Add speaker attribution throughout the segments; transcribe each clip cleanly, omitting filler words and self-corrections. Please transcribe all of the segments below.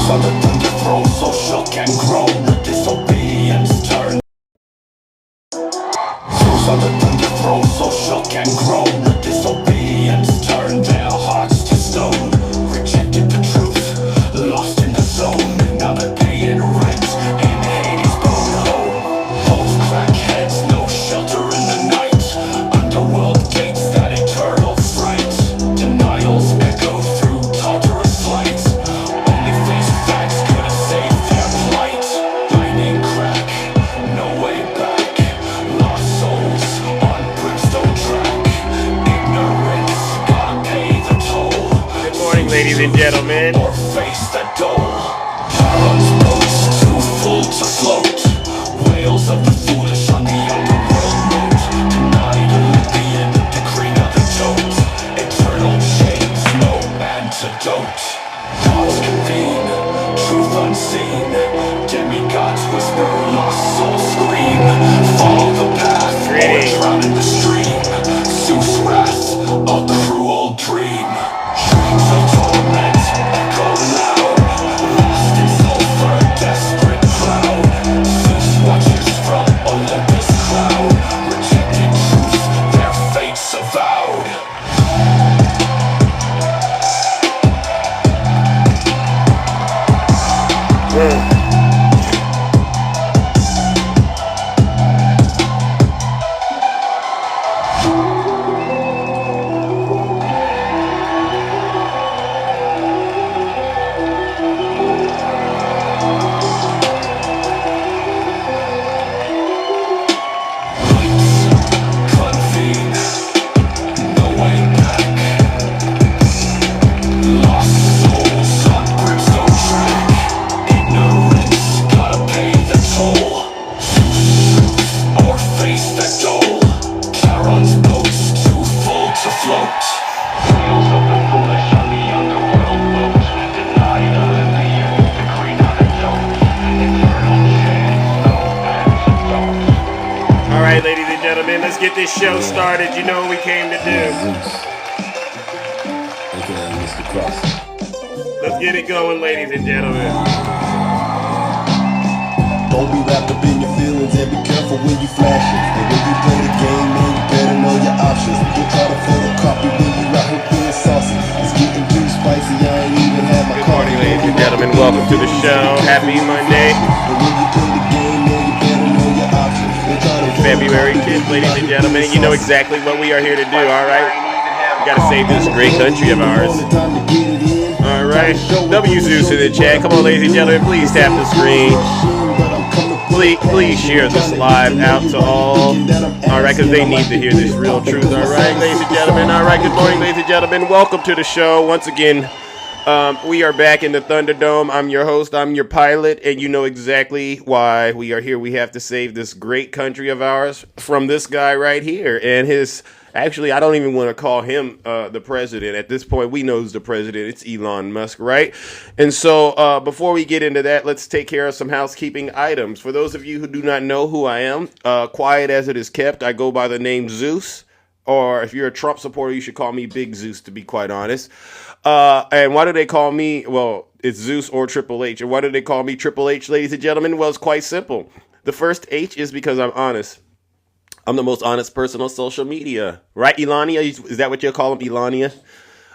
Speaker 1: under thunder throw, so shook and groan. Disobedience turned. Zeus under thunder throw, so shook and groan. Disobedience turned their hearts to stone. Rejected the truth, lost in the zone. Now they're paying rent in Hades' bone home. Those crackheads, no shelter in the night. Underworld gates, that eternal fright. Denials echo through torturous flight. Only face facts could have saved their plight. Lightning crack, no way back. Lost souls on brimstone track. Ignorance, gotta pay the toll.
Speaker 2: Good morning, ladies and gentlemen.
Speaker 1: Or face the dole. Charon's boats too full to float. Whales of the foolish on the underworld moat. Denied Olympian, decree another tote. Eternal chains, no antidote. Gods convene, truth unseen. Demigods whisper, lost souls scream. Follow the path, or drown in the stream. Zeus' wrath, a cruel dream. Dreams of torment, echo loud. Lost in sulfur, desperate cloud. Zeus watches from Olympus' cloud. Rejected truth, their fates avowed. Convene, no way back. Lost souls on brimstone track. Ignorance, gotta pay the toll. Or face the dole. Charon's boats too full to float. Wheels of the foolish on the underworld boat. Denied Olympian, decree not a dote. Eternal chains, no antidote.
Speaker 2: All right, ladies and gentlemen, let's get this show started. You know what we came to do.
Speaker 3: Zeus, aka Mr. Cross.
Speaker 2: Let's get it going, ladies and gentlemen.
Speaker 3: Don't be wrapped up in your feelings and be careful when you flash it. And when you play the game, man, you better know your options. Don't try to photocopy when you out here being saucy. It's getting too spicy, I ain't even had my
Speaker 2: Good
Speaker 3: coffee.
Speaker 2: morning, ladies and gentlemen. Welcome to the show. Happy Monday,
Speaker 3: And when you play the game, man, you better know your options. Don't try to
Speaker 2: February 10th, ladies and gentlemen. And you know exactly what we are here to do, all right? We got to save this great country of ours. All right. W Zeus in the chat. Come on, ladies and gentlemen. Please tap the screen. Please share this live out to all. All right, because they need to hear this real truth. All right, ladies and gentlemen. All right, good morning, ladies and gentlemen. Welcome to the show. Once again, we are back in the Thunderdome. I'm your host. I'm your pilot. And you know exactly why we are here. We have to save this great country of ours from this guy right here. And his... Actually, I don't even want to call him the president. At this point, we know who's the president. It's Elon Musk, right? And so before we get into that, let's take care of some housekeeping items. For those of you who do not know who I am, quiet as it is kept, I go by the name Zeus. Or if you're a Trump supporter, you should call me Big Zeus, to be quite honest. And why do they call me? Well, it's Zeus or Triple H. And why do they call me Triple H, ladies and gentlemen? Well, it's quite simple. The first H is because I'm honest. I'm the most honest person on social media. Right, Elania? Is that what you call him, Elania?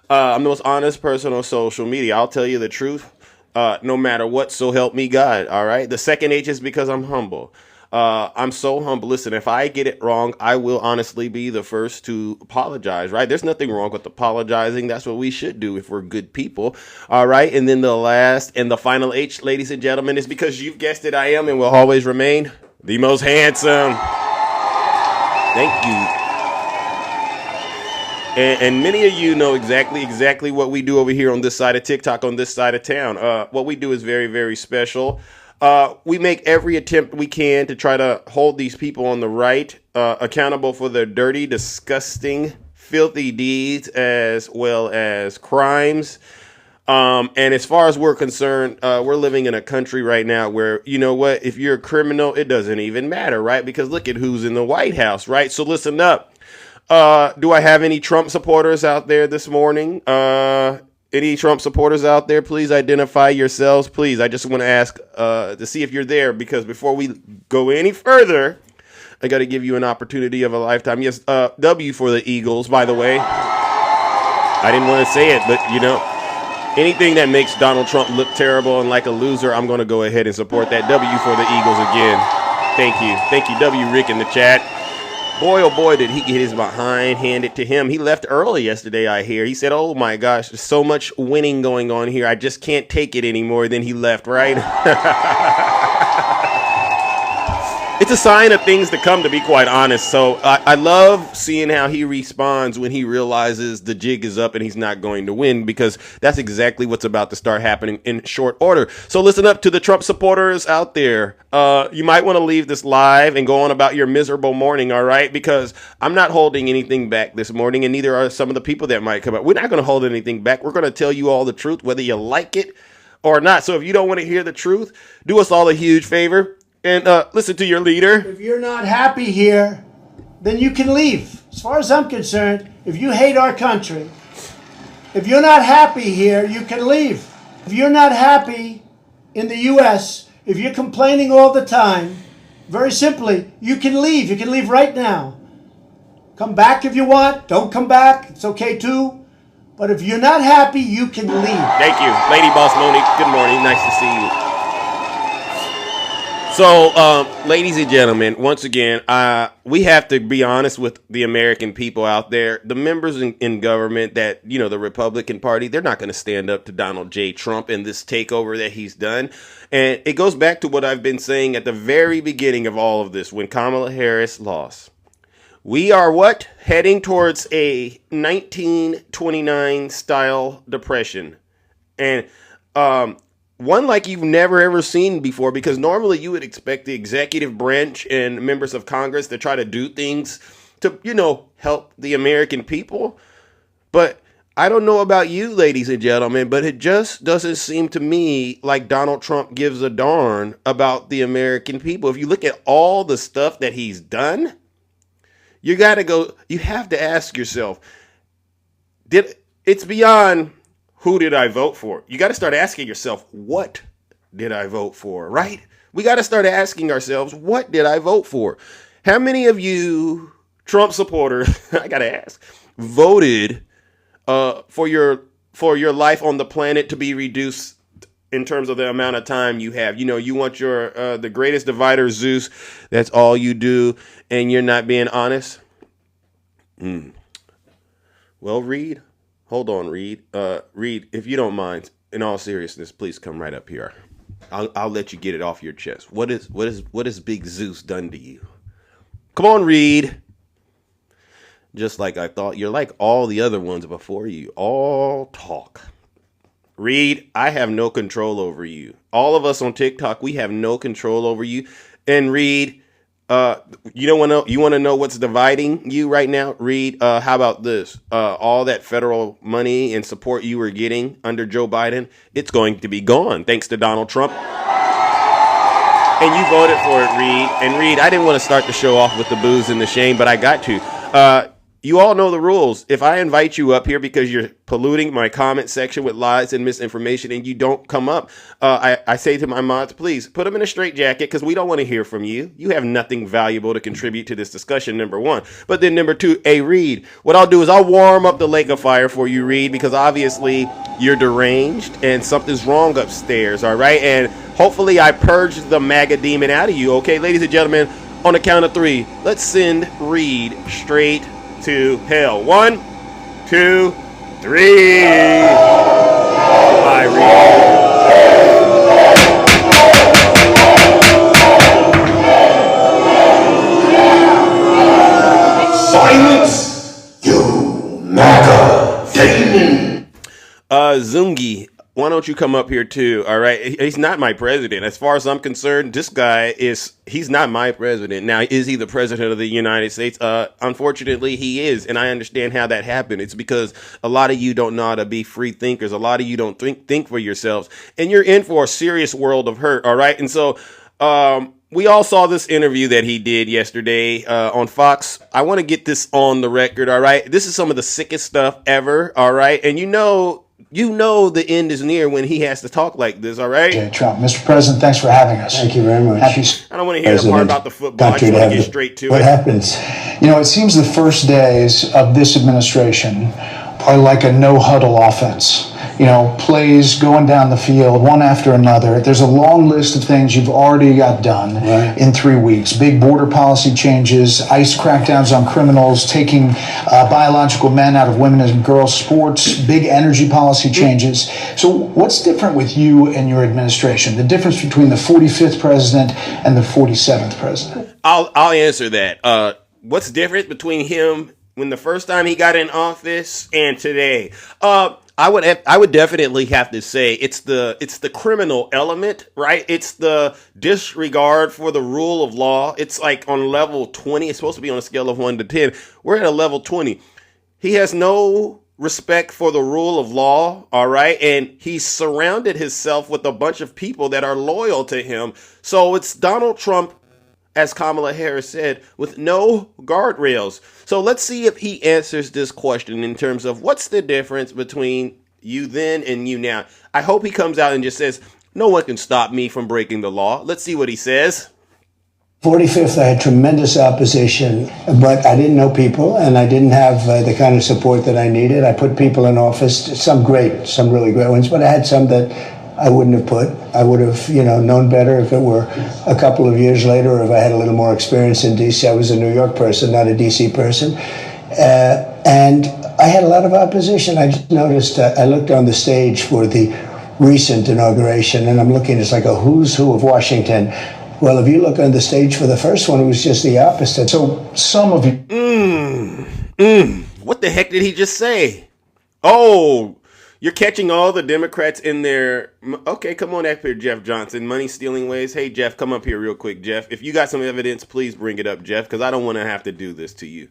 Speaker 2: I'm the most honest person on social media. I'll tell you the truth, no matter what, so help me God, all right? The second H is because I'm humble. I'm so humble. Listen, if I get it wrong, I will honestly be the first to apologize, right? There's nothing wrong with apologizing. That's what we should do if we're good people, all right? And then the last and the final H, ladies and gentlemen, is because you've guessed it, I am and will always remain the most handsome. Thank you. And many of you know exactly what we do over here on this side of TikTok, on this side of town. What we do is very, very special. We make every attempt we can to try to hold these people on the right accountable for their dirty, disgusting, filthy deeds as well as crimes. And as far as we're concerned, we're living in a country right now where, you know what, if you're a criminal, it doesn't even matter, right? Because look at who's in the White House, right? So listen up. Do I have any Trump supporters out there this morning? Any Trump supporters out there, please identify yourselves. Please, I just want to ask to see if you're there, because before we go any further, I got to give you an opportunity of a lifetime. Yes, W for the Eagles, by the way. I didn't want to say it, but anything that makes Donald Trump look terrible and like a loser, I'm going to go ahead and support that. W for the Eagles again. Thank you. Thank you, W. Rick in the chat. Boy, oh boy, did he get his behind handed to him. He left early yesterday, I hear. He said, oh my gosh, there's so much winning going on here. I just can't take it anymore. Then he left, right? It's a sign of things to come, to be quite honest. So I love seeing how he responds when he realizes the jig is up and he's not going to win, because that's exactly what's about to start happening in short order. So listen up to the Trump supporters out there. You might want to leave this live and go on about your miserable morning, all right? Because I'm not holding anything back this morning, and neither are some of the people that might come up. We're not going to hold anything back. We're going to tell you all the truth, whether you like it or not. So if you don't want to hear the truth, do us all a huge favor and listen to your leader.
Speaker 4: If you're not happy here, then you can leave. As far as I'm concerned, if you hate our country, if you're not happy here, you can leave. If you're not happy in the U.S., if you're complaining all the time, very simply, you can leave. You can leave right now. Come back if you want. Don't come back. It's okay too. But if you're not happy, you can leave.
Speaker 2: Thank you. Lady Boss Monique, good morning. Nice to see you. So, ladies and gentlemen, once again, we have to be honest with the American people out there. The members in government that, the Republican Party, they're not going to stand up to Donald J. Trump and this takeover that he's done. And it goes back to what I've been saying at the very beginning of all of this, when Kamala Harris lost. We are what? Heading towards a 1929 style depression. And, one like you've never ever seen before, because normally you would expect the executive branch and members of Congress to try to do things to, help the American people. But I don't know about you, ladies and gentlemen, but it just doesn't seem to me like Donald Trump gives a darn about the American people. If you look at all the stuff that he's done, you have to ask yourself, it's beyond who did I vote for? You got to start asking yourself, what did I vote for, right? We got to start asking ourselves, what did I vote for? How many of you Trump supporters, I got to ask, voted for your life on the planet to be reduced in terms of the amount of time you have? You want your the greatest divider, Zeus. That's all you do, and you're not being honest. Well, Reed. Hold on, Reed. Reed, if you don't mind, in all seriousness, please come right up here. I'll let you get it off your chest. What has Big Zeus done to you? Come on, Reed. Just like I thought, you're like all the other ones before you. All talk. Reed, I have no control over you. All of us on TikTok, we have no control over you. And Reed, you want to know what's dividing you right now? Reed, how about this? All that federal money and support you were getting under Joe Biden, it's going to be gone thanks to Donald Trump. And you voted for it, Reed. And Reed, I didn't want to start the show off with the booze and the shame, but I got to. You all know the rules. If I invite you up here because you're polluting my comment section with lies and misinformation and you don't come up, I say to my mods, please put them in a straitjacket, because we don't want to hear from you. You have nothing valuable to contribute to this discussion, number one. But then number two, Reed, what I'll do is I'll warm up the lake of fire for you, Reed, because obviously you're deranged and something's wrong upstairs, all right? And hopefully I purge the MAGA demon out of you, okay? Ladies and gentlemen, on the count of three, let's send Reed straight to hell. 1, 2, 3. Bye, Reed.
Speaker 1: Silence, you MAGA demon.
Speaker 2: Zungi, why don't you come up here too? All right. He's not my president. As far as I'm concerned, this guy he's not my president. Now, is he the president of the United States? Unfortunately, he is. And I understand how that happened. It's because a lot of you don't know how to be free thinkers. A lot of you don't think for yourselves, and you're in for a serious world of hurt. All right. And so, we all saw this interview that he did yesterday on Fox. I want to get this on the record. All right. This is some of the sickest stuff ever. All right. And you know the end is near when he has to talk like this, all right?
Speaker 5: Jay Trump. Mr. President, thanks for having us.
Speaker 6: Thank you very much.
Speaker 5: Happy
Speaker 2: I don't want to hear the part about the football. I just want to get straight to
Speaker 6: What
Speaker 2: it.
Speaker 6: happens?
Speaker 5: It seems the first days of this administration are like a no-huddle offense. Plays going down the field one after another. There's a long list of things you've already got done in 3 weeks. Big border policy changes, ICE crackdowns on criminals, taking biological men out of women and girls sports, big energy policy changes. So what's different with you and your administration? The difference between the 45th president and the 47th president?
Speaker 2: I'll answer that. What's different between him when the first time he got in office and today? I would definitely have to say it's the criminal element, right? It's the disregard for the rule of law. It's like on level 20. It's supposed to be on a scale of 1 to 10. We're at a level 20. He has no respect for the rule of law, all right? And he's surrounded himself with a bunch of people that are loyal to him. So it's Donald Trump, as Kamala Harris said, with no guardrails. So let's see if he answers this question in terms of what's the difference between you then and you now. I hope he comes out and just says, no one can stop me from breaking the law. Let's see what he says.
Speaker 6: 45th, I had tremendous opposition, but I didn't know people, and I didn't have the kind of support that I needed. I put people in office, some really great ones, but I had some that I wouldn't have put. I would have, known better if it were a couple of years later, or if I had a little more experience in D.C. I was a New York person, not a D.C. person. And I had a lot of opposition. I just noticed, I looked on the stage for the recent inauguration, and I'm looking, it's like a who's who of Washington. Well, if you look on the stage for the first one, it was just the opposite.
Speaker 5: So some of you...
Speaker 2: What the heck did he just say? Oh, you're catching all the Democrats in their... Okay, come on up here, Jeff Johnson. Money stealing ways. Hey, Jeff, come up here real quick, Jeff. If you got some evidence, please bring it up, Jeff, because I don't want to have to do this to you.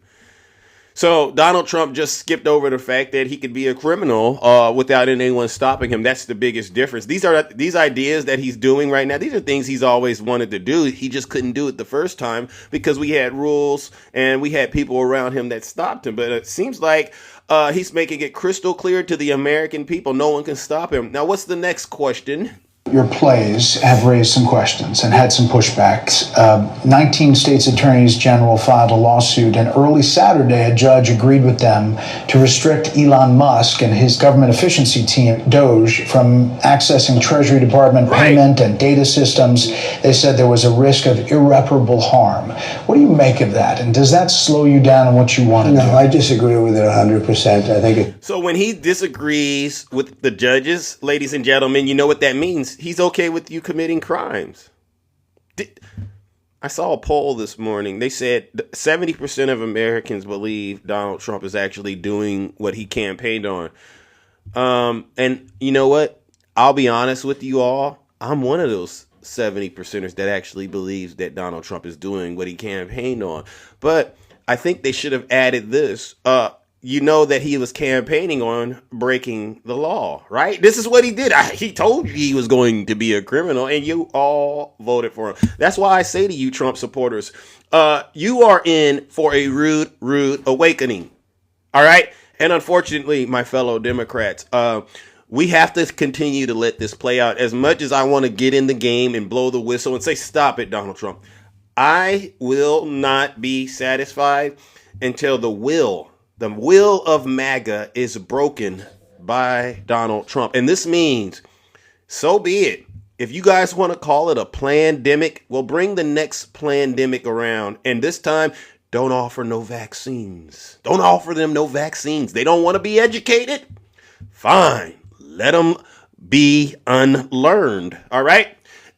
Speaker 2: So Donald Trump just skipped over the fact that he could be a criminal without anyone stopping him. That's the biggest difference. These ideas that he's doing right now. These are things he's always wanted to do. He just couldn't do it the first time because we had rules and we had people around him that stopped him. But it seems like he's making it crystal clear to the American people. No one can stop him. Now, what's the next question?
Speaker 5: Your plays have raised some questions and had some pushbacks. 19 states' attorneys general filed a lawsuit, and early Saturday, a judge agreed with them to restrict Elon Musk and his government efficiency team, Doge, from accessing Treasury Department payment and data systems. They said there was a risk of irreparable harm. What do you make of that? And does that slow you down on what you want to do?
Speaker 6: No, I disagree with it 100%. I think it...
Speaker 2: So when he disagrees with the judges, ladies and gentlemen, you know what that means. He's okay with you committing crimes. I saw a poll this morning. They said 70% of Americans believe Donald Trump is actually doing what he campaigned on. And you know what? I'll be honest with you all. I'm one of those 70%ers that actually believes that Donald Trump is doing what he campaigned on. But I think they should have added this. You know that he was campaigning on breaking the law, right? This is what he did. He told you he was going to be a criminal, and you all voted for him. That's why I say to you, Trump supporters, you are in for a rude awakening, all right? And unfortunately, my fellow Democrats, we have to continue to let this play out. As much as I want to get in the game and blow the whistle and say, stop it, Donald Trump, I will not be satisfied until the will of MAGA is broken by Donald Trump. And this means, so be it. If you guys want to call it a plandemic, we'll bring the next plandemic around. And this time, don't offer no vaccines. Don't offer them no vaccines. They don't want to be educated? Fine. Let them be unlearned. All right?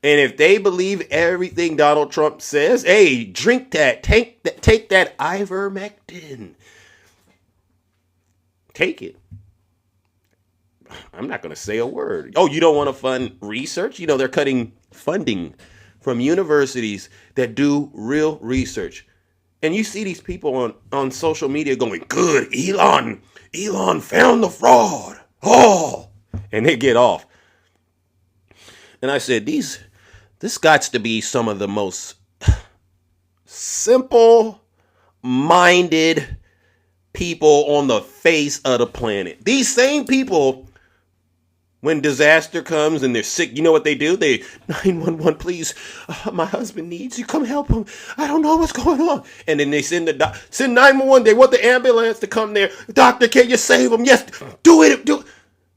Speaker 2: And if they believe everything Donald Trump says, hey, drink that. Take that ivermectin. Take it. I'm not going to say a word. Oh, you don't want to fund research? You know, they're cutting funding from universities that do real research. And you see these people on social media going, good, Elon found the fraud. Oh, and they get off. And I said, this got to be some of the most simple-minded people on the face of the planet. These same people When disaster comes and they're sick, you know what they do? They 911, please. My husband needs you. Come help him. I don't know what's going on. And then they send 911. They want the ambulance to come there. Doctor, can you save him? Yes, do it. Do it.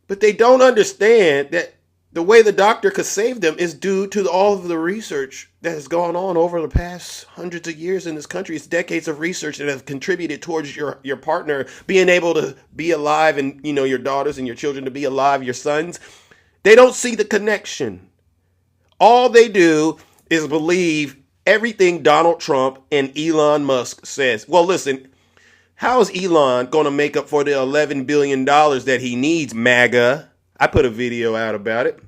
Speaker 2: But they don't understand that the way the doctor could save them is due to all of the research that has gone on over the past hundreds of years in this country. It's decades of research that have contributed towards your partner being able to be alive, and your daughters and your children to be alive, your sons. They don't see the connection. All they do is believe everything Donald Trump and Elon Musk says. Well, listen, how is Elon going to make up for the $11 billion that he needs, MAGA? I put a video out about it.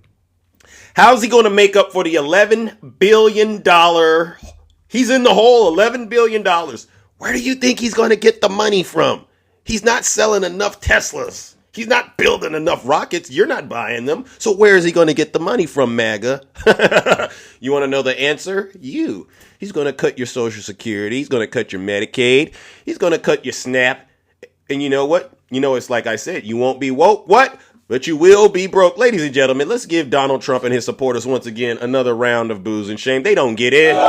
Speaker 2: How's he going to make up for the $11 billion? He's in the hole, $11 billion. Where do you think he's going to get the money from? He's not selling enough Teslas. He's not building enough rockets. You're not buying them. So where is he going to get the money from, MAGA? You want to know the answer? He's going to cut your Social Security. He's going to cut your Medicaid. He's going to cut your SNAP. And you know what? It's like I said, you won't be woke. What? But you will be broke. Ladies and gentlemen, let's give Donald Trump and his supporters once again another round of booze and shame. They don't get it. They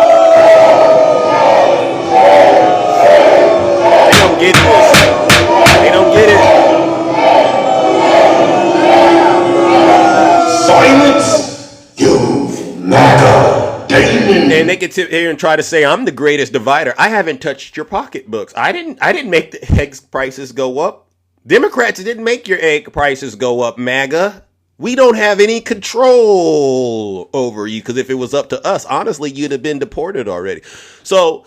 Speaker 2: don't get this. They don't get it.
Speaker 1: Silence, you MAGA demon.
Speaker 2: And they can sit here and try to say I'm the greatest divider. I haven't touched your pocketbooks. I didn't make the egg prices go up. Democrats didn't make your egg prices go up, MAGA. We don't have any control over you, because if it was up to us, honestly, you'd have been deported already. So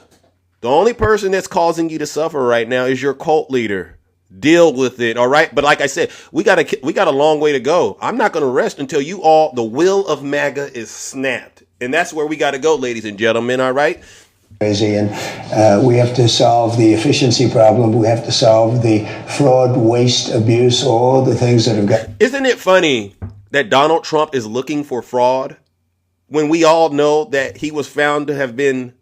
Speaker 2: the only person that's causing you to suffer right now is your cult leader. Deal with it, all right? But like I said, we got a long way to go. I'm not going to rest until the will of MAGA is snapped. And that's where we got to go, ladies and gentlemen, all right?
Speaker 6: Crazy, and we have to solve the efficiency problem. We have to solve the fraud, waste, abuse, all the things that have got.
Speaker 2: Isn't it funny that Donald Trump is looking for fraud when we all know that he was found to have been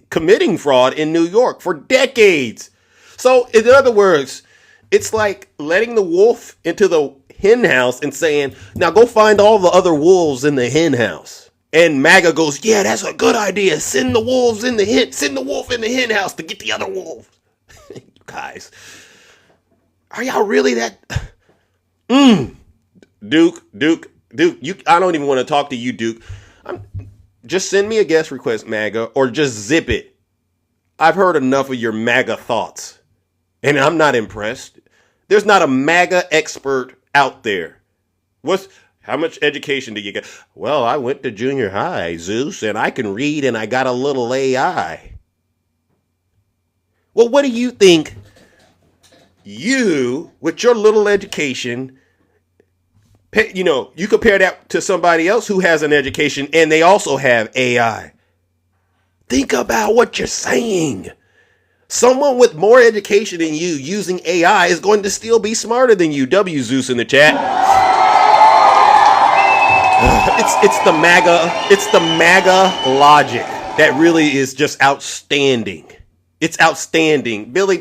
Speaker 2: committing fraud in New York for decades? So, in other words, it's like letting the wolf into the hen house and saying, now go find all the other wolves in the hen house. And MAGA goes, yeah, that's a good idea. Send the wolf in the hen house to get the other wolves. You guys, are y'all really that? Duke, I don't even want to talk to you, Duke. Just send me a guest request, MAGA, or just zip it. I've heard enough of your MAGA thoughts, and I'm not impressed. There's not a MAGA expert out there. How much education do you get? Well, I went to junior high, Zeus, and I can read, and I got a little AI. Well, what do you think you, with your little education, you compare that to somebody else who has an education and they also have AI. Think about what you're saying. Someone with more education than you using AI is going to still be smarter than you. W Zeus in the chat. It's the MAGA logic that really is just outstanding. It's outstanding. Billy,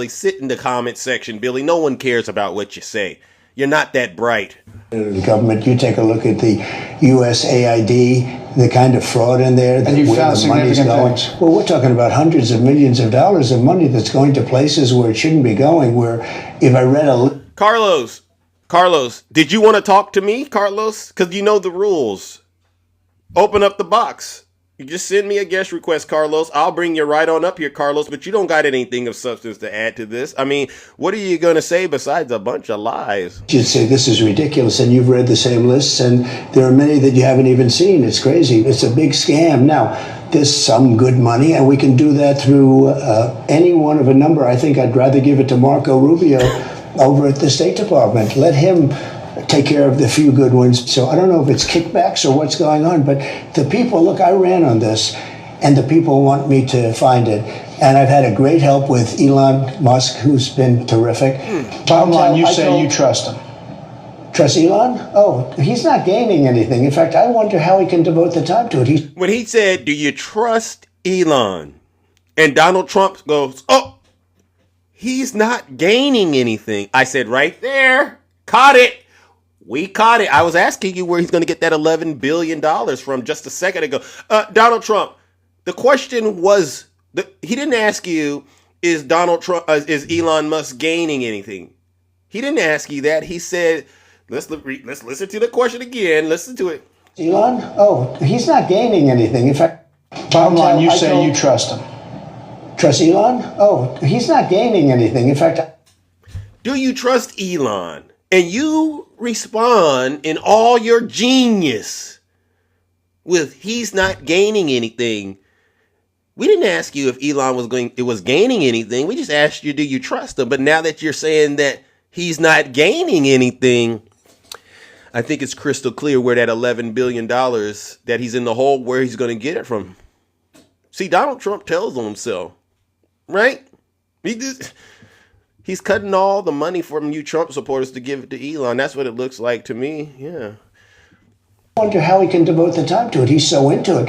Speaker 2: sit in the comment section. Billy, no one cares about what you say. You're not that bright.
Speaker 6: The government, you take a look at the USAID, the kind of fraud in there.
Speaker 5: And you found significant things.
Speaker 6: Well, we're talking about hundreds of millions of dollars of money that's going to places where it shouldn't be going, where if I read
Speaker 2: Carlos, did you want to talk to me, Carlos? Because you know the rules. Open up the box. You just send me a guest request, Carlos. I'll bring you right on up here, Carlos, but you don't got anything of substance to add to this. I mean, what are you going to say besides a bunch of lies?
Speaker 6: You'd say this is ridiculous, and you've read the same lists, and there are many that you haven't even seen. It's crazy. It's a big scam. Now, there's some good money, and we can do that through any one of a number. I think I'd rather give it to Marco Rubio over at the State Department. Let him take care of the few good ones. So I don't know if it's kickbacks or what's going on, but the people, look, I ran on this, and the people want me to find it. And I've had a great help with Elon Musk, who's been terrific.
Speaker 5: Bottom line, you say you trust him.
Speaker 6: Trust Elon? Oh, he's not gaining anything. In fact, I wonder how he can devote the time to it.
Speaker 2: When he said, do you trust Elon? And Donald Trump goes, oh, he's not gaining anything. I said, right there, caught it. We caught it. I was asking you where he's going to get that $11 billion from just a second ago. Donald Trump, the question was, he didn't ask you, is Elon Musk gaining anything? He didn't ask you that. He said, let's listen to the question again. Listen to it.
Speaker 6: Elon? Oh, he's not gaining anything. In fact,
Speaker 5: bottom line, you say you trust him.
Speaker 6: Trust Elon? Oh, he's not gaining anything. In fact,
Speaker 2: do you trust Elon? And you respond in all your genius with he's not gaining anything. We didn't ask you if Elon was gaining anything. We just asked you, do you trust him? But now that you're saying that he's not gaining anything, I think it's crystal clear where that $11 billion that he's in the hole, where he's going to get it from. See, Donald Trump tells on himself, right? He's cutting all the money from you Trump supporters to give it to Elon. That's what it looks like to me. Yeah.
Speaker 6: I wonder how he can devote the time to it. He's so into it.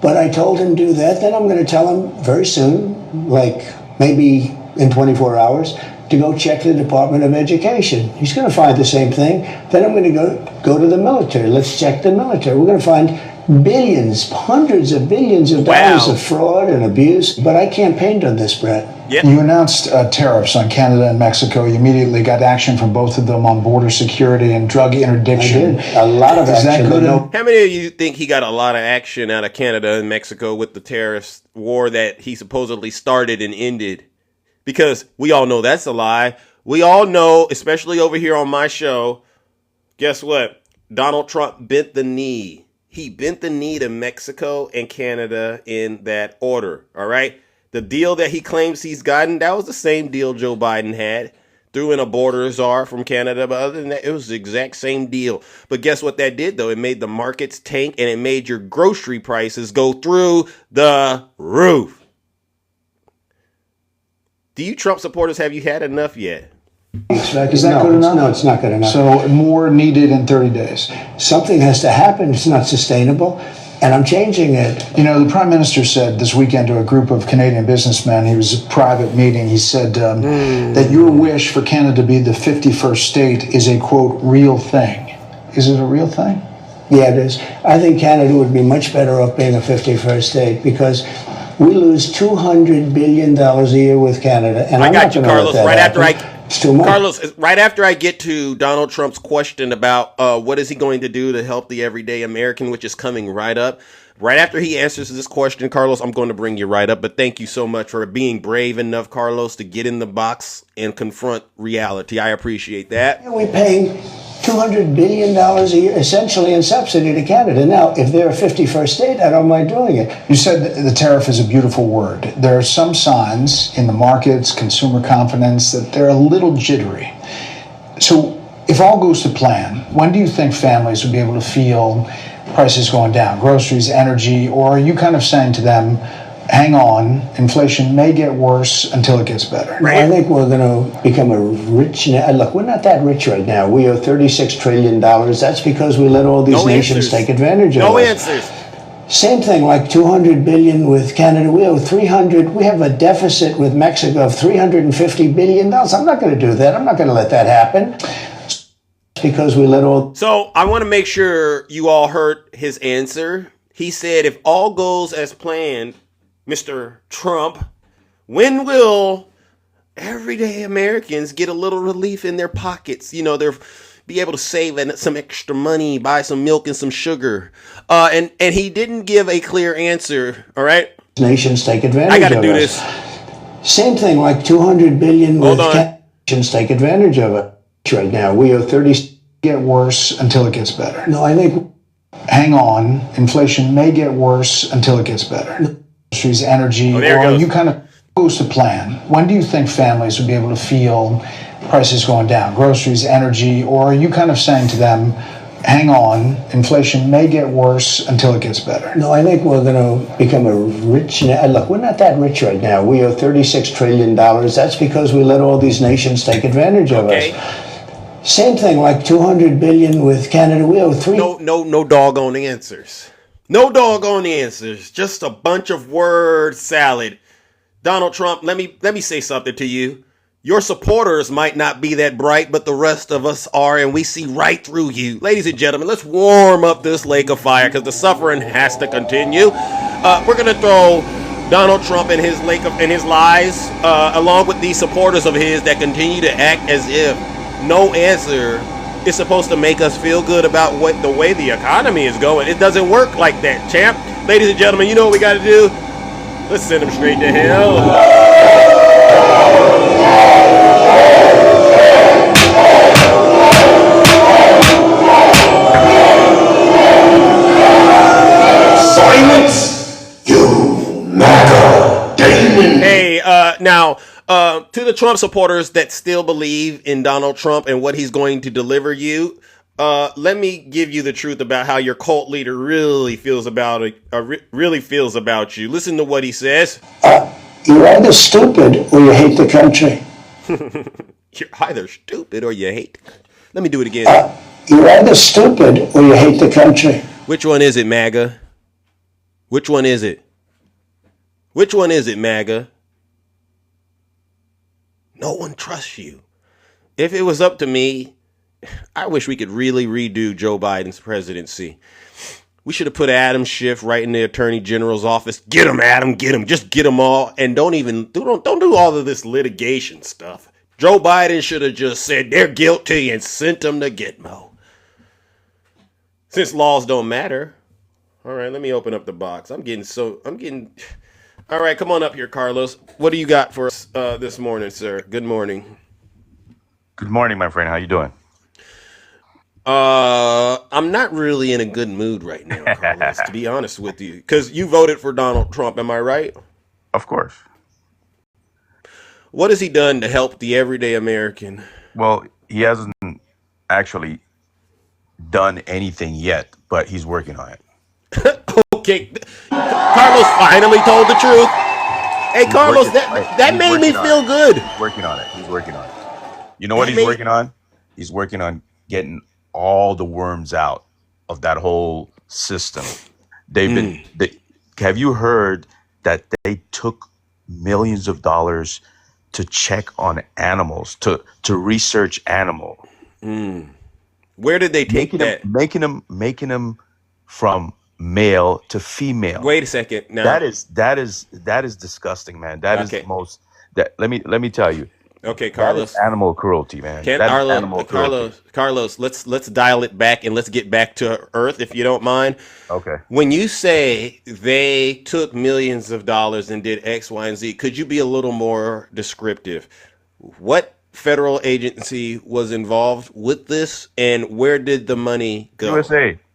Speaker 6: But I told him do that. Then I'm going to tell him very soon, like maybe in 24 hours, to go check the Department of Education. He's going to find the same thing. Then I'm going to go to the military. Let's check the military. We're going to find billions, hundreds of billions of dollars of fraud and abuse. But I campaigned on this, Brett.
Speaker 2: Yep.
Speaker 5: You announced tariffs on Canada and Mexico. You immediately got action from both of them on border security and drug interdiction.
Speaker 6: I did. A lot of action.
Speaker 5: Is that good?
Speaker 2: How many of you think he got a lot of action out of Canada and Mexico with the tariffs war that he supposedly started and ended? Because we all know that's a lie. We all know, especially over here on my show, guess what? Donald Trump bent the knee. He bent the knee to Mexico and Canada in that order, all right? The deal that he claims he's gotten, that was the same deal Joe Biden had. Threw in a border czar from Canada, but other than that, it was the exact same deal. But guess what that did, though? It made the markets tank, and it made your grocery prices go through the roof. Do you Trump supporters, have you had enough yet?
Speaker 5: Is that good enough?
Speaker 6: No, it's not good enough.
Speaker 5: So more needed in 30 days.
Speaker 6: Something has to happen. It's not sustainable. And I'm changing it.
Speaker 5: You know, the Prime Minister said this weekend to a group of Canadian businessmen, he was a private meeting, he said that your wish for Canada to be the 51st state is a, quote, real thing. Is it a real thing?
Speaker 6: Yeah, it is. I think Canada would be much better off being a 51st state because we lose $200 billion a year with Canada. And
Speaker 2: I got you, Carlos.
Speaker 6: It's too much.
Speaker 2: Carlos, right after I get to Donald Trump's question about what is he going to do to help the everyday American, which is coming right up. Right after he answers this question, Carlos, I'm going to bring you right up. But thank you so much for being brave enough, Carlos, to get in the box and confront reality. I appreciate that.
Speaker 6: We're paying $200 billion a year, essentially in subsidy to Canada. Now, if they're a 51st state, I don't mind doing it.
Speaker 5: You said the tariff is a beautiful word. There are some signs in the markets, consumer confidence, that they're a little jittery. So if all goes to plan, when do you think families would be able to feel prices going down, groceries, energy, or are you kind of saying to them, hang on, inflation may get worse until it gets better?
Speaker 6: Right. I think we're going to become a rich... Look, we're not that rich right now. We owe $36 trillion. That's because we let all these nations take advantage of us.
Speaker 2: No answers.
Speaker 6: Same thing, like $200 billion with Canada. We owe $300. We have a deficit with Mexico of $350 billion. I'm not going to do that. I'm not going to let that happen. Because we let all...
Speaker 2: So I want to make sure you all heard his answer. He said, if all goes as planned, Mr. Trump, when will everyday Americans get a little relief in their pockets? You know, they'll be able to save some extra money, buy some milk and some sugar. And he didn't give a clear answer, all right?
Speaker 6: Nations take advantage of us.
Speaker 2: I got to do this.
Speaker 6: Same thing, like $200 billion with nations take advantage of it. Right now, we owe 30...
Speaker 5: Get worse until it gets better.
Speaker 6: No, I think...
Speaker 5: Hang on, inflation may get worse until it gets better. Groceries, energy, or you kind of goes to plan. When do you think families would be able to feel prices going down, groceries, energy, or are you kind of saying to them, hang on, inflation may get worse until it gets better?
Speaker 6: No, I think we're going to become a rich... Look, we're not that rich right now. We owe $36 trillion. That's because we let all these nations take advantage of us. Same thing, like $200 billion with Canada. We owe
Speaker 2: No doggone answers. No doggone answers. Just a bunch of word salad. Donald Trump, let me say something to you. Your supporters might not be that bright, but the rest of us are, and we see right through you. Ladies and gentlemen, let's warm up this lake of fire because the suffering has to continue. We're going to throw Donald Trump and his lies, along with these supporters of his that continue to act as if no answer is supposed to make us feel good about the way the economy is going. It doesn't work like that, champ. Ladies and gentlemen, you know what we got to do? Let's send them straight to hell.
Speaker 1: Silence, you MAGA demon.
Speaker 2: Hey, now, to the Trump supporters that still believe in Donald Trump and what he's going to deliver you, let me give you the truth about how your cult leader really feels about you. Listen to what he says.
Speaker 6: You're either stupid or you hate the country.
Speaker 2: You're either stupid or you hate the country. Let me do it again.
Speaker 6: You're either stupid or you hate the country.
Speaker 2: Which one is it, MAGA? Which one is it? Which one is it, MAGA? No one trusts you. If it was up to me, I wish we could really redo Joe Biden's presidency. We should have put Adam Schiff right in the Attorney General's office. Get him, Adam, get him. Just get them all. And don't do all of this litigation stuff. Joe Biden should have just said they're guilty and sent them to Gitmo. Since laws don't matter. All right, let me open up the box. All right, come on up here, Carlos. What do you got for us this morning, sir? Good morning.
Speaker 7: Good morning, my friend. How you doing?
Speaker 2: I'm not really in a good mood right now, Carlos, to be honest with you. Because you voted for Donald Trump, am I right?
Speaker 7: Of course.
Speaker 2: What has he done to help the everyday American?
Speaker 7: Well, he hasn't actually done anything yet, but he's working on it.
Speaker 2: Okay, Carlos finally told the truth. Hey, Carlos, that made me feel good.
Speaker 7: He's working on it. He's working on it. You know what he's working on? He's working on getting all the worms out of that whole system. Have you heard that they took millions of dollars to check on animals, to research animal?
Speaker 2: Where did they take that?
Speaker 7: Making them from male to female.
Speaker 2: Wait a second. Now
Speaker 7: that is disgusting, man. That is the most. That let me tell you.
Speaker 2: Okay, Carlos.
Speaker 7: That is animal cruelty, man.
Speaker 2: Carlos, let's dial it back and let's get back to earth, if you don't mind.
Speaker 7: Okay.
Speaker 2: When you say they took millions of dollars and did X, Y, and Z, could you be a little more descriptive? What federal agency was involved with this, and where did the money go?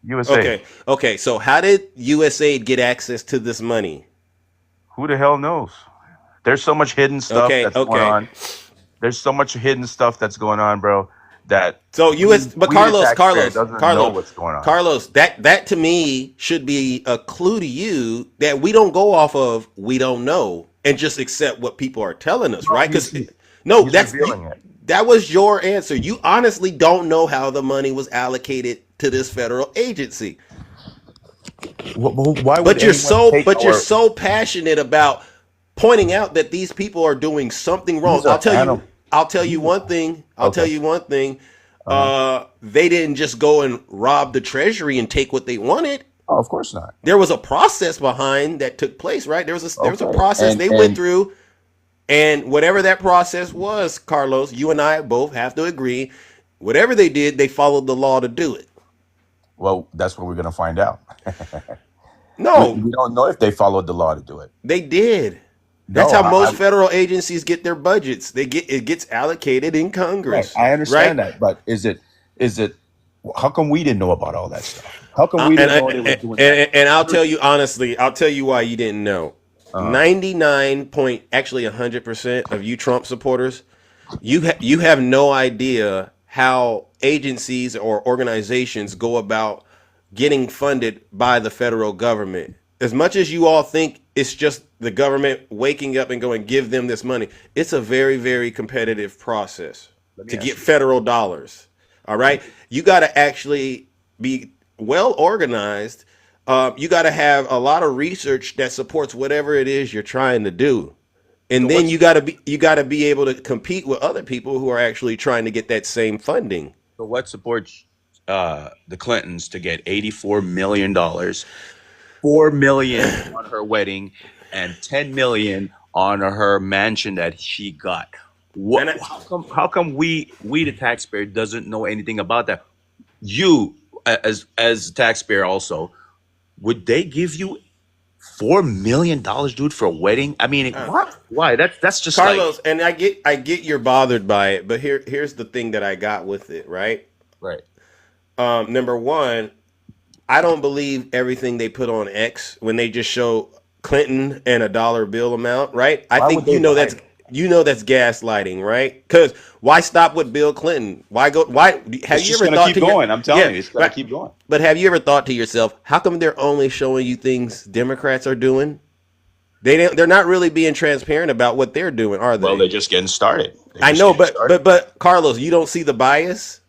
Speaker 7: USA.
Speaker 2: Okay. So how did USA get access to this money?
Speaker 7: Who the hell knows? There's so much hidden stuff going on. There's so much hidden stuff that's going on, bro. Carlos
Speaker 2: doesn't
Speaker 7: know what's going on.
Speaker 2: Carlos, that to me should be a clue to you that we don't go off of we don't know and just accept what people are telling us, right? Because that was your answer. You honestly don't know how the money was allocated to this federal agency.
Speaker 7: Why would
Speaker 2: but you're so passionate about pointing out that these people are doing something wrong. I'll tell you one thing. They didn't just go and rob the treasury and take what they wanted.
Speaker 7: Oh, of course not.
Speaker 2: There was a process behind that took place, right? There was a process they went through, and whatever that process was, Carlos, you and I both have to agree, whatever they did, they followed the law to do it.
Speaker 7: Well, that's what we're going to find out.
Speaker 2: No,
Speaker 7: we don't know if they followed the law to do it.
Speaker 2: They did. That's how most federal agencies get their budgets. It gets allocated in Congress.
Speaker 7: Right. I understand that, but is it? How come we didn't know about all that stuff? How come we didn't know they were doing that?
Speaker 2: And I'll tell you honestly, I'll tell you why you didn't know. 100% of you Trump supporters, you have no idea how agencies or organizations go about getting funded by the federal government. As much as you all think it's just the government waking up and going, give them this money, it's a very, very competitive process to get federal dollars. All right. You got to actually be well organized. You got to have a lot of research that supports whatever it is you're trying to do. And
Speaker 7: So
Speaker 2: then
Speaker 7: what's
Speaker 2: you gotta be able to compete with other people who are actually trying to get that same funding.
Speaker 7: so what supports the Clintons to get $84 million, 4 million on her wedding, and 10 million on her mansion that she got?
Speaker 2: And
Speaker 7: What?
Speaker 2: I,
Speaker 7: How come we the taxpayer doesn't know anything about that? You as a taxpayer also, would they give you $4 million, dude, for a wedding? I mean, what? Why? That's just like
Speaker 2: Carlos, and I get you're bothered by it, but here's the thing that I got with it, right?
Speaker 7: right.
Speaker 2: Number one, I don't believe everything they put on X when they just show Clinton and a dollar bill amount, right? I
Speaker 7: Why would
Speaker 2: think
Speaker 7: they lie?
Speaker 2: you know that's gaslighting, right? Because why stop with Bill Clinton? Why go? Why have
Speaker 7: It's
Speaker 2: you
Speaker 7: just
Speaker 2: ever
Speaker 7: gonna
Speaker 2: thought
Speaker 7: keep
Speaker 2: to your
Speaker 7: going. I'm telling
Speaker 2: yeah
Speaker 7: you, it's gonna
Speaker 2: right?
Speaker 7: keep going.
Speaker 2: But have you ever thought to yourself, how come they're only showing you things Democrats are doing? They're not really being transparent about what they're doing, are
Speaker 7: Well, they're
Speaker 2: they?
Speaker 7: just getting started. They're
Speaker 2: I
Speaker 7: just
Speaker 2: know,
Speaker 7: getting started.
Speaker 2: but Carlos, you don't see the bias.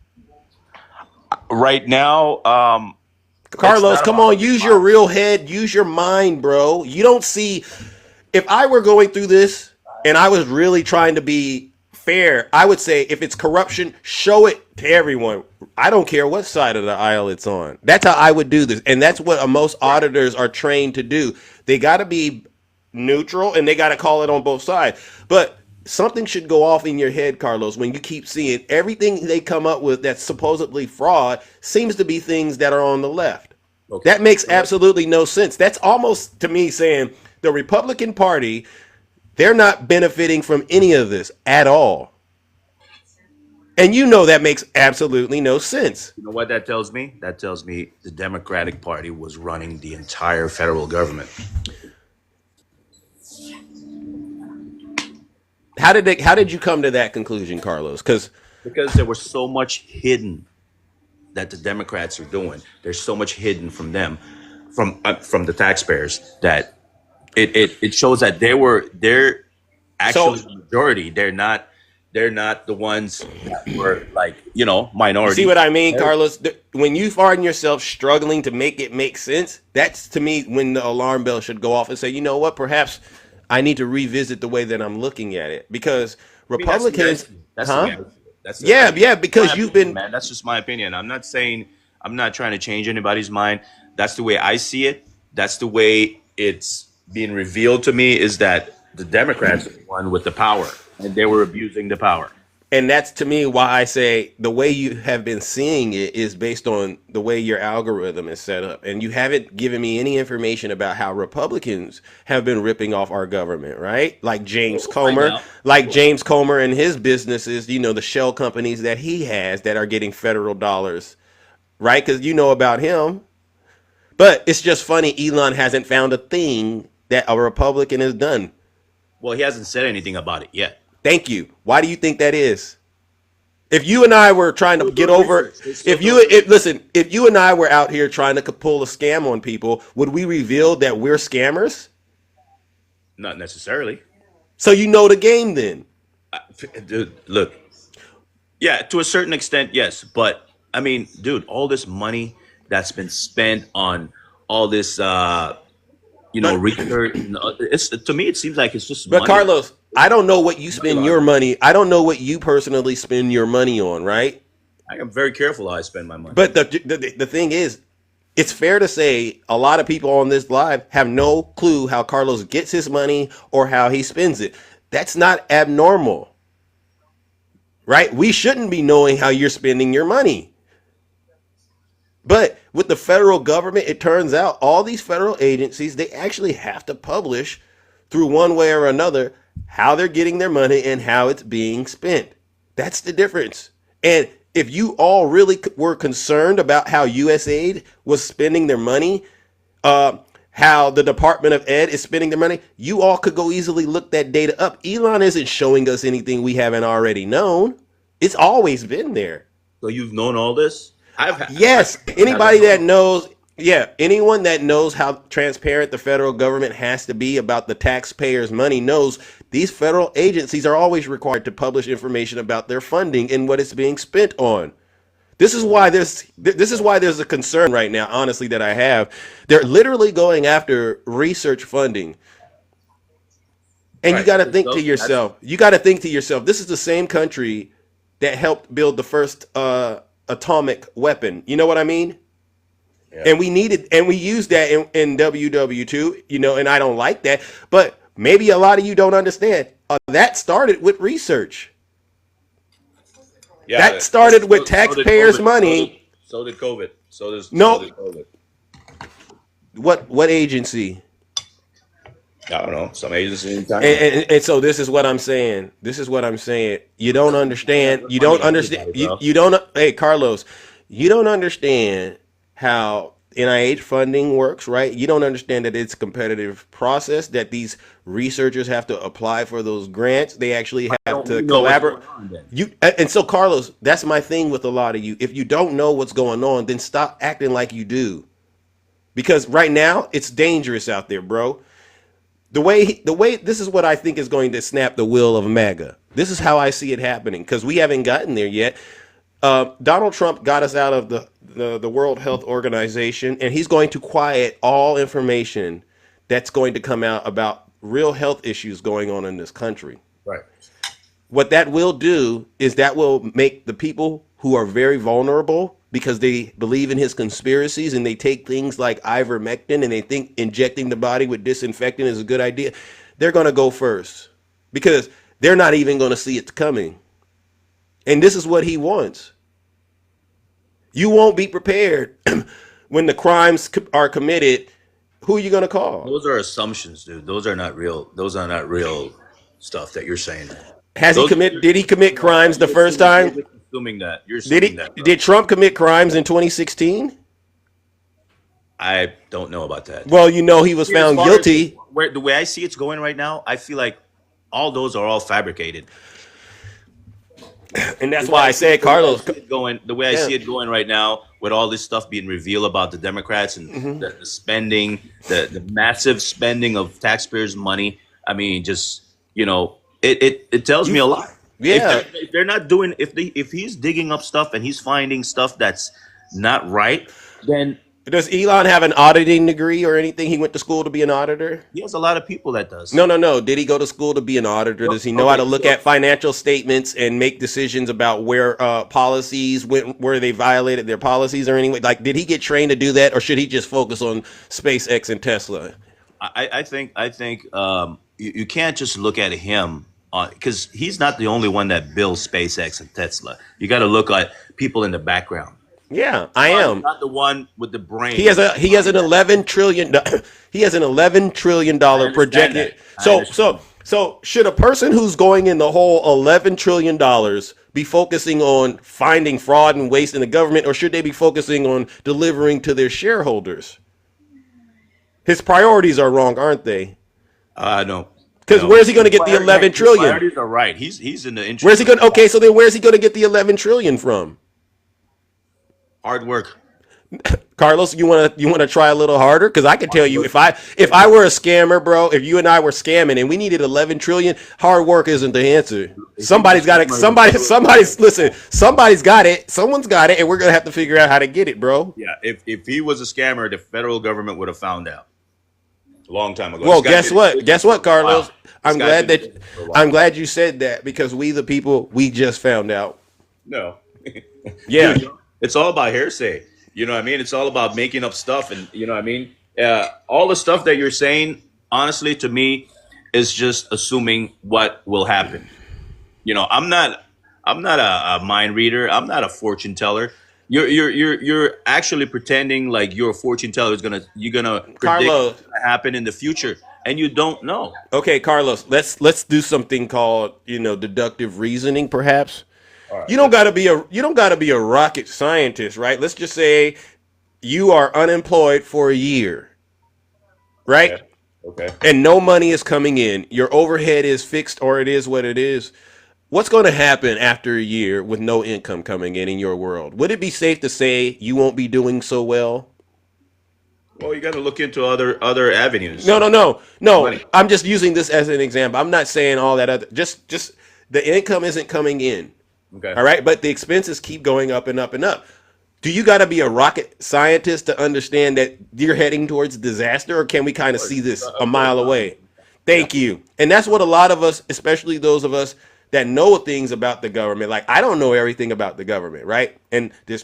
Speaker 7: Right now, it's
Speaker 2: Carlos,
Speaker 7: not
Speaker 2: come
Speaker 7: about
Speaker 2: on,
Speaker 7: the
Speaker 2: use your
Speaker 7: bias.
Speaker 2: real head, use your mind, bro. You don't see. If I were going through this and I was really trying to be fair, I would say if it's corruption, show it to everyone. I don't care what side of the aisle it's on. That's how I would do this. And that's what most auditors are trained to do. They got to be neutral and they got to call it on both sides. But something should go off in your head, Carlos, when you keep seeing everything they come up with that's supposedly fraud seems to be things that are on the left.
Speaker 7: Okay.
Speaker 2: That makes
Speaker 7: So
Speaker 2: absolutely no sense. That's almost to me saying the Republican Party, they're not benefiting from any of this at all. And you know that makes absolutely no sense.
Speaker 7: you know what that tells me? That tells me the Democratic Party was running the entire federal government.
Speaker 2: How did you come to that conclusion, Carlos? Cuz
Speaker 7: Because there was so much hidden that the Democrats are doing. There's so much hidden from them, from the taxpayers, that it shows that they're
Speaker 2: so
Speaker 7: actually the majority. They're not the ones that were like
Speaker 2: you see
Speaker 7: minority.
Speaker 2: what I mean, Carlos? When you find yourself struggling to make it make sense, that's to me when the alarm bell should go off and say, you know what, perhaps I need to revisit the way that I'm looking at it. Because
Speaker 7: I mean, that's the way I
Speaker 2: Republicans,
Speaker 7: see it. That's the way
Speaker 2: huh?
Speaker 7: I see it.
Speaker 2: Yeah, yeah,
Speaker 7: My
Speaker 2: because you've
Speaker 7: opinion,
Speaker 2: been
Speaker 7: man. That's just my opinion. I'm not trying to change anybody's mind. That's the way I see it. That's the way it's being revealed to me, is that the Democrats are the one with the power, and they were abusing the power.
Speaker 2: and that's to me why I say the way you have been seeing it is based on the way your algorithm is set up. And you haven't given me any information about how Republicans have been ripping off our government, right?
Speaker 7: We'll find out.
Speaker 2: Like James Comer and his businesses, you know, the shell companies that he has that are getting federal dollars, right? Because you know about him. But it's just funny Elon hasn't found a thing that a Republican has done.
Speaker 7: Well, he hasn't said anything about it yet.
Speaker 2: Thank you. Why do you think that is? If you and I were trying to
Speaker 7: Still
Speaker 2: get
Speaker 7: doing
Speaker 2: over,
Speaker 7: research. They're still doing research.
Speaker 2: if you and I were out here trying to pull a scam on people, would we reveal that we're scammers?
Speaker 7: Not necessarily.
Speaker 2: So you know the game then.
Speaker 7: Dude, look, yeah, to a certain extent, yes. But I mean, dude, all this money that's been spent on all this,
Speaker 2: But
Speaker 7: research. It's to me, it seems like it's just
Speaker 2: but
Speaker 7: money,
Speaker 2: Carlos, I don't know what you
Speaker 7: money
Speaker 2: spend your
Speaker 7: laundering.
Speaker 2: money. I don't know what you personally spend your money on, right?
Speaker 7: I am very careful how I spend my money.
Speaker 2: But the thing is, it's fair to say a lot of people on this live have no clue how Carlos gets his money or how he spends it. That's not abnormal, right? We shouldn't be knowing how you're spending your money. But with the federal government, it turns out all these federal agencies, they actually have to publish through one way or another how they're getting their money and how it's being spent. That's the difference. And if you all really were concerned about how USAID was spending their money, how the Department of Ed is spending their money, you all could go easily look that data up. Elon isn't showing us anything we haven't already known. It's always been there.
Speaker 7: So you've known all this? I
Speaker 2: Yes,
Speaker 7: haven't
Speaker 2: anybody
Speaker 7: known
Speaker 2: that
Speaker 7: all
Speaker 2: knows, yeah, anyone that knows how transparent the federal government has to be about the taxpayers' money knows these federal agencies are always required to publish information about their funding and what it's being spent on. This is why there's a concern right now, honestly, that I have. They're literally going after research funding. And you
Speaker 7: Right.
Speaker 2: got to think to yourself, this is the same country that helped build the first atomic weapon. You know what I mean?
Speaker 7: Yeah.
Speaker 2: And we used that in WW2, and I don't like that. But maybe a lot of you don't understand. That started with research.
Speaker 7: Yeah.
Speaker 2: That started with
Speaker 7: So did
Speaker 2: taxpayers'
Speaker 7: COVID.
Speaker 2: money.
Speaker 7: So did COVID. So
Speaker 2: No,
Speaker 7: did COVID.
Speaker 2: what agency?
Speaker 7: I don't know. Some agency in China.
Speaker 2: And so this is what I'm saying. You don't understand. You don't
Speaker 7: Money on
Speaker 2: understand.
Speaker 7: everybody, bro.
Speaker 2: You don't. Hey, Carlos, you don't understand how NIH funding works, right? You don't understand that it's a competitive process, that these researchers have to apply for those grants. They actually have
Speaker 7: Don't we
Speaker 2: to
Speaker 7: know what's
Speaker 2: collaborate.
Speaker 7: going on then?
Speaker 2: And so, Carlos, that's my thing with a lot of you. If you don't know what's going on, then stop acting like you do. Because right now it's dangerous out there, bro. The way this is what I think is going to snap the wheel of MAGA. This is how I see it happening because we haven't gotten there yet. Donald Trump got us out of the World Health Organization, and he's going to quiet all information that's going to come out about real health issues going on in this country.
Speaker 7: Right.
Speaker 2: What that will do is that will make the people who are very vulnerable because they believe in his conspiracies and they take things like ivermectin and they think injecting the body with disinfectant is a good idea. They're going to go first because they're not even going to see it coming. And this is what he wants. You won't be prepared when the crimes are committed. Who are you going to call?
Speaker 7: Those are assumptions, dude. Those are not real. Those are not real stuff that you're saying.
Speaker 2: Did he commit crimes the first time?
Speaker 7: You're just assuming that. You're
Speaker 2: Did
Speaker 7: assuming
Speaker 2: he
Speaker 7: that. Bro.
Speaker 2: did Trump commit crimes in 2016?
Speaker 7: I don't know about that.
Speaker 2: Well, he was found guilty.
Speaker 7: The way I see it's going right now, I feel like all those are all fabricated.
Speaker 2: And that's why I said, Carlos.
Speaker 7: The way I see it going right now, with all this stuff being revealed about the Democrats and the spending, the massive spending of taxpayers' money. I mean, just it tells me a lot.
Speaker 2: Yeah.
Speaker 7: If they're not doing, if he's digging up stuff and he's finding stuff that's not right, then
Speaker 2: Does Elon have an auditing degree or anything? He went to school to be an auditor?
Speaker 7: he has a lot of people that does.
Speaker 2: No. Did he go to school to be an auditor? Does he know how to look at financial statements and make decisions about where policies went, where they violated their policies or anything? Like, did he get trained to do that, or should he just focus on SpaceX and Tesla?
Speaker 7: I think you can't just look at him because he's not the only one that builds SpaceX and Tesla. You got to look at people in the background.
Speaker 2: Yeah, I am.
Speaker 7: Not the one with the brain.
Speaker 2: He has an $11 trillion projected. So should a person who's going in the whole $11 trillion be focusing on finding fraud and waste in the government, or should they be focusing on delivering to their shareholders? His priorities are wrong, aren't they?
Speaker 7: No.
Speaker 2: Because where's he going to get the 11 trillion?
Speaker 7: His priorities are right. He's in the interest.
Speaker 2: Where's he going? Okay, so then where's he going to get the 11 trillion from?
Speaker 7: Hard work.
Speaker 2: Carlos, you want to try a little harder? Because I can tell you, if I were a scammer, bro, if you and I were scamming and we needed 11 trillion, hard work isn't the answer. Somebody's got it. Somebody's got it. Someone's got it, and we're gonna have to figure out how to get it, bro.
Speaker 7: Yeah. If he was a scammer, the federal government would have found out a long time ago.
Speaker 2: Well, guess what, Carlos?
Speaker 7: Wow.
Speaker 2: I'm glad you said that, because we the people, we just found out.
Speaker 7: No.
Speaker 2: Yeah.
Speaker 7: Dude, it's all about hearsay. You know what I mean? It's all about making up stuff, and you know what I mean? All the stuff that you're saying, honestly, to me, is just assuming what will happen. I'm not a mind reader. I'm not a fortune teller. You're actually pretending like you're a fortune teller. You're gonna predict
Speaker 2: Carlos,
Speaker 7: what's gonna happen in the future, and you don't know.
Speaker 2: Okay, Carlos, let's do something called, deductive reasoning, perhaps.
Speaker 7: Right.
Speaker 2: You don't gotta be a rocket scientist, right? Let's just say you are unemployed for a year, right?
Speaker 7: Okay.
Speaker 2: And no money is coming in. Your overhead is fixed, or it is what it is. What's going to happen after a year with no income coming in your world? Would it be safe to say you won't be doing so well?
Speaker 7: Well, you got to look into other avenues.
Speaker 2: No.
Speaker 7: Money.
Speaker 2: I'm just using this as an example. I'm not saying all that other. Just the income isn't coming in.
Speaker 7: Okay.
Speaker 2: All right, but the expenses keep going up and up and up. Do you got to be a rocket scientist to understand that you're heading towards disaster, or can we kind of see this a mile away? Thank you. And that's what a lot of us, especially those of us that know things about the government, like I don't know everything about the government, right? And there's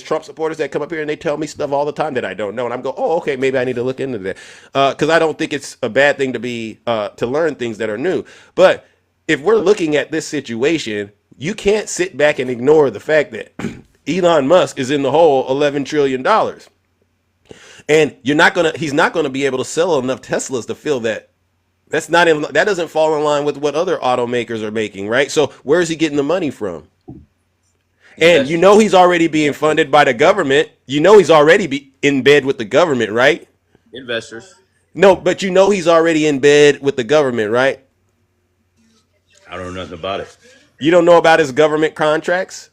Speaker 2: Trump supporters that come up here and they tell me stuff all the time that I don't know, and I'm go, oh, okay, maybe I need to look into that, because I don't think it's a bad thing to be to learn things that are new. But if we're looking at this situation, you can't sit back and ignore the fact that Elon Musk is in the hole $11 trillion, and he's not gonna be able to sell enough Teslas to fill that. That doesn't fall in line with what other automakers are making, right? So where is he getting the money from? And you know he's already being funded by the government. You know he's already in bed with the government, right?
Speaker 7: Investors.
Speaker 2: No, but you know he's already in bed with the government, right?
Speaker 7: I don't know nothing about it.
Speaker 2: You don't know about his government contracts?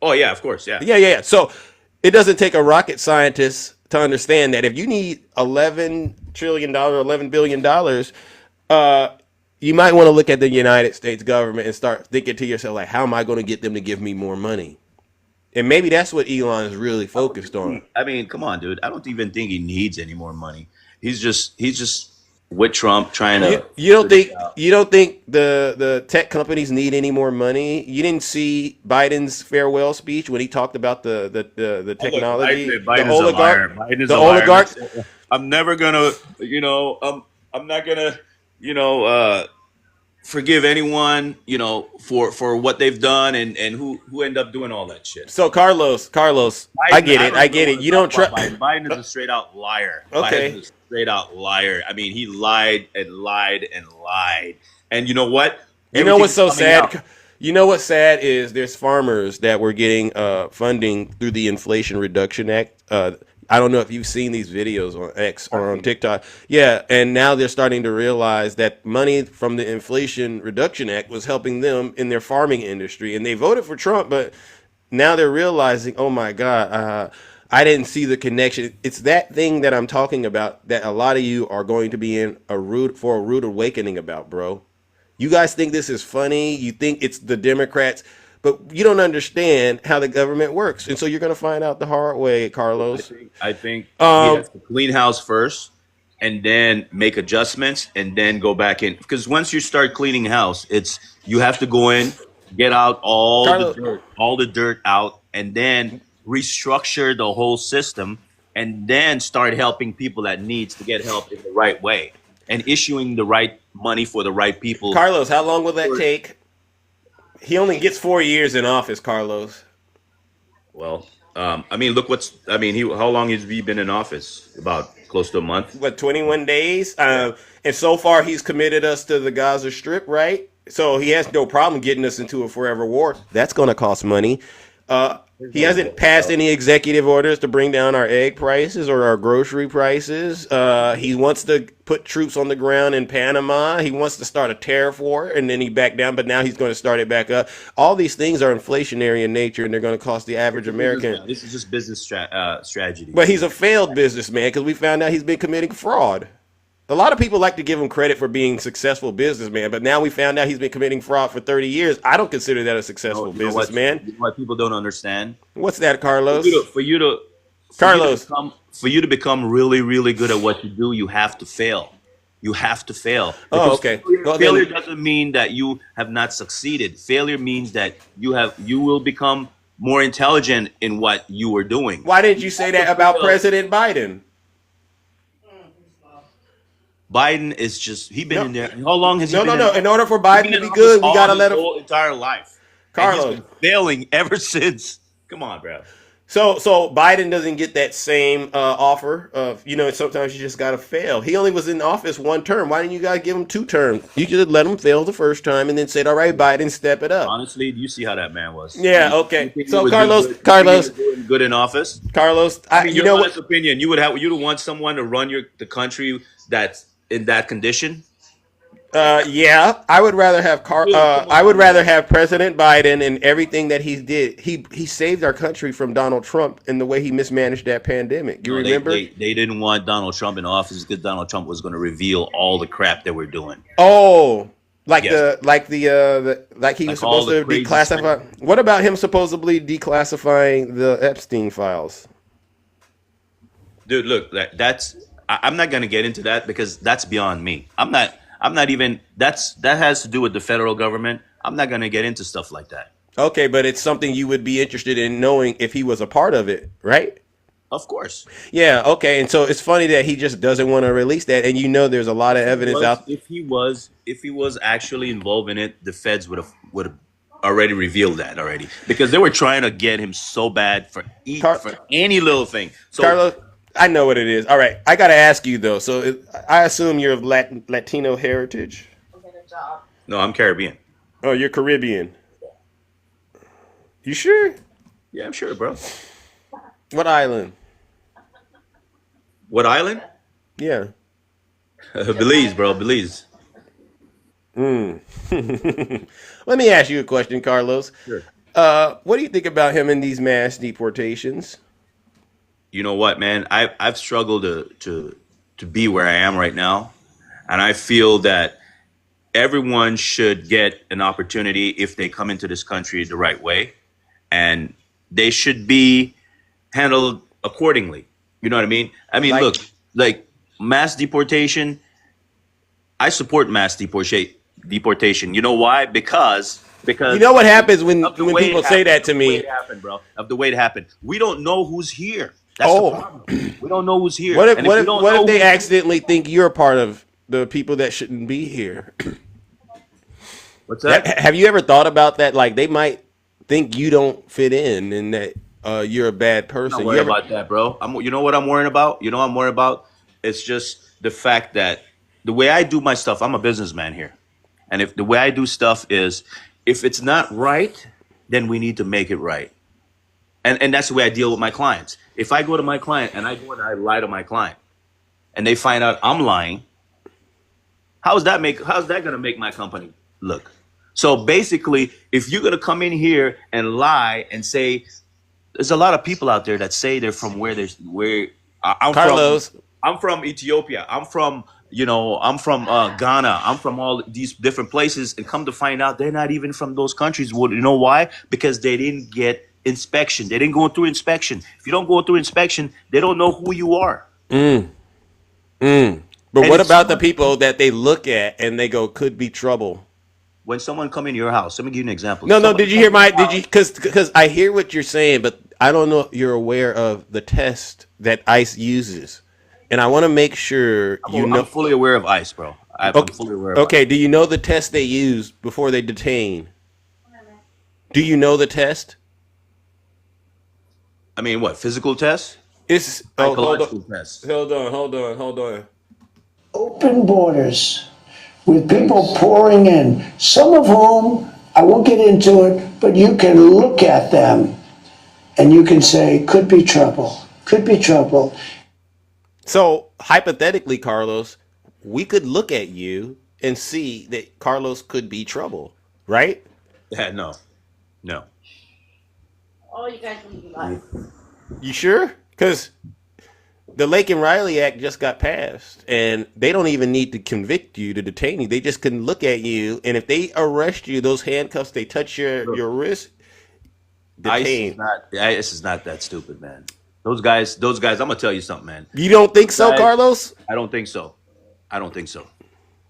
Speaker 7: Oh yeah, of course, yeah.
Speaker 2: Yeah. So it doesn't take a rocket scientist to understand that if you need $11 trillion, $11 billion, you might want to look at the United States government and start thinking to yourself, like, how am I going to get them to give me more money? And maybe that's what Elon is really focused on.
Speaker 7: I mean, come on, dude. I don't even think he needs any more money. He's just with Trump trying to.
Speaker 2: You don't think the tech companies need any more money? You didn't see Biden's farewell speech when he talked about the technology,
Speaker 7: Biden is a liar. Biden is
Speaker 2: the
Speaker 7: a liar.
Speaker 2: oligarch.
Speaker 7: I'm never gonna, I'm not gonna, forgive anyone, for what they've done and who end up doing all that shit.
Speaker 2: So Carlos, I get it. You don't trust
Speaker 7: Biden. Biden is a straight out liar.
Speaker 2: Okay.
Speaker 7: Biden is a straight out liar. I mean, he lied and lied and lied. And you know what?
Speaker 2: You know what's so
Speaker 7: Everything's coming
Speaker 2: sad?
Speaker 7: out.
Speaker 2: You know what's sad is there's farmers that were getting funding through the Inflation Reduction Act. I don't know if you've seen these videos on X or on TikTok. Yeah, and now they're starting to realize that money from the Inflation Reduction Act was helping them in their farming industry. And they voted for Trump, but now they're realizing, oh my God, I didn't see the connection. It's that thing that I'm talking about that a lot of you are going to be in a rude awakening about, bro. You guys think this is funny. You think it's the Democrats, but you don't understand how the government works. And so you're going to find out the hard way, Carlos.
Speaker 7: I think he has to clean house first and then make adjustments and then go back in. Because once you start cleaning house, you have to go in, get out all the dirt out, and then restructure the whole system and then start helping people that needs to get help in the right way and issuing the right money for the right people.
Speaker 2: Carlos, how long will that take? He only gets 4 years in office, Carlos.
Speaker 7: Well, I mean, how long has he been in office? About close to a month.
Speaker 2: What, 21 days? And so far he's committed us to the Gaza Strip, right? So he has no problem getting us into a forever war. That's going to cost money. He hasn't passed any executive orders to bring down our egg prices or our grocery prices. He wants to put troops on the ground in Panama. He wants to start a tariff war, and then he backed down, but now he's going to start it back up. All these things are inflationary in nature, and they're going to cost the average American.
Speaker 7: This is just business strategy.
Speaker 2: But he's a failed businessman because we found out he's been committing fraud. A lot of people like to give him credit for being a successful businessman, but now we found out he's been committing fraud for 30 years. I don't consider that a successful businessman.
Speaker 7: You know what people don't understand?
Speaker 2: What's that, Carlos?
Speaker 7: For you to become really, really good at what you do, you have to fail. You have to fail.
Speaker 2: Oh, okay.
Speaker 7: Failure doesn't mean that you have not succeeded. Failure means that you will become more intelligent in what you are doing.
Speaker 2: Why didn't you say that about President Biden?
Speaker 7: Biden is he's been in there. How long has he been
Speaker 2: No. In order for Biden to be good, we got to let him.
Speaker 7: Whole entire life.
Speaker 2: Carlos.
Speaker 7: And he's been failing ever since. Come on, bro.
Speaker 2: So Biden doesn't get that same offer of, sometimes you just got to fail. He only was in office one term. Why didn't you guys give him 2 terms? You should let him fail the first time and then said, all right, Biden, step it up.
Speaker 7: Honestly, you see how that man was.
Speaker 2: Yeah, okay. So
Speaker 7: Carlos, good in office.
Speaker 2: Carlos,
Speaker 7: your honest opinion, you'd want someone to run the country that's in that condition.
Speaker 2: Yeah, I would rather have President Biden and everything that he did. He saved our country from Donald Trump and the way he mismanaged that pandemic. You remember?
Speaker 7: They didn't want Donald Trump in office because Donald Trump was going to reveal all the crap that we're doing.
Speaker 2: Oh, like he was supposed to declassify. What about him supposedly declassifying the Epstein files?
Speaker 7: Dude, look, I'm not gonna get into that because that's beyond me. I'm not even. That has to do with the federal government. I'm not gonna get into stuff like that.
Speaker 2: Okay, but it's something you would be interested in knowing if he was a part of it, right?
Speaker 7: Of course.
Speaker 2: Yeah, okay. And so it's funny that he just doesn't want to release that. And there's a lot of evidence out.
Speaker 7: If he was actually involved in it, the feds would have already revealed that already because they were trying to get him so bad
Speaker 2: Car-
Speaker 7: for any little thing. So
Speaker 2: Carlos, I know what it is. All right, I got to ask you though. So I assume you're of Latino heritage.
Speaker 7: no, I'm Caribbean.
Speaker 2: Oh, you're Caribbean. You sure?
Speaker 7: Yeah, I'm sure, bro.
Speaker 2: What island?
Speaker 7: What island?
Speaker 2: Yeah.
Speaker 7: Belize, bro. Belize.
Speaker 2: Let me ask you a question, Carlos.
Speaker 7: Sure.
Speaker 2: What do you think about him in these mass deportations?
Speaker 7: You know what, man? I've struggled to be where I am right now, and I feel that everyone should get an opportunity if they come into this country the right way, and they should be handled accordingly. You know what I mean? I mean,
Speaker 2: Like-
Speaker 7: look, like mass deportation. I support mass deportation. You know why? Because
Speaker 2: You know what happens when
Speaker 7: of the way
Speaker 2: people
Speaker 7: it
Speaker 2: say
Speaker 7: happened,
Speaker 2: that to
Speaker 7: of the way
Speaker 2: me?
Speaker 7: it happened, bro. Of the way it happened. We don't know who's here. That's
Speaker 2: Oh.
Speaker 7: the problem. We don't know who's here.
Speaker 2: What if
Speaker 7: And
Speaker 2: what
Speaker 7: we
Speaker 2: if
Speaker 7: don't
Speaker 2: what
Speaker 7: know
Speaker 2: if they
Speaker 7: who's-
Speaker 2: accidentally think you're a part of the people that shouldn't be here?
Speaker 7: What's that?
Speaker 2: Have you ever thought about that? Like they might think you don't fit in and that you're a bad
Speaker 7: I'm
Speaker 2: person.
Speaker 7: not
Speaker 2: You
Speaker 7: worried
Speaker 2: ever-
Speaker 7: about that, bro. You know what I'm worrying about? You know what I'm worried about? It's just the fact that the way I do my stuff, I'm a businessman here. And if the way I do stuff is if it's not right, then we need to make it right. And that's the way I deal with my clients. If I go to my client and I go and I lie to my client and they find out I'm lying, how's that gonna make my company look? So basically, if you're gonna come in here and lie and say there's a lot of people out there that say they're from I'm
Speaker 2: Carlos.
Speaker 7: I'm from Ethiopia. I'm from Ghana. I'm from all these different places, and come to find out they're not even from those countries. Well, you know why? Because they didn't get inspection. They didn't go through inspection. If you don't go through inspection, they don't know who you are.
Speaker 2: But
Speaker 7: And
Speaker 2: what
Speaker 7: if
Speaker 2: about the
Speaker 7: someone-
Speaker 2: people that they look at and they go could be trouble?
Speaker 7: When someone come in your house, let me give you an example.
Speaker 2: No.
Speaker 7: Someone
Speaker 2: Did you
Speaker 7: come
Speaker 2: hear
Speaker 7: in
Speaker 2: my?
Speaker 7: your
Speaker 2: Did
Speaker 7: house-
Speaker 2: you? Because I hear what you're saying, but I don't know if you're aware of the test that ICE uses, and I want to make sure you know.
Speaker 7: I'm fully aware of ICE, bro. I'm
Speaker 2: Okay,
Speaker 7: fully aware of
Speaker 2: okay.
Speaker 7: ICE.
Speaker 2: Do you know the test they use before they detain? Do you know the test?
Speaker 7: I mean, what, physical tests?
Speaker 2: It's
Speaker 7: Psychological tests.
Speaker 2: Hold on.
Speaker 6: Open borders with people pouring in, some of whom, I won't get into it, but you can look at them and you can say, could be trouble, could be trouble.
Speaker 2: So hypothetically, Carlos, we could look at you and see that Carlos could be trouble, right?
Speaker 7: Yeah, no.
Speaker 8: All you guys want to be live.
Speaker 2: You sure? Because the Lake and Riley Act just got passed, and they don't even need to convict you to detain you. They just can look at you, and if they arrest you, those handcuffs, they touch your wrist, detain.
Speaker 7: ICE is not that stupid, man. Those guys, I'm gonna tell you something, man.
Speaker 2: You don't think so,
Speaker 7: Guys-
Speaker 2: Carlos?
Speaker 7: I don't think so.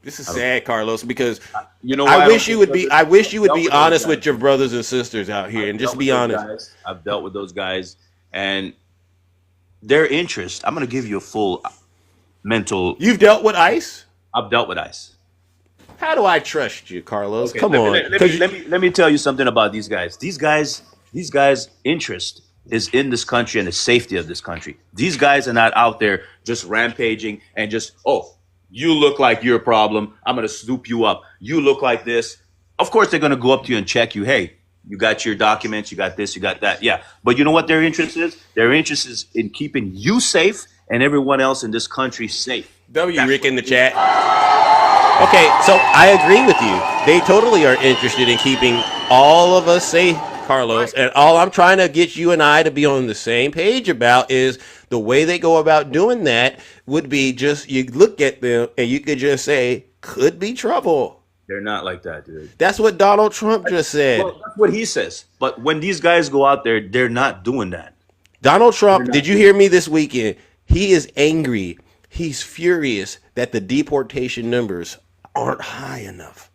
Speaker 2: This is sad, Carlos, because
Speaker 7: You know why
Speaker 2: I
Speaker 7: don't
Speaker 2: wish you
Speaker 7: think
Speaker 2: would
Speaker 7: so?
Speaker 2: be. I wish you would
Speaker 7: Dealt
Speaker 2: be
Speaker 7: with those
Speaker 2: honest
Speaker 7: guys.
Speaker 2: with your brothers and sisters out here, and
Speaker 7: I've
Speaker 2: just
Speaker 7: dealt
Speaker 2: be
Speaker 7: with those
Speaker 2: honest.
Speaker 7: guys. I've dealt with those guys, and their interest. I'm gonna give you a full mental.
Speaker 2: You've dealt with ICE.
Speaker 7: I've dealt with ICE.
Speaker 2: How do I trust you, Carlos?
Speaker 7: Okay,
Speaker 2: Come
Speaker 7: let
Speaker 2: on.
Speaker 7: me- let me tell you something about these guys. These guys' interest is in this country and the safety of this country. These guys are not out there just rampaging and just, oh, you look like you're a problem. I'm gonna swoop you up. You look like this. Of course, they're gonna go up to you and check you. Hey, you got your documents. You got this. You got that. Yeah. But you know what their interest is? Their interest is in keeping you safe and everyone else in this country safe.
Speaker 2: W. Rick in the chat. Okay, so I agree with you. They totally are interested in keeping all of us safe, Carlos. And all I'm trying to get you and I to be on the same page about is the way they go about doing that would be just you look at them and you could just say, could be trouble.
Speaker 7: They're not like that, dude.
Speaker 2: That's what Donald Trump just said.
Speaker 7: Well, that's what he says. But when these guys go out there, they're not doing that.
Speaker 2: Donald Trump, did you hear me this weekend? He is angry He's furious that the deportation numbers aren't high enough.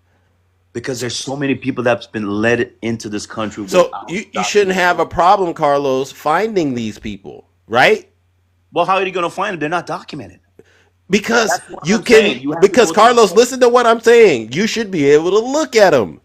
Speaker 7: Because there's so many people that's been led into this country.
Speaker 2: So
Speaker 7: without
Speaker 2: you shouldn't have a problem, Carlos, finding these people, right?
Speaker 7: Well, how are you going to find them? They're not documented.
Speaker 2: Because
Speaker 7: That's what
Speaker 2: you
Speaker 7: I'm saying.
Speaker 2: can,
Speaker 7: You have to
Speaker 2: because
Speaker 7: go through
Speaker 2: Carlos, listen to what I'm saying. You should be able to look at them.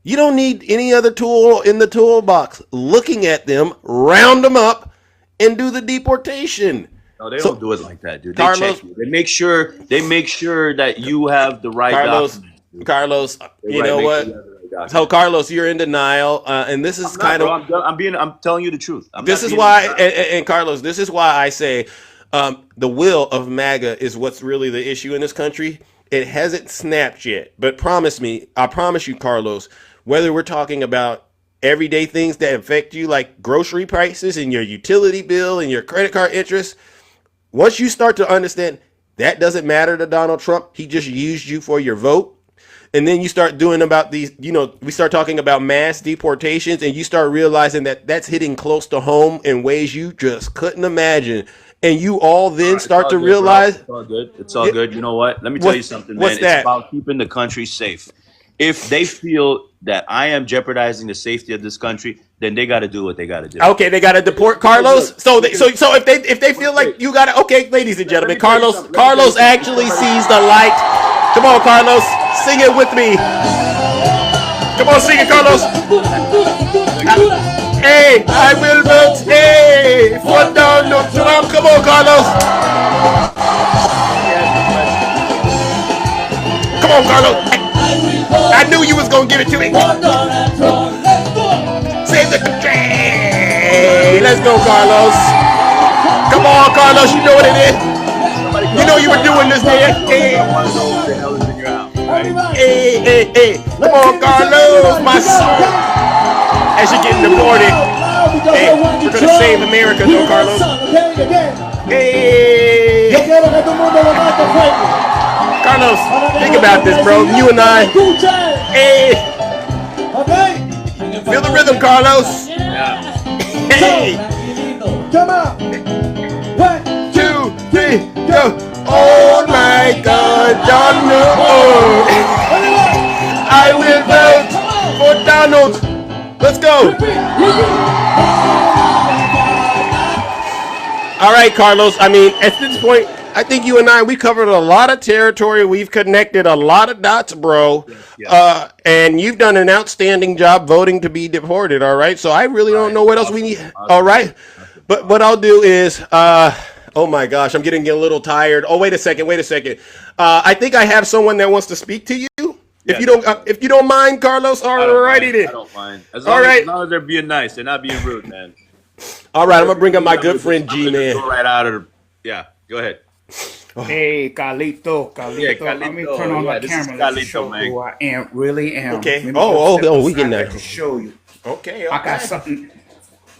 Speaker 2: You don't need any other tool in the toolbox. Looking at them, round them up, and do the deportation.
Speaker 7: No, they
Speaker 2: So,
Speaker 7: don't do it like that, dude. They
Speaker 2: Carlos,
Speaker 7: check you. They make sure. They make sure that you have the right
Speaker 2: Carlos,
Speaker 7: documents. dude.
Speaker 2: Carlos,
Speaker 7: They
Speaker 2: you know
Speaker 7: make sure
Speaker 2: what?
Speaker 7: you have the right documents.
Speaker 2: So, Carlos, you're in denial, and this is
Speaker 7: I'm not,
Speaker 2: kind
Speaker 7: bro.
Speaker 2: of.
Speaker 7: I'm telling you the truth.
Speaker 2: This is why, and Carlos, this is why I say the will of MAGA is what's really the issue in this country. It hasn't snapped yet, but I promise you, Carlos, whether we're talking about everyday things that affect you, like grocery prices and your utility bill and your credit card interest, once you start to understand that doesn't matter to Donald Trump, he just used you for your vote. And then you start doing about these, we start talking about mass deportations, and you start realizing that that's hitting close to home in ways you just couldn't imagine. And you all then start to realize
Speaker 7: it's all good. It's all good. You know what? Let me tell you something, man.
Speaker 2: what's that?
Speaker 7: It's about keeping the country safe. If they feel that I am jeopardizing the safety of this country, then they got to do what they got to do.
Speaker 2: Okay, they got to deport Carlos. So if they feel like you got to, okay, ladies and gentlemen, Carlos actually sees the light. Come on, Carlos, sing it with me. Come on, sing it, Carlos. Hey, I will vote. Hey, for Donald Trump. Come on, Carlos. Come on, Carlos. I knew you was gonna give it to me. Save the country. Let's go, Carlos. Come on, Carlos. You know what it is. You know you were doing this, man. Hey, hey. Come on, Carlos, my son. As you're getting deported. Hey, we're gonna save America, though, Carlos. Hey. Carlos, think about this, bro. You and I. Hey. Feel the rhythm, Carlos. Hey.
Speaker 9: Come on.
Speaker 2: 1, 2, 3, go. Oh my God, Donald. I will vote for Donald. Let's go. All right, Carlos. I mean, at this point, I think you and I, we covered a lot of territory. We've connected a lot of dots, bro. Yes. And you've done an outstanding job voting to be deported, all right? So I really don't know what else we need, all right? But what I'll do is, oh my gosh, I'm getting a little tired. Oh, wait a second. I think I have someone that wants to speak to you. If you don't mind, Carlos, alrighty then.
Speaker 7: I don't mind. As long as they're being nice, they're not being rude, man.
Speaker 2: All right, I'm gonna bring up my good friend G, man.
Speaker 7: Go right out of go ahead.
Speaker 9: Hey, Carlito.
Speaker 7: Yeah, Carlito.
Speaker 9: Let me turn on my
Speaker 7: this
Speaker 9: camera.
Speaker 7: is
Speaker 9: Let me
Speaker 7: Carlito,
Speaker 9: show
Speaker 7: man.
Speaker 9: who I really am.
Speaker 2: Okay.
Speaker 9: Let me
Speaker 2: Oh,
Speaker 9: go step
Speaker 2: we
Speaker 9: aside
Speaker 2: can
Speaker 9: to show you.
Speaker 2: Okay.
Speaker 9: I got something.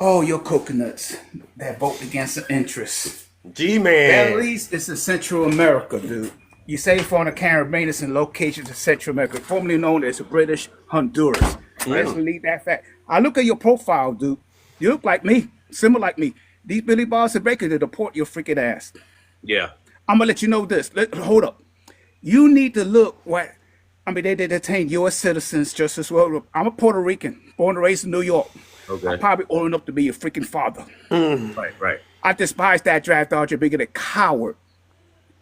Speaker 9: Oh, your coconuts that vote against the interests.
Speaker 2: G, man.
Speaker 9: At least it's in Central America, dude. You say foreign Caribbeans and locations in Central America, formerly known as British Honduras. Let's believe that fact. I look at your profile, dude. You look like me, similar like me. These Billy Balls and Bakers to deport your freaking ass.
Speaker 7: Yeah.
Speaker 9: I'm gonna let you know this. Hold up. You need to look what. I mean, they detain U.S. citizens just as well. I'm a Puerto Rican, born and raised in New York.
Speaker 7: Okay.
Speaker 9: I'm probably old enough to be your freaking father.
Speaker 7: Right.
Speaker 9: I despise that draft dodger, being a coward.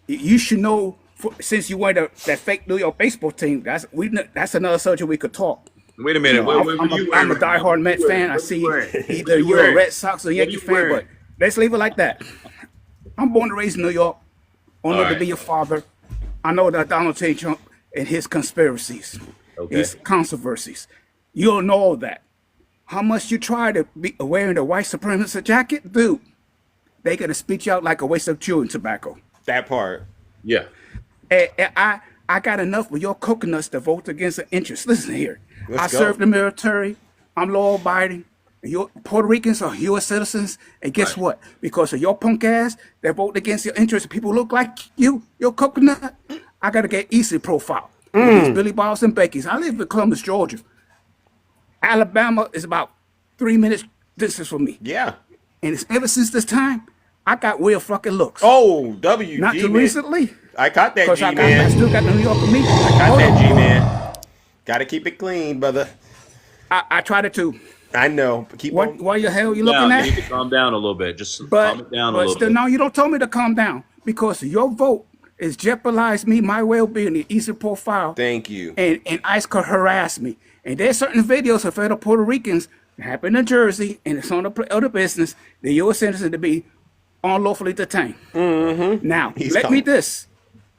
Speaker 9: You should know, since you went that fake New York baseball team. That's another subject we could talk.
Speaker 7: Wait a minute.
Speaker 9: I'm a diehard Mets fan. I see either you're a Red Sox or Yankee fan, but let's leave it like that. I'm born and raised in New York. Old enough to be your father. I know that Donald J. Trump and his conspiracies, his controversies. You don't know all that. How much you try to be wearing the white supremacist jacket, dude? They gonna spit you out like a waste of chewing tobacco.
Speaker 2: That part.
Speaker 7: Yeah.
Speaker 9: And I got enough of your coconuts to vote against the interest. Listen here.
Speaker 2: Let's
Speaker 9: I served the military. I'm law abiding. Your Puerto Ricans are U.S. citizens. And guess what? Because of your punk ass that vote against your interests, people look like you, your coconut, I got to get easy profile. These Billy Balls and Becky's. I live in Columbus, Georgia. Alabama is about 3 minutes distance from me.
Speaker 2: Yeah.
Speaker 9: And it's ever since this time, I got real fucking looks.
Speaker 2: Oh, WG,
Speaker 9: Not too
Speaker 2: man.
Speaker 9: recently.
Speaker 2: I caught that,
Speaker 9: Because I
Speaker 2: G-Man.
Speaker 9: still got the New York in me.
Speaker 2: Got that, G-Man. Gotta keep it clean, brother.
Speaker 9: I tried it too.
Speaker 2: I know. Keep on.
Speaker 9: What the hell you
Speaker 7: Down.
Speaker 9: looking
Speaker 7: You need to
Speaker 9: at?
Speaker 7: calm down a little bit. Just calm
Speaker 9: But
Speaker 7: it down a
Speaker 9: but
Speaker 7: little
Speaker 9: still,
Speaker 7: bit.
Speaker 9: no, you don't tell me to calm down because your vote is jeopardized me, my well-being, the Eastern profile.
Speaker 2: Thank you.
Speaker 9: And ICE could harass me. And there's certain videos of fellow Puerto Ricans that happen in Jersey, and it's on the other business, the U.S. citizens to be unlawfully detained. Now,
Speaker 2: He's
Speaker 9: let
Speaker 2: coming.
Speaker 9: me this.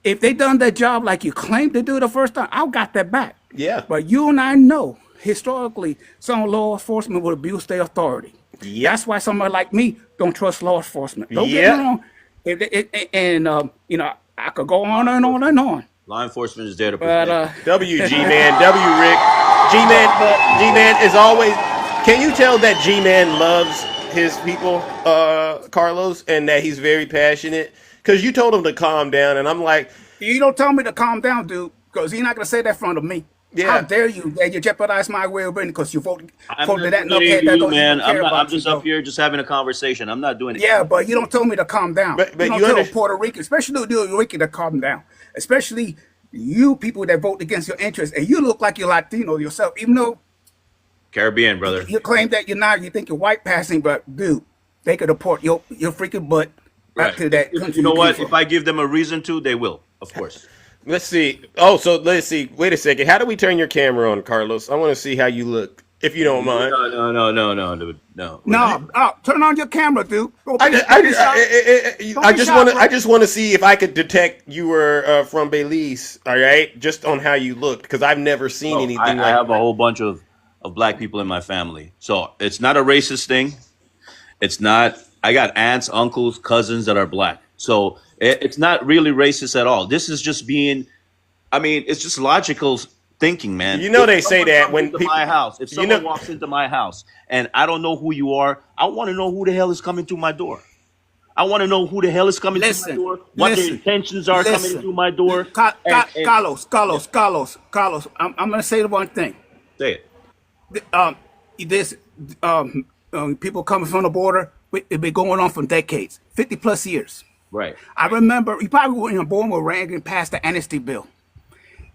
Speaker 9: If they done their job like you claimed to do the first time, I got that back.
Speaker 2: Yeah.
Speaker 9: But you and I know, historically, some law enforcement would abuse their authority.
Speaker 2: Yep.
Speaker 9: That's why somebody like me don't trust law enforcement. Don't get
Speaker 2: Yep.
Speaker 9: me wrong. You know, I could go on and on and on.
Speaker 7: Law enforcement is there to
Speaker 9: But
Speaker 7: protect.
Speaker 2: WG, man. W Rick. G-Man is always. Can you tell that G-Man loves his people, Carlos, and that he's very passionate? Because you told him to calm down, and I'm like,
Speaker 9: you don't tell me to calm down, dude, because you're not gonna say that in front of me.
Speaker 2: Yeah.
Speaker 9: How dare you? That you jeopize my well-being because you voted
Speaker 7: I'm
Speaker 9: for
Speaker 7: not
Speaker 9: that
Speaker 7: doing
Speaker 9: knucklehead that
Speaker 7: you,
Speaker 9: don't
Speaker 7: man.
Speaker 9: even care
Speaker 7: I'm
Speaker 9: about
Speaker 7: just
Speaker 9: you,
Speaker 7: up
Speaker 9: bro.
Speaker 7: here just having a conversation. I'm not doing it.
Speaker 9: Yeah, but you don't tell me to calm down.
Speaker 2: But
Speaker 9: you don't
Speaker 2: you
Speaker 9: tell
Speaker 2: under-
Speaker 9: Puerto Rican, especially the Puerto Rican, to calm down. Especially you people that vote against your interests, and you look like you're Latino yourself, even though
Speaker 7: Caribbean, brother.
Speaker 9: you claim that you're not. You think you're white passing, but dude, they could deport your freaking butt back to that country.
Speaker 7: You know what?
Speaker 9: came
Speaker 7: If
Speaker 9: from.
Speaker 7: I give them a reason to, they will. Of course.
Speaker 2: let's see. Oh, so let's see. Wait a second. How do we turn your camera on, Carlos? I want to see how you look, if you don't mind.
Speaker 7: No, dude. No.
Speaker 9: No, turn on your camera, dude. Don't
Speaker 2: I
Speaker 9: be-
Speaker 2: just,
Speaker 9: don't be shy. Don't be shy, bro.
Speaker 2: I just want to see if I could detect you were from Belize. All right, just on how you looked, because I've never seen anything
Speaker 7: I
Speaker 2: like.
Speaker 7: have a whole bunch of black people in my family. So it's not a racist thing. It's not. I got aunts, uncles, cousins that are black. So it's not really racist at all. This is just being, I mean, it's just logical thinking, man.
Speaker 2: You know
Speaker 7: If
Speaker 2: they say
Speaker 7: someone
Speaker 2: that
Speaker 7: comes
Speaker 2: when
Speaker 7: into
Speaker 2: people-
Speaker 7: my house, if
Speaker 2: you
Speaker 7: someone
Speaker 2: know-
Speaker 7: walks into my house and I don't know who you are, I want to know who the hell is coming through my door. I want to know who the hell is coming
Speaker 9: Listen,
Speaker 7: through my door, what their
Speaker 9: listen,
Speaker 7: intentions are coming
Speaker 9: listen.
Speaker 7: through my door. And-
Speaker 9: Carlos. I'm gonna say the one thing.
Speaker 7: say it.
Speaker 9: This people coming from the border. It's been going on for decades, 50 plus years.
Speaker 7: Right.
Speaker 9: I remember you probably weren't born when Reagan passed the amnesty bill.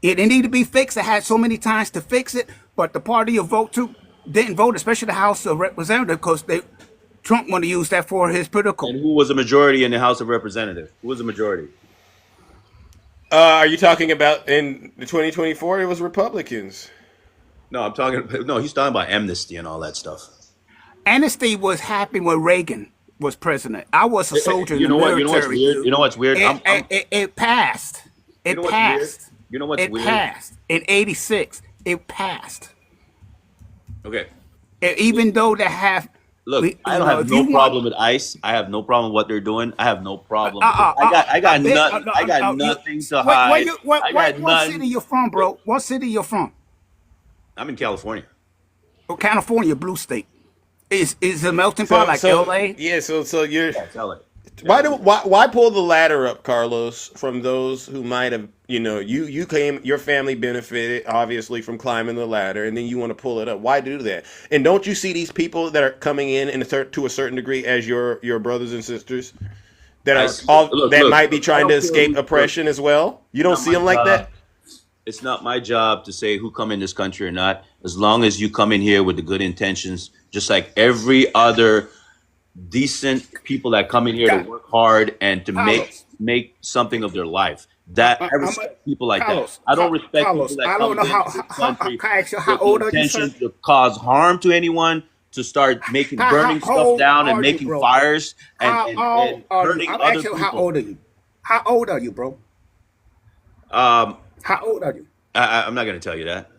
Speaker 9: It needed to be fixed. It had so many times to fix it, but the party you vote to didn't vote, especially the House of Representatives, because Trump wanted to use that for his political.
Speaker 7: And who was a majority in the House of Representatives? Who was the majority?
Speaker 2: Are you talking about in the 2024? It was Republicans.
Speaker 7: No, I'm talking. No, he's talking about amnesty and all that stuff.
Speaker 9: Amnesty was happening when Reagan was president. I was a soldier
Speaker 7: You
Speaker 9: in
Speaker 7: know
Speaker 9: the
Speaker 7: what? You
Speaker 9: military.
Speaker 7: know what's weird?
Speaker 9: dude.
Speaker 7: You know what's weird?
Speaker 9: It passed. It
Speaker 7: know what's weird?
Speaker 9: passed.
Speaker 7: You know what's
Speaker 9: it
Speaker 7: weird?
Speaker 9: passed in '86. It passed.
Speaker 7: Okay.
Speaker 9: And even though they have.
Speaker 7: Look, I don't have no problem with ICE. I have no problem with what they're doing. I have no problem. I got nothing to hide. I got
Speaker 9: What city
Speaker 7: nothing.
Speaker 9: you from, bro? What city you from?
Speaker 7: I'm in California.
Speaker 9: Oh, California, blue state. Is a melting pot like LA?
Speaker 2: Yeah. So you're.
Speaker 7: Yeah, tell it.
Speaker 2: Why pull the ladder up, Carlos? From those who might have, you came, your family benefited obviously from climbing the ladder, and then you want to pull it up. Why do that? And don't you see these people that are coming in to a certain degree as your brothers and sisters that are might be trying to escape oppression as well? You don't see them like that?
Speaker 7: It's not my job to say who come in this country or not. As long as you come in here with the good intentions, just like every other decent people that come in here to work hard and to make something of their life. That I respect people like that. I don't respect people that come into this country
Speaker 9: how old are you,
Speaker 7: intentions to cause harm to anyone, to start burning stuff down and making fires and hurting other people.
Speaker 9: How old are you? How old are you, bro? How old are you?
Speaker 7: I'm not going to tell you that.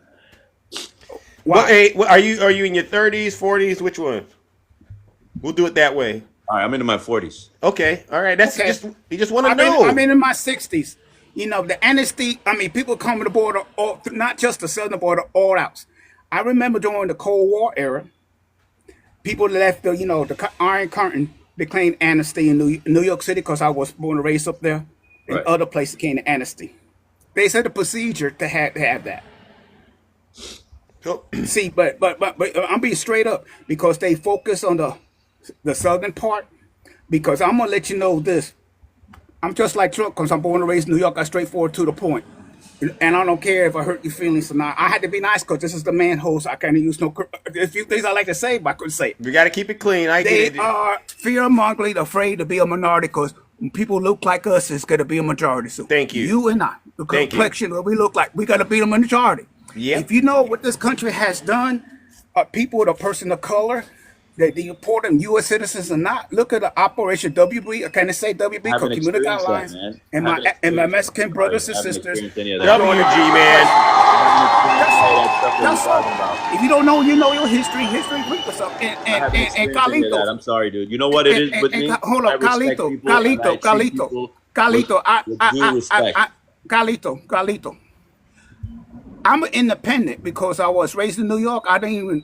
Speaker 2: Why? Are you in your 30s, 40s? Which one? We'll do it that way.
Speaker 7: All right, I'm into my 40s.
Speaker 2: Okay, all right. That's
Speaker 9: Okay.
Speaker 2: just you just want to know.
Speaker 9: I'm in my 60s. The amnesty. I mean, people come to the border, not just the southern border, all out. I remember during the Cold War era, people left the Iron Curtain declared amnesty in New York City because I was born and raised up there, and
Speaker 7: Right.
Speaker 9: other places came to amnesty. They said the procedure to have that.
Speaker 2: So-
Speaker 9: See, but I'm being straight up because they focus on the the southern part, because I'm gonna let you know this. I'm just like Trump because I'm born and raised in New York. I'm straightforward to the point. And I don't care if I hurt your feelings or not. I had to be nice because this is the man host. I can't use no. There's a few things I like to say, but I couldn't say it.
Speaker 2: We got to keep it clean. I
Speaker 9: They
Speaker 2: get it.
Speaker 9: are fear-mongering, afraid to be a minority because when people look like us, it's going to be a majority. So
Speaker 2: Thank you.
Speaker 9: You and I, the
Speaker 2: Thank you.
Speaker 9: complexion what we look like, we got to be the majority.
Speaker 2: Yep.
Speaker 9: If you know what this country has done, people with a person of color, they deport them, U.S. citizens or not. Look at the Operation WB. Can I say WB?
Speaker 7: Haven't
Speaker 9: Community
Speaker 7: experienced that,
Speaker 9: Alliance.
Speaker 7: man.
Speaker 9: And
Speaker 7: Haven't
Speaker 9: my
Speaker 7: experienced
Speaker 9: Mexican
Speaker 7: that.
Speaker 9: brothers and
Speaker 7: Haven't
Speaker 9: sisters.
Speaker 7: experienced any of that.
Speaker 2: WG, man.
Speaker 9: That's all. If you don't know, you know your history. History brings us up.
Speaker 7: I
Speaker 9: And
Speaker 7: haven't experienced any of that.
Speaker 9: Carlitos.
Speaker 7: I'm sorry, dude. You know what it is with me?
Speaker 9: Hold
Speaker 7: I
Speaker 9: on,
Speaker 7: respect
Speaker 9: Carlito,
Speaker 7: people and I treat people
Speaker 9: Carlito.
Speaker 7: with due respect.
Speaker 9: Carlito. I'm an independent because I was raised in New York. I didn't even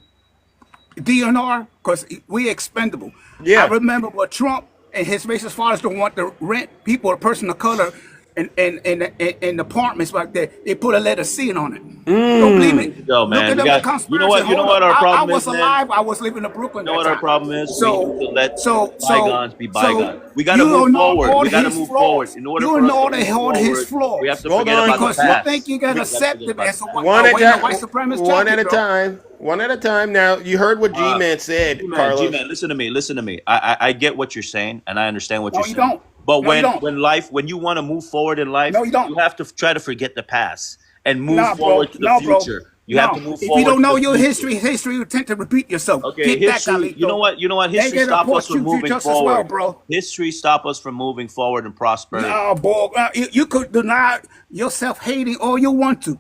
Speaker 9: DNR because we expendable.
Speaker 2: Yeah.
Speaker 9: I remember what Trump and his racist fathers don't want to rent people, a person of color, in apartments like that. They put a letter C on it. Don't believe me?
Speaker 7: Yo, man,
Speaker 9: Look
Speaker 7: we
Speaker 9: at
Speaker 7: got-
Speaker 9: the
Speaker 7: you know what-
Speaker 9: conspiracy.
Speaker 7: you know
Speaker 9: Hold
Speaker 7: what
Speaker 9: up.
Speaker 7: our problem
Speaker 9: I was
Speaker 7: is, man?
Speaker 9: alive. I was living in Brooklyn.
Speaker 7: You know what
Speaker 9: that
Speaker 7: our
Speaker 9: time.
Speaker 7: problem is?
Speaker 9: So,
Speaker 7: we need to let
Speaker 9: so
Speaker 7: bygones be bygones. We got to
Speaker 9: you
Speaker 7: move
Speaker 9: know
Speaker 7: forward.
Speaker 9: all
Speaker 7: We got to
Speaker 9: his
Speaker 7: move
Speaker 9: flaws.
Speaker 7: forward. In order
Speaker 9: You
Speaker 7: for us
Speaker 9: know
Speaker 7: to
Speaker 9: they
Speaker 7: move
Speaker 9: hold
Speaker 7: forward,
Speaker 9: his flaws.
Speaker 7: we have to
Speaker 2: Hold
Speaker 7: forget
Speaker 2: on.
Speaker 7: about
Speaker 9: Because
Speaker 7: the
Speaker 9: you
Speaker 7: past.
Speaker 9: think you can
Speaker 7: We have to
Speaker 9: accept
Speaker 7: forget
Speaker 9: it
Speaker 7: about
Speaker 9: as
Speaker 7: the
Speaker 9: a
Speaker 7: past.
Speaker 2: One at a
Speaker 9: white supremacist.
Speaker 2: One at a time. One at a time. Now you heard what G-Man said,
Speaker 7: G-Man,
Speaker 2: Carlos.
Speaker 7: G-Man, listen to me. Listen to me. I get what you're saying, and I understand what
Speaker 9: No,
Speaker 7: you're
Speaker 9: you
Speaker 7: saying.
Speaker 9: don't.
Speaker 7: But
Speaker 9: No, you don't.
Speaker 7: when you want to move forward in life,
Speaker 9: No, you don't.
Speaker 7: have to try to forget the past and move
Speaker 9: Nah, bro.
Speaker 7: forward to the
Speaker 9: No, bro.
Speaker 7: future. You have to move
Speaker 9: If
Speaker 7: forward.
Speaker 9: you don't know
Speaker 7: to the
Speaker 9: your
Speaker 7: future.
Speaker 9: history will tend to repeat yourself.
Speaker 7: Okay,
Speaker 9: Get
Speaker 7: history.
Speaker 9: that, Carlito.
Speaker 7: You know what? You know what?
Speaker 9: They
Speaker 7: History
Speaker 9: get
Speaker 7: stopped us
Speaker 9: report
Speaker 7: from
Speaker 9: you
Speaker 7: moving
Speaker 9: just as
Speaker 7: forward,
Speaker 9: well, bro.
Speaker 7: History stopped us from moving forward and prospering.
Speaker 9: No, boy. You could deny yourself hating all you want to.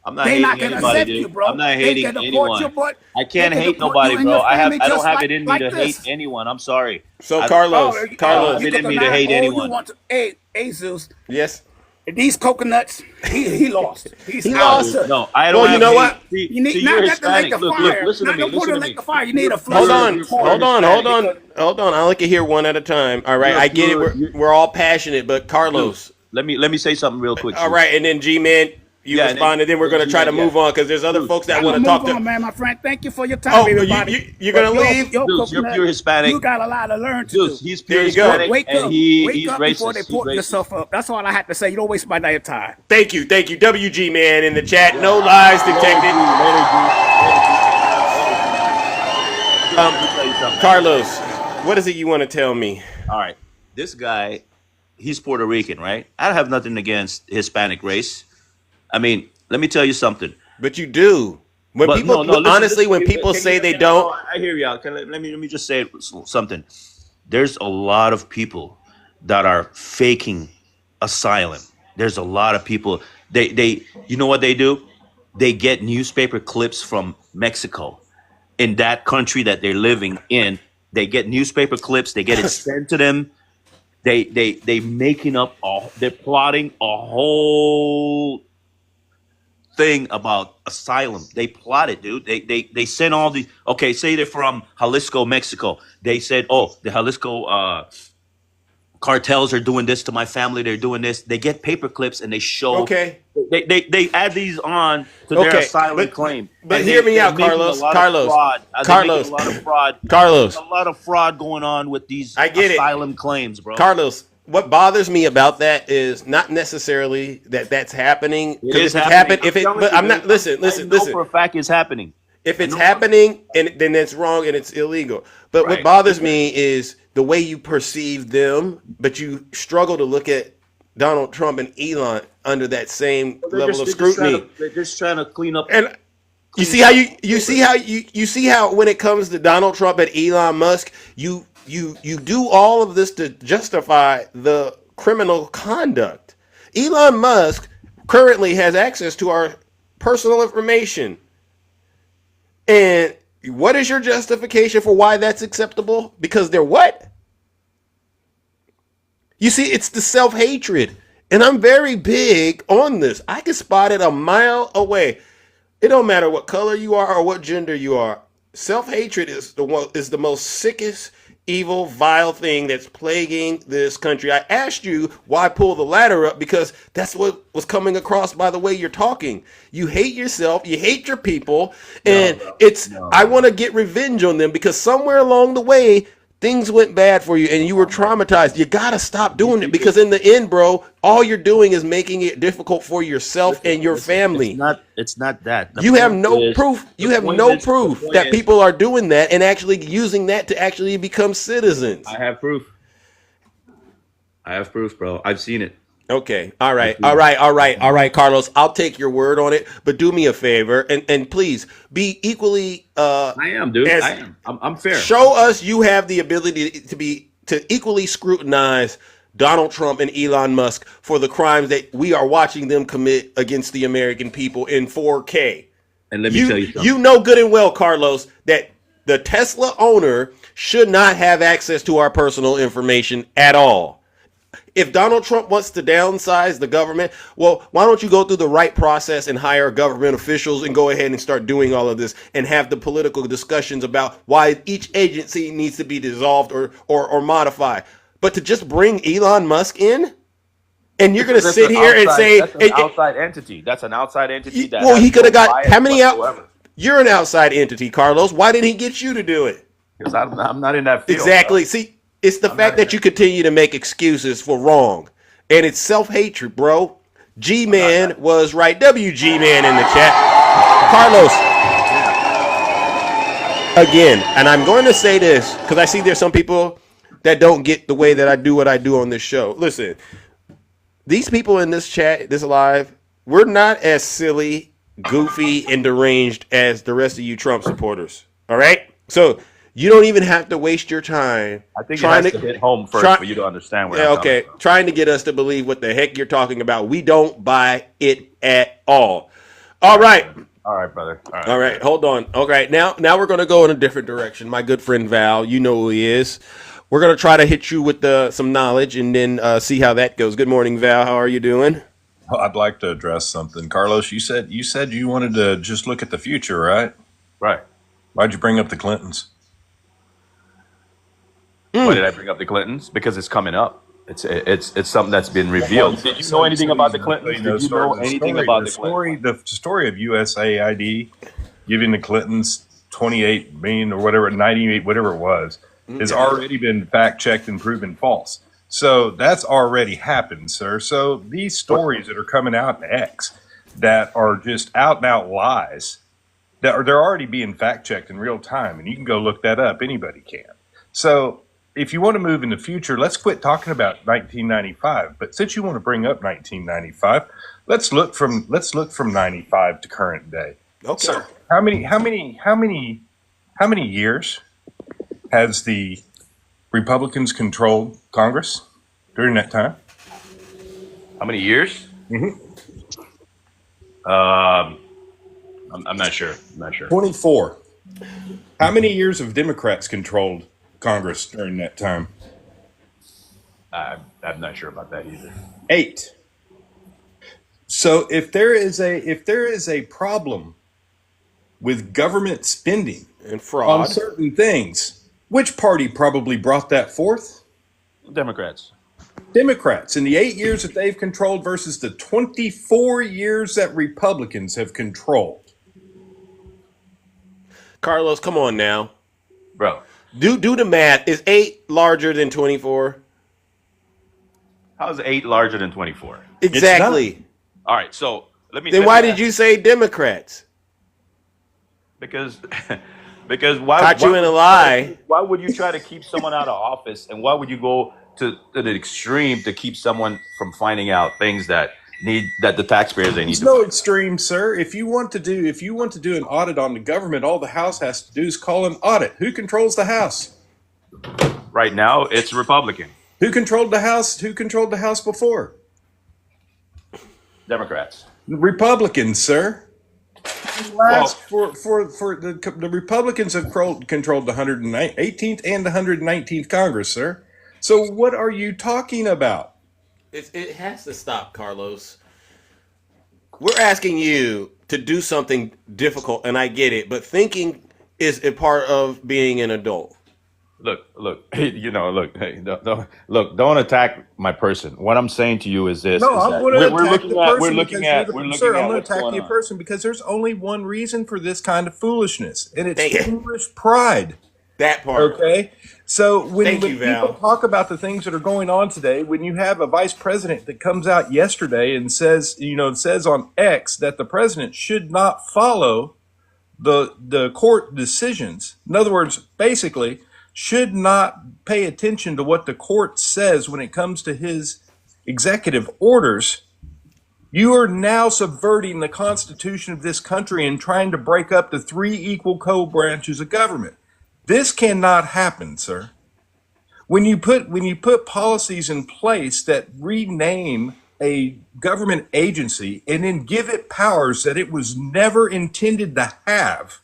Speaker 7: I'm not
Speaker 9: They
Speaker 7: hating
Speaker 9: not gonna
Speaker 7: anybody,
Speaker 9: accept
Speaker 7: dude.
Speaker 9: you, bro.
Speaker 7: I'm not
Speaker 9: They
Speaker 7: hating
Speaker 9: can deport you,
Speaker 7: anyone.
Speaker 9: but
Speaker 7: I can't
Speaker 9: they can
Speaker 7: hate
Speaker 9: deport
Speaker 7: nobody,
Speaker 9: you and
Speaker 7: bro.
Speaker 9: your
Speaker 7: I
Speaker 9: family
Speaker 7: don't
Speaker 9: just
Speaker 7: have it in me
Speaker 9: like
Speaker 7: to hate
Speaker 9: this.
Speaker 7: anyone. I'm sorry.
Speaker 2: So
Speaker 7: I-
Speaker 2: Carlos,
Speaker 9: Oh,
Speaker 2: Carlos,
Speaker 9: you
Speaker 7: I didn't
Speaker 9: could
Speaker 7: mean to
Speaker 9: deny
Speaker 7: hate
Speaker 9: all
Speaker 7: anyone.
Speaker 9: You want to. Hey, Zeus.
Speaker 2: yes.
Speaker 9: These coconuts, he lost. He's
Speaker 2: He
Speaker 9: out.
Speaker 2: lost.
Speaker 7: No, I don't
Speaker 2: Well, you
Speaker 7: have
Speaker 2: know
Speaker 7: hate.
Speaker 2: what?
Speaker 7: See,
Speaker 9: You need
Speaker 7: see,
Speaker 9: not
Speaker 7: you're
Speaker 9: get to light
Speaker 7: Hispanic.
Speaker 9: the
Speaker 7: Look,
Speaker 9: fire.
Speaker 7: listen to
Speaker 9: Not
Speaker 7: me.
Speaker 9: don't put
Speaker 7: Listen
Speaker 9: it
Speaker 7: to
Speaker 9: like
Speaker 7: me.
Speaker 9: the fire. You need a
Speaker 2: Hold
Speaker 9: flash.
Speaker 2: on,
Speaker 7: You're
Speaker 2: hold on,
Speaker 7: Hispanic.
Speaker 2: hold on, hold on. I like to hear one at a time. All right,
Speaker 7: You're
Speaker 2: I get it.
Speaker 7: pure-
Speaker 2: We're all passionate, but Carlos.
Speaker 7: Let me say something real quick.
Speaker 2: All right, and then G-Man, you
Speaker 7: Yeah,
Speaker 2: respond, and then we're
Speaker 7: then
Speaker 2: going to try to
Speaker 7: G-Man,
Speaker 2: move on because there's other
Speaker 7: Dude,
Speaker 2: folks that
Speaker 9: I'm
Speaker 2: want to
Speaker 9: gonna
Speaker 2: talk
Speaker 9: move on,
Speaker 2: to.
Speaker 9: man, my friend. Thank you for your time,
Speaker 2: Oh,
Speaker 9: everybody.
Speaker 2: you're gonna
Speaker 9: But
Speaker 2: leave?
Speaker 9: Yo,
Speaker 7: Zeus, you're
Speaker 9: coconut,
Speaker 7: pure Hispanic.
Speaker 9: You got a lot to learn to
Speaker 7: Zeus,
Speaker 9: do.
Speaker 7: he's pure
Speaker 2: There you go.
Speaker 7: Hispanic,
Speaker 9: Wake
Speaker 7: and
Speaker 9: up,
Speaker 7: he's
Speaker 9: wake up before they
Speaker 7: racist. He's
Speaker 9: put
Speaker 7: racist.
Speaker 9: yourself up. That's all I had to say. You don't waste my damn time.
Speaker 2: Thank you. WG man in the chat. No lies detected. Carlos, what is it you want to tell me?
Speaker 7: All right, this guy, he's Puerto Rican, right? I have nothing against Hispanic race. I mean, let me tell you something.
Speaker 2: But you do. When
Speaker 7: But
Speaker 2: people,
Speaker 7: listen,
Speaker 2: honestly, when
Speaker 7: can
Speaker 2: people
Speaker 7: you-
Speaker 2: say they
Speaker 7: no,
Speaker 2: don't,
Speaker 7: I hear you out. Let me just say something. There's a lot of people that are faking asylum. There's a lot of people. They you know what they do? They get newspaper clips from Mexico. In that country that they're living in, they get newspaper clips. They get it sent to them. They making up. They're plotting a whole thing about asylum. They plotted, dude. They sent all the. Okay, say they're from Jalisco, Mexico. They said, oh, the Jalisco cartels are doing this to my family. They're doing this. They get paper clips and they show.
Speaker 2: Okay.
Speaker 7: They add these on to their
Speaker 2: Okay,
Speaker 7: asylum claim.
Speaker 2: but
Speaker 7: And
Speaker 2: hear me
Speaker 7: they're
Speaker 2: out,
Speaker 7: making
Speaker 2: Carlos.
Speaker 7: a lot of
Speaker 2: Carlos.
Speaker 7: fraud. They're
Speaker 2: Carlos.
Speaker 7: making a lot of fraud.
Speaker 2: Carlos.
Speaker 7: A lot of fraud going on with these
Speaker 2: I get it.
Speaker 7: asylum claims, bro.
Speaker 2: Carlos, what bothers me about that is not necessarily that that's happening.
Speaker 7: It is
Speaker 2: if it
Speaker 7: happening.
Speaker 2: happened, if it,
Speaker 7: telling
Speaker 2: but
Speaker 7: you,
Speaker 2: I'm not.
Speaker 7: man.
Speaker 2: Listen.
Speaker 7: I know for a fact it's happening.
Speaker 2: If it's happening, and then it's wrong and it's illegal. But what
Speaker 7: Right.
Speaker 2: bothers me is the way you perceive them, but you struggle to look at Donald Trump and Elon under that same level of scrutiny.
Speaker 7: They're just trying to clean up.
Speaker 2: And you see how you see how when it comes to Donald Trump and Elon Musk, you do all of this to justify the criminal conduct. Elon Musk currently has access to our personal information. And what is your justification for why that's acceptable? Because they're what? You see, it's the self-hatred. And I'm very big on this. I can spot it a mile away. It don't matter what color you are or what gender you are. Self-hatred is the most sickest, evil, vile thing that's plaguing this country. I asked you why pull the ladder up because that's what was coming across by the way you're talking. You hate yourself, you hate your people, and I want to get revenge on them because somewhere along the way, things went bad for you and you were traumatized. You got to stop doing it because in the end, bro, all you're doing is making it difficult for yourself and your family.
Speaker 7: It's not that.
Speaker 2: You have no proof. You have no proof that people are doing that and actually using that to actually become citizens.
Speaker 7: I have proof. Bro. I've seen it.
Speaker 2: Okay. All right, Carlos. I'll take your word on it, but do me a favor and please be equally.
Speaker 7: I am, dude. I am. I'm fair.
Speaker 2: Show us you have the ability to equally scrutinize Donald Trump and Elon Musk for the crimes that we are watching them commit against the American people in 4K.
Speaker 7: And let me tell you something.
Speaker 2: You know good and well, Carlos, that the Tesla owner should not have access to our personal information at all. If Donald Trump wants to downsize the government, well, why don't you go through the right process and hire government officials and go ahead and start doing all of this and have the political discussions about why each agency needs to be dissolved or modified. But to just bring Elon Musk in, and you're going to sit here and say...
Speaker 7: That's an outside entity. That's an outside entity.
Speaker 2: Well, he could have got... How many out? You're an outside entity, Carlos. Why didn't he get you to do it?
Speaker 7: Because I'm not in that field.
Speaker 2: Exactly. Bro. See... It's the fact that you continue to make excuses for wrong. And it's self-hatred, bro. G-Man was right. WG-Man in the chat. Carlos. Again, and I'm going to say this because I see there's some people that don't get the way that I do what I do on this show. Listen, these people in this chat, this live, we're not as silly, goofy, and deranged as the rest of you Trump supporters. All right? So... you don't even have to waste your time.
Speaker 7: I think trying to hit home first for you to understand what I'm talking about.
Speaker 2: Trying to get us to believe what the heck you're talking about. We don't buy it at all. All right.
Speaker 7: All right, brother.
Speaker 2: All right. Hold on. Okay. Now we're going to go in a different direction. My good friend Val, you know who he is. We're going to try to hit you with some knowledge and then see how that goes. Good morning, Val. How are you doing?
Speaker 10: Well, I'd like to address something. Carlos, you said you wanted to just look at the future, right?
Speaker 7: Right.
Speaker 10: Why'd you bring up the Clintons?
Speaker 7: Why did I bring up the Clintons? Because it's coming up. It's something that's been revealed. Did you know anything about the Clintons? Did you know anything about the Clintons?
Speaker 10: The story of USAID giving the Clintons 28 million or whatever, 98, whatever it was, has already been fact checked and proven false. So that's already happened, sir. So these stories that are coming out in X that are just out and out lies, they're already being fact checked in real time, and you can go look that up. Anybody can. So if you want to move in the future, let's quit talking about 1995. But since you want to bring up 1995, let's look from 95 to current day.
Speaker 2: Okay.
Speaker 10: So how many years has the Republicans controlled Congress during that time?
Speaker 7: How many years?
Speaker 10: Mm-hmm.
Speaker 7: I'm not sure.
Speaker 10: 24. How many years have Democrats controlled Congress during that time?
Speaker 7: I'm not sure about that either.
Speaker 10: 8. So if there is a problem with government spending
Speaker 2: and fraud
Speaker 10: on certain things, which party probably brought that forth?
Speaker 7: Democrats
Speaker 10: in the 8 years that they've controlled versus the 24 years that Republicans have controlled.
Speaker 2: Carlos, come on now,
Speaker 7: bro.
Speaker 2: Do the math. Is 8 larger than 24?
Speaker 7: How is 8 larger than 24?
Speaker 2: Exactly.
Speaker 7: All right, so let me.
Speaker 2: Then why did you say Democrats?
Speaker 7: Because why?
Speaker 2: Caught you in a lie.
Speaker 7: Why would you try to keep someone out of office, and why would you go to the extreme to keep someone from finding out things that the taxpayers they need?
Speaker 10: There's no extreme, sir. If you want to do an audit on the government, all the House has to do is call an audit. Who controls the House?
Speaker 7: Right now, it's Republican.
Speaker 10: Who controlled the House? Who controlled the House before?
Speaker 7: Democrats.
Speaker 10: Republicans, sir. The Republicans have controlled the 118th and the 119th Congress, sir. So what are you talking about?
Speaker 2: It has to stop, Carlos. We're asking you to do something difficult, and I get it, but thinking is a part of being an adult.
Speaker 7: Look, hey, don't attack my person. What I'm saying to you is this.
Speaker 10: No, I'm going to attack the person.
Speaker 7: We're looking at
Speaker 10: Sir, I'm going to attack your person because there's only one reason for this kind of foolishness, and it's foolish pride.
Speaker 2: That part.
Speaker 10: Okay? So when
Speaker 2: Thank you,
Speaker 10: people
Speaker 2: Val.
Speaker 10: talk about the things that are going on today, when you have a vice president that comes out yesterday and says, says on X that the president should not follow the court decisions. In other words, basically, should not pay attention to what the court says when it comes to his executive orders. You are now subverting the Constitution of this country and trying to break up the three equal co-branches of government. This cannot happen, sir. When you put policies in place that rename a government agency and then give it powers that it was never intended to have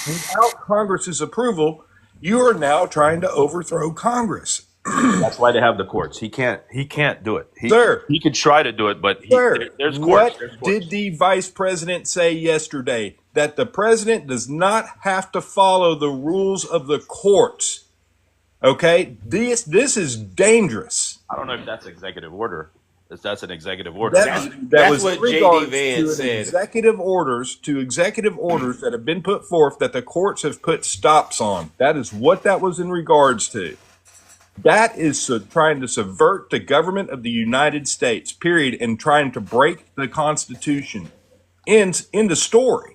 Speaker 10: without Congress's approval, you are now trying to overthrow Congress.
Speaker 7: That's why they have the courts. He can't do it.
Speaker 10: Sir.
Speaker 7: He could try to do it, but there's courts.
Speaker 10: What
Speaker 7: There's courts.
Speaker 10: did the vice president say yesterday? That the president does not have to follow the rules of the courts. Okay? This is dangerous.
Speaker 7: I don't know if that's executive order. If that's an executive order.
Speaker 10: That was
Speaker 2: what
Speaker 10: in regards
Speaker 2: J.D. Vance
Speaker 10: to
Speaker 2: said.
Speaker 10: executive orders that have been put forth that the courts have put stops on. That is what that was in regards to. That is trying to subvert the government of the United States, period, and trying to break the Constitution. Ends in the story.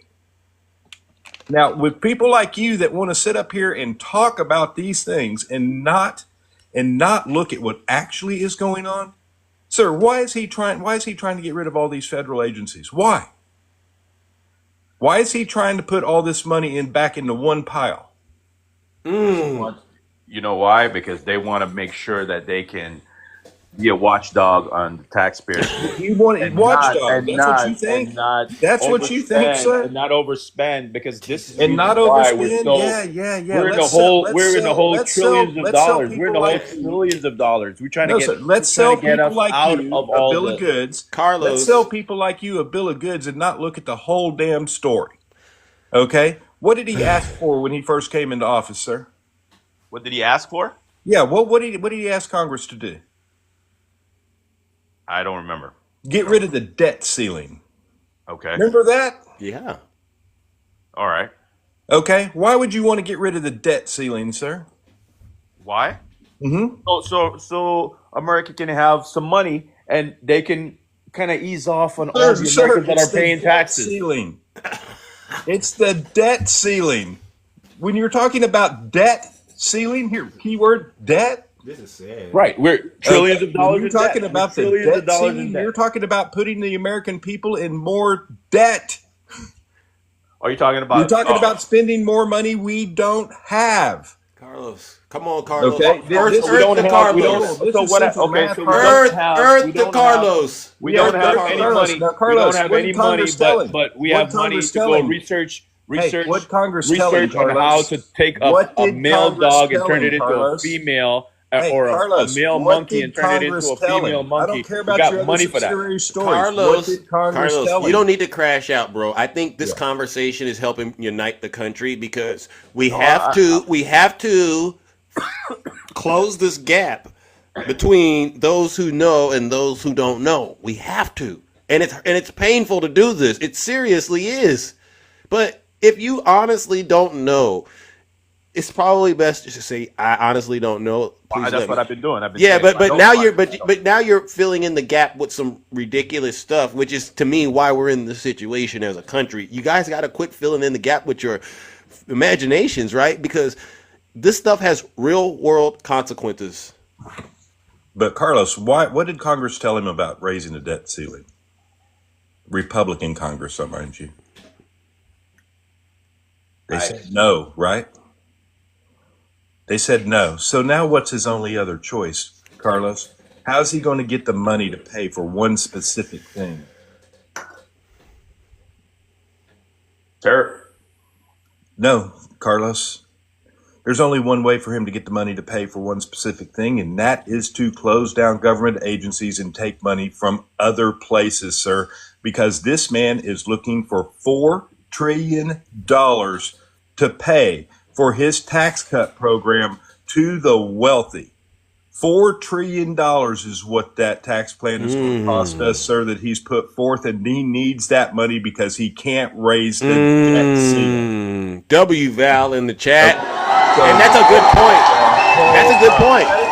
Speaker 10: Now, with people like you that want to sit up here and talk about these things and not look at what actually is going on, sir, why is he trying to get rid of all these federal agencies? Why? Why is he trying to put all this money back into one pile?
Speaker 7: You know why? Because they want to make sure that they can be a watchdog on the taxpayers.
Speaker 10: You want a watchdog? That's what you think? That's what you think, sir?
Speaker 7: And not overspend, because this is
Speaker 10: and not
Speaker 7: why
Speaker 10: overspend.
Speaker 7: We're in the whole trillions of dollars. We're in the whole trillions of dollars. We're trying to get.
Speaker 10: Let's sell people like
Speaker 7: out
Speaker 10: you
Speaker 7: of
Speaker 10: a
Speaker 7: all
Speaker 10: bill
Speaker 7: this.
Speaker 10: of goods.
Speaker 2: Carlos.
Speaker 10: Let's sell people like you a bill of goods and not look at the whole damn story. Okay? What did he ask for when he first came into office, sir?
Speaker 7: What did he ask for?
Speaker 10: Yeah. What did he ask Congress to do?
Speaker 7: I don't remember.
Speaker 10: Get rid of the debt ceiling.
Speaker 7: Okay.
Speaker 10: Remember that?
Speaker 2: Yeah.
Speaker 7: All right.
Speaker 10: Okay. Why would you want to get rid of the debt ceiling, sir?
Speaker 7: Why? So America can have some money and they can kind of ease off on all the Americans that are paying taxes.
Speaker 10: Ceiling. It's the debt ceiling. When you're talking about debt ceiling, here, keyword debt.
Speaker 2: This is sad.
Speaker 7: Right. We're trillions of dollars.
Speaker 10: You're talking about the debt ceiling. You're talking about putting the American people in more debt.
Speaker 7: Are you talking about?
Speaker 10: You're talking about spending more money we don't have.
Speaker 2: Carlos, come on, Carlos.
Speaker 10: Okay,
Speaker 2: Earth to Carlos. Earth to Carlos.
Speaker 7: We don't have any money.
Speaker 10: Now,
Speaker 7: We
Speaker 10: Carlos,
Speaker 7: don't have
Speaker 10: what
Speaker 7: any
Speaker 10: did
Speaker 7: money,
Speaker 10: Congress tell him?
Speaker 7: but we
Speaker 10: What
Speaker 7: have money
Speaker 10: Congress
Speaker 7: to
Speaker 10: tell
Speaker 7: go
Speaker 10: him?
Speaker 7: research
Speaker 10: what Congress tell him,
Speaker 7: research on how
Speaker 10: Carlos?
Speaker 7: to take
Speaker 10: What
Speaker 7: a
Speaker 10: did
Speaker 7: male
Speaker 10: Congress
Speaker 7: dog and
Speaker 10: tell
Speaker 7: turn
Speaker 10: him,
Speaker 7: it into
Speaker 10: Carlos?
Speaker 7: a female,
Speaker 10: Hey,
Speaker 7: or
Speaker 10: Carlos,
Speaker 7: a male
Speaker 10: what
Speaker 7: monkey
Speaker 10: did
Speaker 7: and turn it into
Speaker 10: Congress
Speaker 7: a
Speaker 10: tell him?
Speaker 7: female monkey.
Speaker 10: I don't care about
Speaker 7: we got
Speaker 10: your
Speaker 7: money
Speaker 10: other
Speaker 7: for that.
Speaker 10: subsidiary stories. What
Speaker 2: Carlos,
Speaker 10: did Congress tell
Speaker 2: Carlos,
Speaker 10: him?
Speaker 2: you don't need to crash out, bro. I think this conversation is helping unite the country because we have to close this gap between those who know and those who don't know. We have to. And it's painful to do this. It seriously is. But if you honestly don't know, it's probably best just to say, I honestly don't know.
Speaker 7: That's what I've been doing.
Speaker 2: But now you're filling in the gap with some ridiculous stuff, which is to me why we're in this situation as a country. You guys got to quit filling in the gap with your imaginations, right? Because this stuff has real world consequences.
Speaker 10: But Carlos, what did Congress tell him about raising the debt ceiling? Republican Congress, mind you. They said no, right? They said no. So now what's his only other choice, Carlos? How's he going to get the money to pay for one specific thing?
Speaker 7: Sir.
Speaker 10: No, Carlos. There's only one way for him to get the money to pay for one specific thing, and that is to close down government agencies and take money from other places, sir, because this man is looking for $4 trillion to pay for his tax cut program to the wealthy. $4 trillion is what that tax plan is going to cost us, sir, that he's put forth, and he needs that money because he can't raise the debt ceiling.
Speaker 2: W Val in the chat. And that's a good point. That's a good point.
Speaker 7: That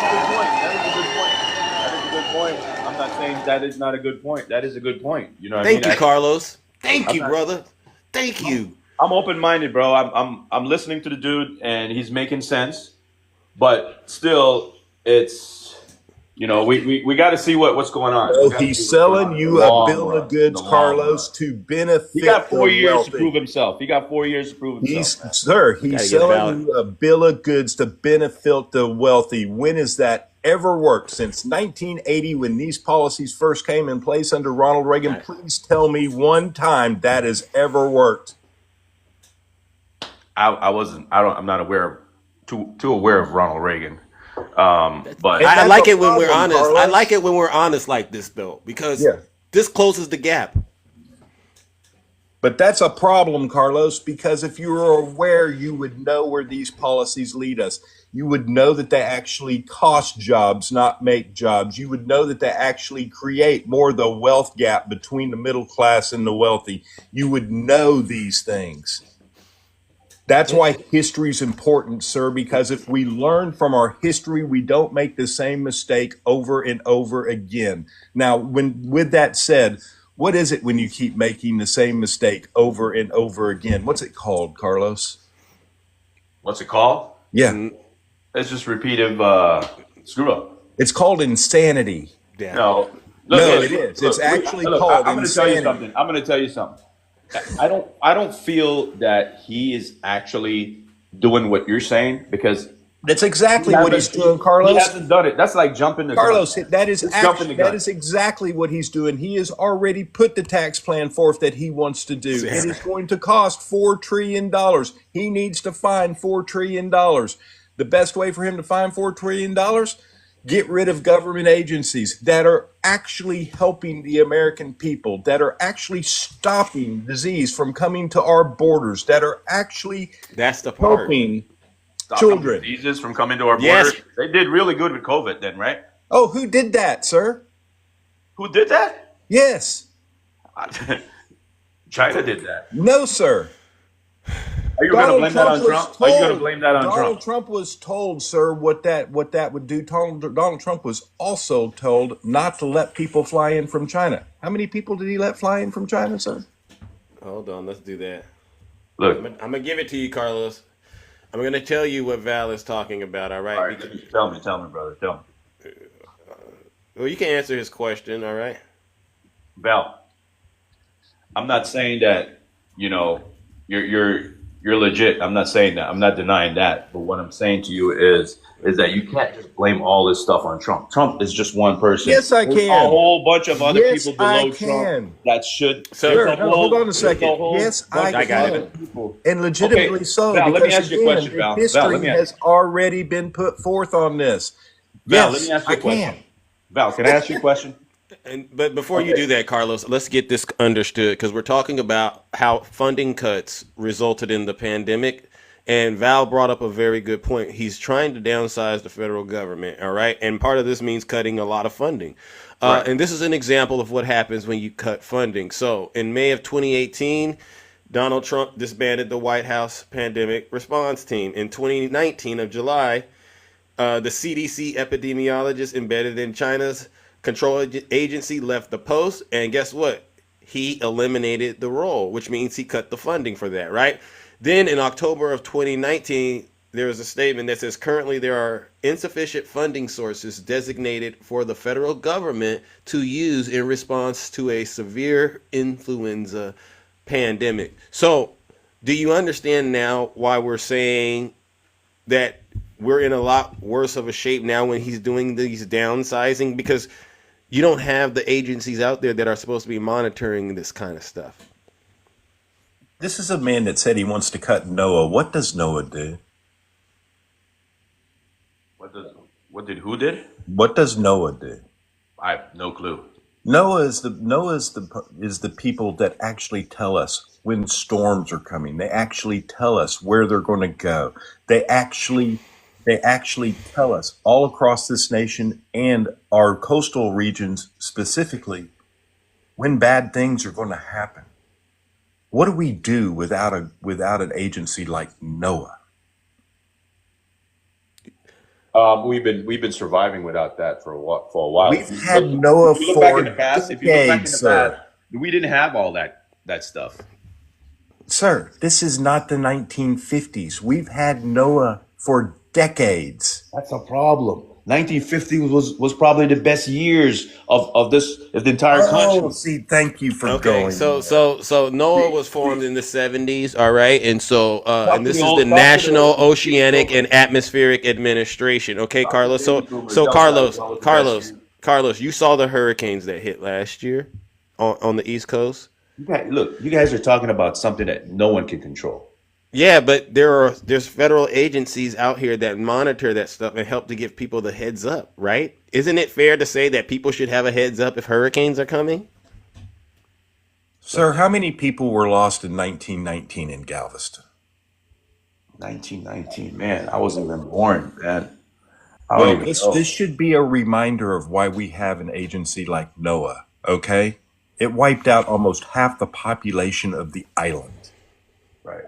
Speaker 7: is a good point. I'm not saying that is not a good point. That is a good point. You know what I mean?
Speaker 2: Thank you, Carlos. Thank
Speaker 7: I'm
Speaker 2: you,
Speaker 7: not-
Speaker 2: brother. Thank you.
Speaker 7: I'm open minded, bro. I'm listening to the dude, and he's making sense. But still, it's we got to see what's going on. We
Speaker 10: So
Speaker 7: gotta
Speaker 10: he's
Speaker 7: see what's going
Speaker 10: selling
Speaker 7: on in
Speaker 10: you
Speaker 7: the
Speaker 10: a
Speaker 7: long
Speaker 10: bill
Speaker 7: run,
Speaker 10: of
Speaker 7: in
Speaker 10: goods,
Speaker 7: the long
Speaker 10: Carlos,
Speaker 7: run.
Speaker 10: to benefit
Speaker 7: He got 4
Speaker 10: the
Speaker 7: years to
Speaker 10: wealthy.
Speaker 7: prove himself. He got 4 years to prove himself.
Speaker 10: He's
Speaker 7: Man.
Speaker 10: sir,
Speaker 2: gotta
Speaker 10: he's
Speaker 2: get
Speaker 10: selling
Speaker 2: valid.
Speaker 10: you a bill of goods to benefit the wealthy. When has that ever worked? Since 1980, when these policies first came in place under Ronald Reagan,
Speaker 2: Right.
Speaker 10: please tell me one time that has ever worked.
Speaker 7: I wasn't. I'm not aware of too aware of Ronald Reagan. But
Speaker 10: And
Speaker 2: I
Speaker 10: that's
Speaker 2: like
Speaker 10: a
Speaker 2: it when we're
Speaker 10: problem,
Speaker 2: honest. I
Speaker 10: Carlos.
Speaker 2: like it when we're honest like this, though, because
Speaker 10: Yeah.
Speaker 2: this closes the gap.
Speaker 10: But that's a problem, Carlos, because if you were aware, you would know where these policies lead us. You would know that they actually cost jobs, not make jobs. You would know that they actually create more of the wealth gap between the middle class and the wealthy. You would know these things. That's why history is important, sir, because if we learn from our history, we don't make the same mistake over and over again. Now, with that said, what is it when you keep making the same mistake over and over again? What's it called, Carlos?
Speaker 7: what's it called?
Speaker 10: Yeah,
Speaker 7: It's just repeative screw up.
Speaker 10: it's called insanity.
Speaker 2: Yeah.
Speaker 7: No,
Speaker 10: No, it is. It's actually called
Speaker 7: I'm going to tell you
Speaker 10: insanity.
Speaker 7: something. I'm going to tell you something. I don't feel that he is actually doing what you're saying because
Speaker 10: That's exactly what he's doing, Carlos.
Speaker 7: He hasn't done it. That's like jumping the
Speaker 10: Carlos,
Speaker 7: gun.
Speaker 10: that is
Speaker 7: It's jumping
Speaker 10: actually,
Speaker 7: the gun.
Speaker 10: that is exactly what he's doing. He has already put the tax plan forth that he wants to do. It is going to cost $4 trillion. He needs to find $4 trillion. The best way for him to find $4 trillion, get rid of government agencies that are actually helping the American people, that are actually stopping disease from coming to our borders, that are actually
Speaker 2: That's the part.
Speaker 10: helping
Speaker 7: Stopping
Speaker 10: children.
Speaker 7: diseases from coming to our
Speaker 2: Yes.
Speaker 7: border. They did really good with COVID then, right?
Speaker 10: Oh, who did that, sir?
Speaker 7: Who did that?
Speaker 10: Yes.
Speaker 7: China did that.
Speaker 10: No, sir.
Speaker 7: Are you going to blame that on
Speaker 10: was
Speaker 7: Trump? Are you going to blame that on
Speaker 10: Donald
Speaker 7: Trump?
Speaker 10: Trump was told, sir, what that would do. Donald Trump was also told not to let people fly in from China. How many people did he let fly in from China, sir?
Speaker 2: Hold on, let's do that.
Speaker 7: Look,
Speaker 2: I'm gonna give it to you, Carlos. I'm gonna tell you what Val is talking about. All right.
Speaker 7: all right, tell me, brother, tell me.
Speaker 2: Well, you can answer his question. All right.
Speaker 7: Val, I'm not saying that you're legit. I'm not saying that. I'm not denying that. But what I'm saying to you is that you can't just blame all this stuff on Trump. Trump is just one person.
Speaker 10: Yes, I
Speaker 7: There's
Speaker 10: can.
Speaker 7: a whole bunch of other
Speaker 10: Yes,
Speaker 7: people
Speaker 10: I
Speaker 7: below
Speaker 10: can.
Speaker 7: Trump that should.
Speaker 2: So-
Speaker 7: there's
Speaker 10: Sure,
Speaker 7: a
Speaker 10: no,
Speaker 7: whole-
Speaker 10: hold on a
Speaker 7: there's
Speaker 10: second.
Speaker 7: whole
Speaker 10: Yes,
Speaker 7: bunch
Speaker 10: I
Speaker 7: of
Speaker 2: got
Speaker 7: other
Speaker 2: it.
Speaker 7: people.
Speaker 10: And legitimately
Speaker 7: Okay,
Speaker 10: so.
Speaker 7: Val, let me
Speaker 10: because
Speaker 7: ask you a
Speaker 10: again,
Speaker 7: question,
Speaker 10: the
Speaker 7: Val. Val,
Speaker 10: history
Speaker 7: let me ask-
Speaker 10: has already been put forth on this.
Speaker 7: Val,
Speaker 10: Yes,
Speaker 7: let me ask you
Speaker 10: I
Speaker 7: a question.
Speaker 10: can.
Speaker 7: Val, can I ask you a question?
Speaker 2: But before you do that, Carlos, let's get this understood because we're talking about how funding cuts resulted in the pandemic. And Val brought up a very good point. He's trying to downsize the federal government, all right? And part of this means cutting a lot of funding.
Speaker 7: Right.
Speaker 2: And this is an example of what happens when you cut funding. So in May of 2018, Donald Trump disbanded the White House pandemic response team. In 2019 of July, the CDC epidemiologist embedded in China's control agency left the post. And guess what? He eliminated the role, which means he cut the funding for that, right? Then in October of 2019, there was a statement that says currently there are insufficient funding sources designated for the federal government to use in response to a severe influenza pandemic. So, do you understand now why we're saying that we're in a lot worse of a shape now when he's doing these downsizing? Because you don't have the agencies out there that are supposed to be monitoring this kind of stuff.
Speaker 10: This is a man that said he wants to cut NOAA. What does NOAA do?
Speaker 7: Who did?
Speaker 10: What does NOAA do?
Speaker 7: I have no clue.
Speaker 10: NOAA is the people that actually tell us when storms are coming. They actually tell us where they're going to go. They actually tell us all across this nation and our coastal regions specifically when bad things are going to happen. What do we do without an agency like NOAA?
Speaker 7: We've been surviving without that for a while.
Speaker 10: We've had NOAA
Speaker 7: If you look back in
Speaker 10: for
Speaker 7: the past, if you look back in
Speaker 10: decades,
Speaker 7: the
Speaker 10: sir.
Speaker 7: past, we didn't have all that stuff.
Speaker 10: Sir, this is not the 1950s. We've had NOAA for decades.
Speaker 7: That's a problem. 1950 was probably the best years of the entire country.
Speaker 10: Oh, see, thank you for
Speaker 2: Okay,
Speaker 10: going.
Speaker 2: so NOAA was formed in the 70s, all right, and so and this is the
Speaker 7: Talk to
Speaker 2: National
Speaker 7: the-
Speaker 2: Oceanic and Atmospheric Administration. Okay, Carlos. So Carlos, you saw the hurricanes that hit last year on the East Coast.
Speaker 7: Look, you guys are talking about something that no one can control.
Speaker 2: Yeah, but there's federal agencies out here that monitor that stuff and help to give people the heads up, right? Isn't it fair to say that people should have a heads up if hurricanes are coming?
Speaker 10: Sir, how many people were lost in 1919 in Galveston?
Speaker 7: 1919, man, I wasn't even born, man. I don't
Speaker 10: Well,
Speaker 7: even
Speaker 10: this,
Speaker 7: know.
Speaker 10: this should be a reminder of why we have an agency like NOAA, okay? It wiped out almost half the population of the island.
Speaker 7: Right.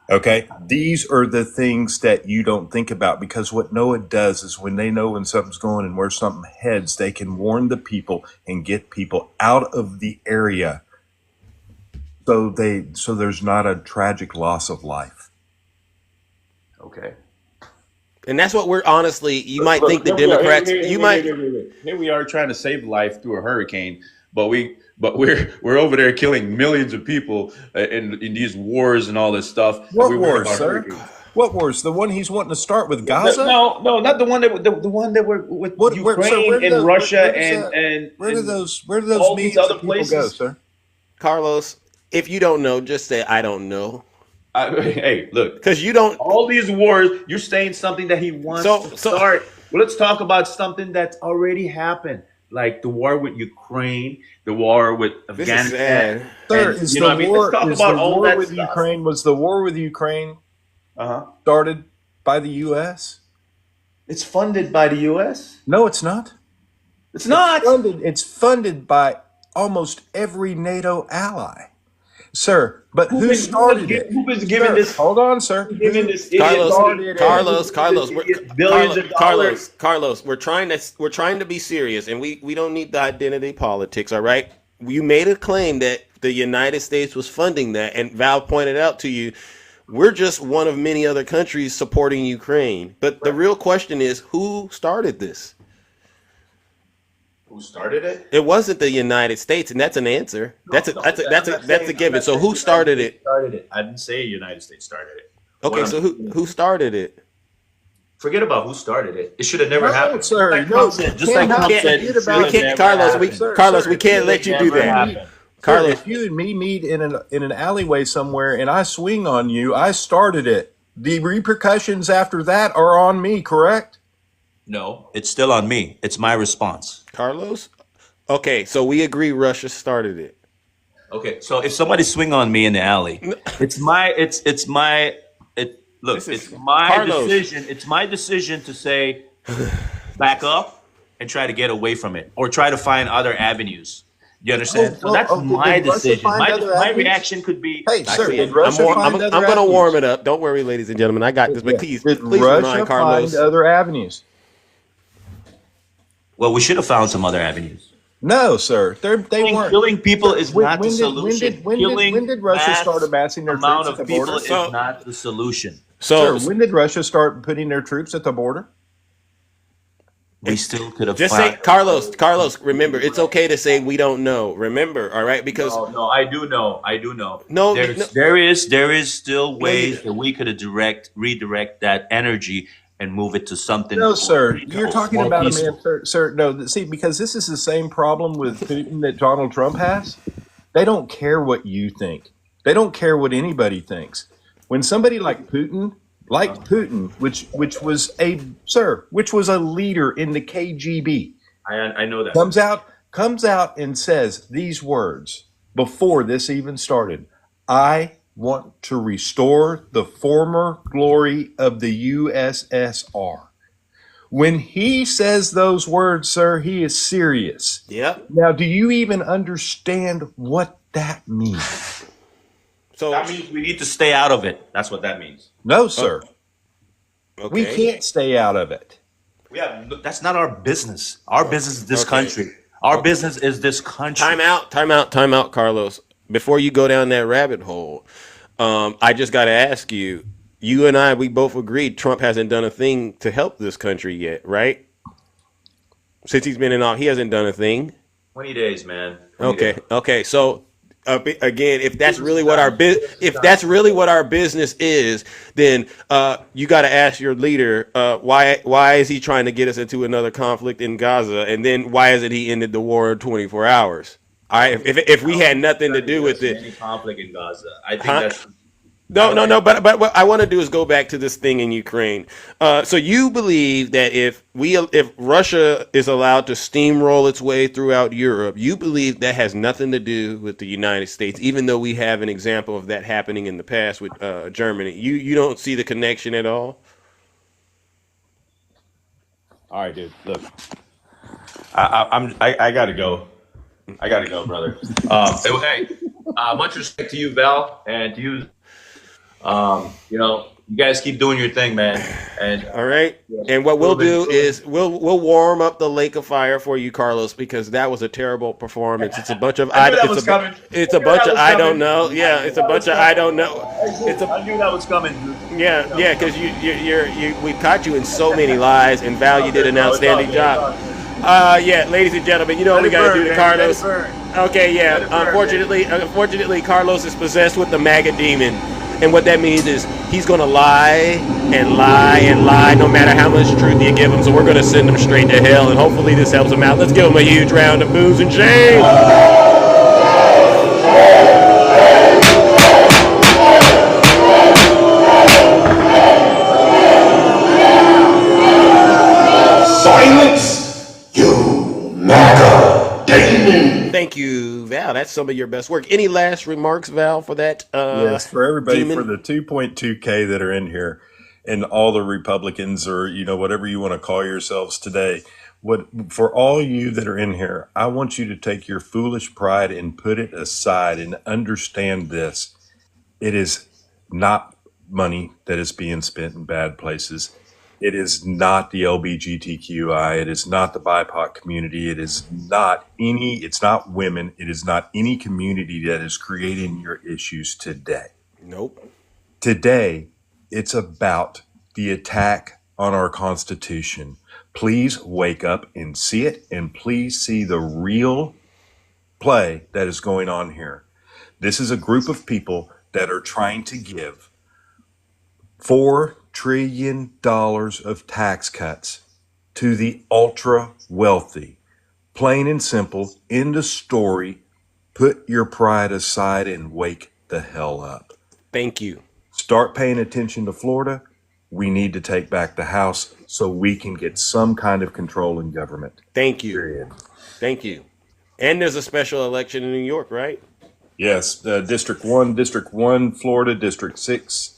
Speaker 10: Okay, these are the things that you don't think about, because what NOAA does is when they know when something's going and where something heads, they can warn the people and get people out of the area, so there's not a tragic loss of life.
Speaker 7: Okay.
Speaker 2: And that's what we're honestly. You might think the
Speaker 7: Here we are,
Speaker 2: Democrats.
Speaker 7: Here we are trying to save life through a hurricane, but we're over there killing millions of people in these wars and all this stuff.
Speaker 10: What
Speaker 7: And we worry
Speaker 10: wars,
Speaker 7: about
Speaker 10: sir?
Speaker 7: hurricanes.
Speaker 10: What wars? The one he's wanting to start with Gaza?
Speaker 7: No, not the one that were with Ukraine
Speaker 10: where
Speaker 7: and
Speaker 10: does-
Speaker 7: Russia
Speaker 10: where does
Speaker 7: and
Speaker 10: where do
Speaker 7: and
Speaker 10: those
Speaker 7: all these
Speaker 10: meetings
Speaker 7: other
Speaker 10: of people go,
Speaker 7: places.
Speaker 10: sir?
Speaker 2: Carlos, if you don't know, just say I don't know,
Speaker 7: Hey, look,
Speaker 2: because you don't.
Speaker 7: all these wars, you're saying something that he wants to start. Well, let's talk about something that's already happened, like the war with Ukraine, the war with
Speaker 2: This is
Speaker 7: Afghanistan.
Speaker 2: sad.
Speaker 10: Sir,
Speaker 7: And,
Speaker 10: is
Speaker 7: you know
Speaker 10: the
Speaker 7: what I mean?
Speaker 10: war,
Speaker 7: Let's talk
Speaker 10: is
Speaker 7: about
Speaker 10: the
Speaker 7: all
Speaker 10: war
Speaker 7: that
Speaker 10: with
Speaker 7: stuff.
Speaker 10: Ukraine? Was the war with Ukraine started by the U.S.?
Speaker 7: It's funded by the U.S.
Speaker 10: No, it's not.
Speaker 7: It's not.
Speaker 10: It's funded by almost every NATO ally, sir. But who started it?
Speaker 7: Who was giving
Speaker 10: Sir,
Speaker 7: this?
Speaker 10: hold on, sir.
Speaker 7: Giving this idiot
Speaker 2: Carlos, we're trying to be serious, and we don't need the identity politics. All right, you made a claim that the United States was funding that, and Val pointed out to you, we're just one of many other countries supporting Ukraine. But the real question is, who started this?
Speaker 7: Who started it?
Speaker 2: It wasn't the United States, and that's an answer. That's a given. So who started it?
Speaker 7: I didn't say United States started it.
Speaker 2: Okay, so who started it?
Speaker 7: Forget about who started it. It should have never
Speaker 10: No,
Speaker 7: happened.
Speaker 10: sir.
Speaker 7: Just like Trump said, it should have never happened.
Speaker 2: Carlos, we can't let you do
Speaker 7: Never
Speaker 2: that.
Speaker 7: happened.
Speaker 10: Carlos, if you and me meet in an alleyway somewhere and I swing on you, I started it. The repercussions after that are on me, correct?
Speaker 7: No, it's still on me. It's my response.
Speaker 2: Carlos? Okay, so we agree Russia started it.
Speaker 7: Okay, so if somebody swing on me in the alley, it's my
Speaker 2: Carlos.
Speaker 7: decision. It's my decision to say back up and try to get away from it, or try to find other avenues. You understand? So that's my
Speaker 10: did Russia
Speaker 7: decision.
Speaker 10: find
Speaker 7: My
Speaker 10: other avenues?
Speaker 7: reaction could be.
Speaker 10: Hey, sir,
Speaker 2: Actually,
Speaker 10: did Russia find other
Speaker 2: I'm going to
Speaker 10: avenues?
Speaker 2: warm it up. Don't worry, ladies and gentlemen. I got this. But please
Speaker 10: Did
Speaker 2: remind
Speaker 10: Russia
Speaker 2: Carlos.
Speaker 10: find other avenues?
Speaker 7: Well, we should have found some other avenues.
Speaker 10: No, sir. They weren't.
Speaker 7: Killing people is not the
Speaker 10: When
Speaker 7: solution.
Speaker 10: did Russia start amassing their
Speaker 7: amount
Speaker 10: troops
Speaker 7: of
Speaker 10: at the
Speaker 7: people
Speaker 10: border?
Speaker 7: is
Speaker 2: So-
Speaker 7: not the solution.
Speaker 2: So
Speaker 10: Sir, when did Russia start putting their troops at the border?
Speaker 7: We still could have
Speaker 2: just
Speaker 7: found.
Speaker 2: say, Carlos, remember, it's okay to say we don't know. Remember, all right? Because
Speaker 7: No, I do know. I do know.
Speaker 2: No,
Speaker 7: there is still ways that we could redirect that energy and move it to something.
Speaker 10: No, sir.
Speaker 7: more
Speaker 10: You're talking
Speaker 7: more
Speaker 10: about
Speaker 7: peaceful.
Speaker 10: a man, sir. No, see, because this is the same problem with Putin that Donald Trump has. They don't care what you think. They don't care what anybody thinks. When somebody like Putin, which was a leader in the KGB,
Speaker 7: I know that.
Speaker 10: comes out and says these words before this even started: I want to restore the former glory of the USSR. When he says those words, sir, he is serious.
Speaker 2: Yep.
Speaker 10: Now, do you even understand what that means?
Speaker 2: So
Speaker 7: That means we need to stay out of it. That's what that means.
Speaker 10: No, sir.
Speaker 2: okay.
Speaker 10: We can't stay out of it.
Speaker 7: That's not our business. Our business is this
Speaker 2: Okay.
Speaker 7: country. Our business is this country.
Speaker 2: Time out, Carlos. Before you go down that rabbit hole, I just got to ask you. You and I, we both agreed Trump hasn't done a thing to help this country yet, right? Since he's been in office, he hasn't done a thing.
Speaker 7: 20 days, man. 20
Speaker 2: Okay,
Speaker 7: days.
Speaker 2: okay. So again, if that's really what our business is, then you got to ask your leader why is he trying to get us into another conflict in Gaza, and then why hasn't he ended the war in 24 hours? All right, if we had nothing to do with it,
Speaker 7: Any conflict in Gaza. I think
Speaker 2: Huh?
Speaker 7: that's
Speaker 2: No. But what I want to do is go back to this thing in Ukraine. So you believe that if Russia is allowed to steamroll its way throughout Europe, you believe that has nothing to do with the United States, even though we have an example of that happening in the past with Germany. You don't see the connection at all.
Speaker 7: all right, dude. Look, I gotta go. I gotta go, brother. Hey, much respect to you, Val, and to you. You guys keep doing your thing, man. And
Speaker 2: All right. And what we'll do is we'll warm up the lake of fire for you, Carlos, because that was a terrible performance. It's a bunch of
Speaker 7: I knew that was coming.
Speaker 2: It's a bunch of I don't know. Yeah, it's a bunch of I don't know.
Speaker 7: I knew that was coming, dude.
Speaker 2: Yeah, because we caught you in so many lies, and Val, you did an outstanding job. Yeah, ladies and gentlemen, you know what we gotta do to Carlos. Okay, yeah. Unfortunately, Carlos is possessed with the MAGA demon, and what that means is he's gonna lie and lie and lie, no matter how much truth you give him. So we're gonna send him straight to hell, and hopefully this helps him out. Let's give him a huge round of boos and shame.
Speaker 1: Silence, you MAGA demon!
Speaker 2: Thank you, Val. That's some of your best work. Any last remarks, Val, for that?
Speaker 10: Yes, for everybody,
Speaker 2: demon?
Speaker 10: for the 2.2K that are in here, and all the Republicans, or whatever you want to call yourselves today. For all you that are in here, I want you to take your foolish pride and put it aside and understand this. It is not money that is being spent in bad places. It is not the LGBTQI. It is not the BIPOC community. It's not women. It is not any community that is creating your issues today.
Speaker 2: Nope.
Speaker 10: Today, it's about the attack on our Constitution. Please wake up and see it, and please see the real play that is going on here. This is a group of people that are trying to give $4 trillion of tax cuts to the ultra wealthy. Plain and simple, end of story. Put your pride aside and wake the hell up.
Speaker 2: Thank you.
Speaker 10: Start paying attention to Florida. We need to take back the House so we can get some kind of control in government.
Speaker 2: Thank you.
Speaker 10: Period.
Speaker 2: Thank you. And there's a special election in New York, right?
Speaker 10: Yes, District 1, Florida, District 6,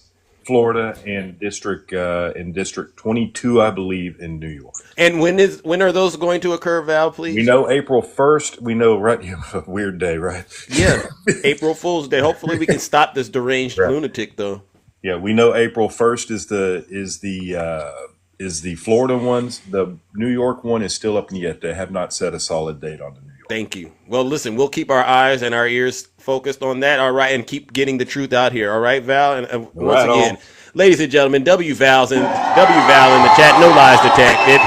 Speaker 10: Florida, and District 22, I believe, in New York.
Speaker 2: And when are those going to occur, Val, please?
Speaker 10: We know April 1st. We know, right? A weird day, right?
Speaker 2: Yeah, April Fool's Day. Hopefully we can stop this deranged lunatic, though.
Speaker 10: Yeah, we know April 1st is the Florida ones. The New York one is still up yet. They have not set a solid date on the New York.
Speaker 2: Thank you. Well, listen, we'll keep our eyes and our ears focused on that, all right, and keep getting the truth out here, all right, Val? And once again, ladies and gentlemen, W Val in the chat, no lies detected.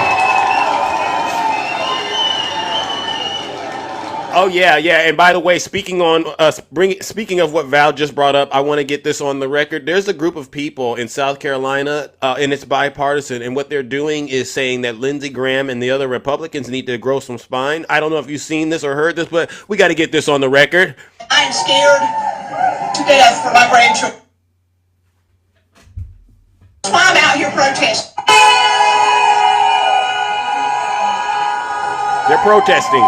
Speaker 2: Oh yeah. And by the way, speaking of what Val just brought up, I want to get this on the record. There's a group of people in South Carolina, and it's bipartisan, and what they're doing is saying that Lindsey Graham and the other Republicans need to grow some spine. I don't know if you've seen this or heard this, but we got to get this on the record.
Speaker 11: I'm scared to death for my grandchildren. That's why I'm out here protesting.
Speaker 2: They're protesting.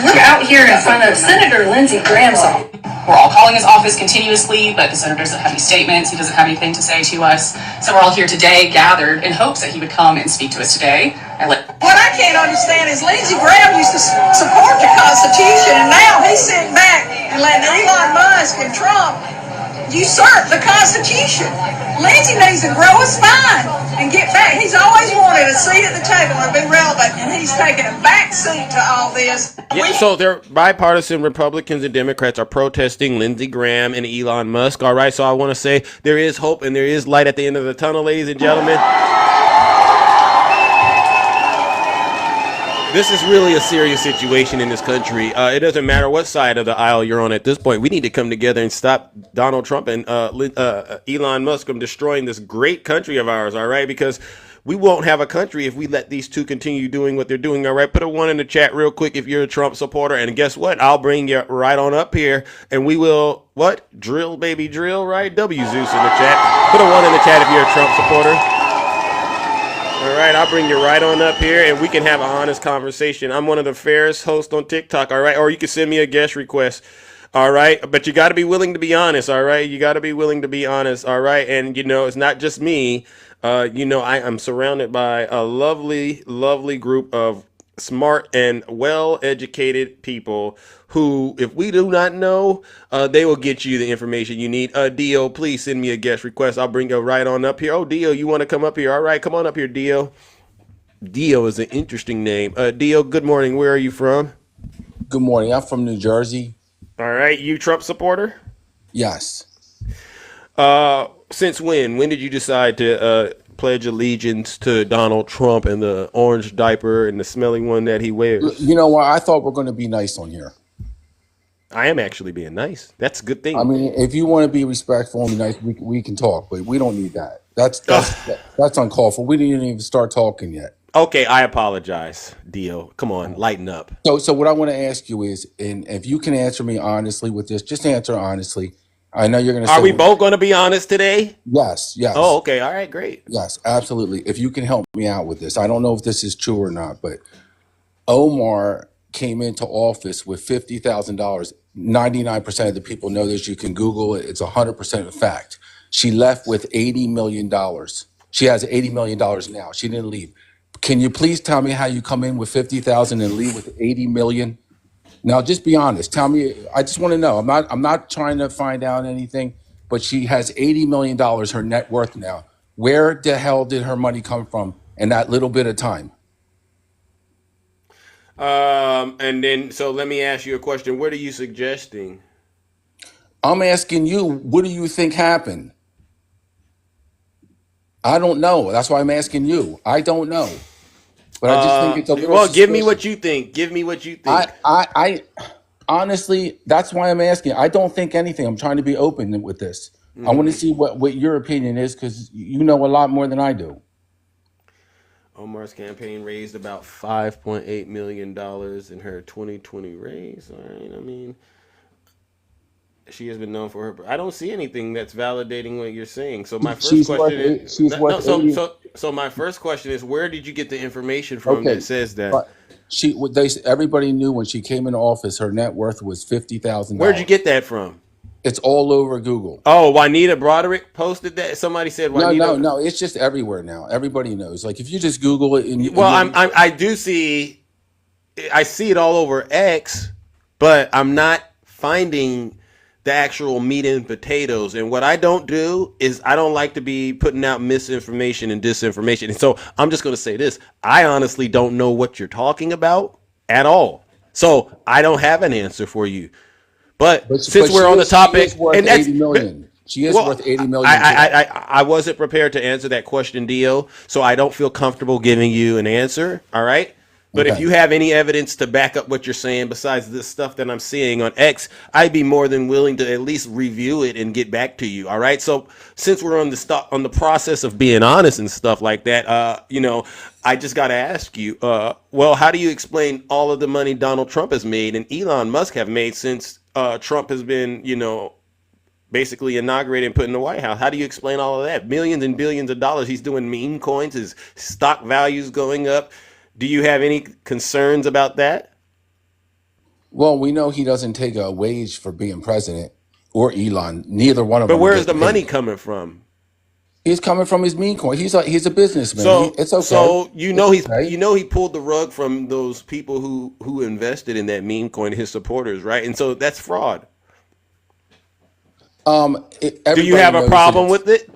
Speaker 12: We're out here in front of Senator Lindsey Graham's office.
Speaker 13: We're all calling his office continuously, but the senator doesn't have any statements. He doesn't have anything to say to us. So we're all here today, gathered in hopes that he would come and speak to us today.
Speaker 11: What I can't understand is Lindsey Graham used to support the Constitution, and now he's sitting back and letting Elon Musk and Trump usurp the Constitution. Lindsey needs to grow a spine and get back. He's always wanted a seat at the table and be relevant, and he's taking a back seat to all this.
Speaker 2: Yeah, so they're bipartisan Republicans and Democrats are protesting Lindsey Graham and Elon Musk. All right, so I want to say there is hope and there is light at the end of the tunnel, ladies and gentlemen. This is really a serious situation in this country. It doesn't matter what side of the aisle you're on at this point. We need to come together and stop Donald Trump and Elon Musk from destroying this great country of ours, all right? Because we won't have a country if we let these two continue doing what they're doing, all right? Put a 1 in the chat real quick if you're a Trump supporter. And guess what? I'll bring you right on up here, and we will, what? Drill, baby, drill, right? W Zeus in the chat. Put a 1 in the chat if you're a Trump supporter. All right, I'll bring you right on up here, and we can have an honest conversation. I'm one of the fairest hosts on TikTok, all right? Or you can send me a guest request, all right? But you got to be willing to be honest, all right? You got to be willing to be honest, all right? And, you know, it's not just me. You know, I am surrounded by a lovely, lovely group of smart and well-educated people who, if we do not know, they will get you the information you need. Dio, please send me a guest request. I'll bring you right on up here. Oh, Dio, you want to come up here? All right, come on up here, Dio. Dio is an interesting name. Dio, good morning. Where are you from?
Speaker 14: Good morning. I'm from New Jersey.
Speaker 2: All right, you Trump supporter?
Speaker 14: Yes.
Speaker 2: Since when? When did you decide to pledge allegiance to Donald Trump and the orange diaper and the smelly one that he wears?
Speaker 14: You know what? I thought we're going to be nice on here.
Speaker 2: I am actually being nice. That's a good thing.
Speaker 14: I mean, if you want to be respectful and be nice, we can talk, but we don't need that. That's uncalled for. We didn't even start talking yet.
Speaker 2: Okay, I apologize, Dio. Come on, lighten up.
Speaker 14: So what I want to ask you is, and if you can answer me honestly with this, just answer honestly. I know you're going to say.
Speaker 2: Are we both going to be honest today?
Speaker 14: Yes, yes.
Speaker 2: Oh, okay. All right, great.
Speaker 14: Yes, absolutely. If you can help me out with this. I don't know if this is true or not, but Omar came into office with $50,000. 99% of the people know this. You can Google it. It's 100% a fact. She left with $80 million. She has $80 million now. She didn't leave. Can you please tell me how you come in with 50,000 and leave with 80 million? Now, just be honest. Tell me. I just want to know. I'm not trying to find out anything, but she has $80 million, her net worth now. Where the hell did her money come from in that little bit of time?
Speaker 2: And then, so let me ask you a question. What are you suggesting?
Speaker 14: I'm asking you, what do you think happened? I don't know. That's why I'm asking you. I don't know. But I just think it's a little
Speaker 2: well, give me
Speaker 14: suspicious.
Speaker 2: what you think. Give me what you think.
Speaker 14: I honestly, that's why I'm asking. I don't think anything. I'm trying to be open with this. I want to see what your opinion is, because you know a lot more than I do.
Speaker 2: Omar's campaign raised about $5.8 million in her 2020 race. All right, I mean, she has been known for her. I don't see anything that's validating what you're saying. So my first question is, so my first question is, where did you get the information from that says that?
Speaker 14: But everybody knew when she came into office, her net worth was $50,000.
Speaker 2: Where'd you get that from?
Speaker 14: It's all over Google.
Speaker 2: Oh, Juanita Broderick posted that. Somebody said Juanita.
Speaker 14: No. It's just everywhere now. Everybody knows. Like if you just Google it,
Speaker 2: I do see. I see it all over X, but I'm not finding the actual meat and potatoes. And what I don't do is I don't like to be putting out misinformation and disinformation. And so I'm just going to say this. I honestly don't know what you're talking about at all. So I don't have an answer for you. But since we're on the topic,
Speaker 14: and that's $80 million. She is worth $80 million.
Speaker 2: I wasn't prepared to answer that question, Dio, so I don't feel comfortable giving you an answer. All right. But if you have any evidence to back up what you're saying besides this stuff that I'm seeing on X, I'd be more than willing to at least review it and get back to you. All right. So since we're on the process of being honest and stuff like that, I just got to ask you, well, how do you explain all of the money Donald Trump has made and Elon Musk have made since Trump has been, basically inaugurated and put in the White House? How do you explain all of that? Millions and billions of dollars. He's doing meme coins, his stock values going up. Do you have any concerns about that?
Speaker 14: Well, we know he doesn't take a wage for being president, or Elon. Neither one of them.
Speaker 2: But where's the money coming from?
Speaker 14: He's coming from his meme coin. He's a businessman.
Speaker 2: So
Speaker 14: it's okay.
Speaker 2: So he pulled the rug from those people who invested in that meme coin, his supporters, right? And so that's fraud. Do you have a problem with it?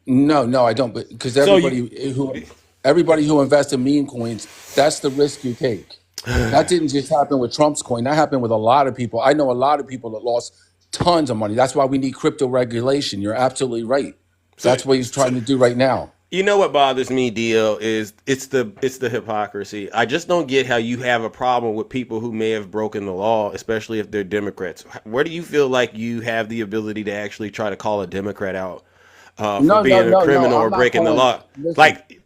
Speaker 14: No, I don't. Because everybody Everybody who invests in meme coins, that's the risk you take. That didn't just happen with Trump's coin. That happened with a lot of people. I know a lot of people that lost tons of money. That's why we need crypto regulation. You're absolutely right. That's what he's trying to do right now.
Speaker 2: You know what bothers me, Dio, is it's the hypocrisy. I just don't get how you have a problem with people who may have broken the law, especially if they're Democrats. Where do you feel like you have the ability to actually try to call a Democrat out for being a criminal or breaking the law?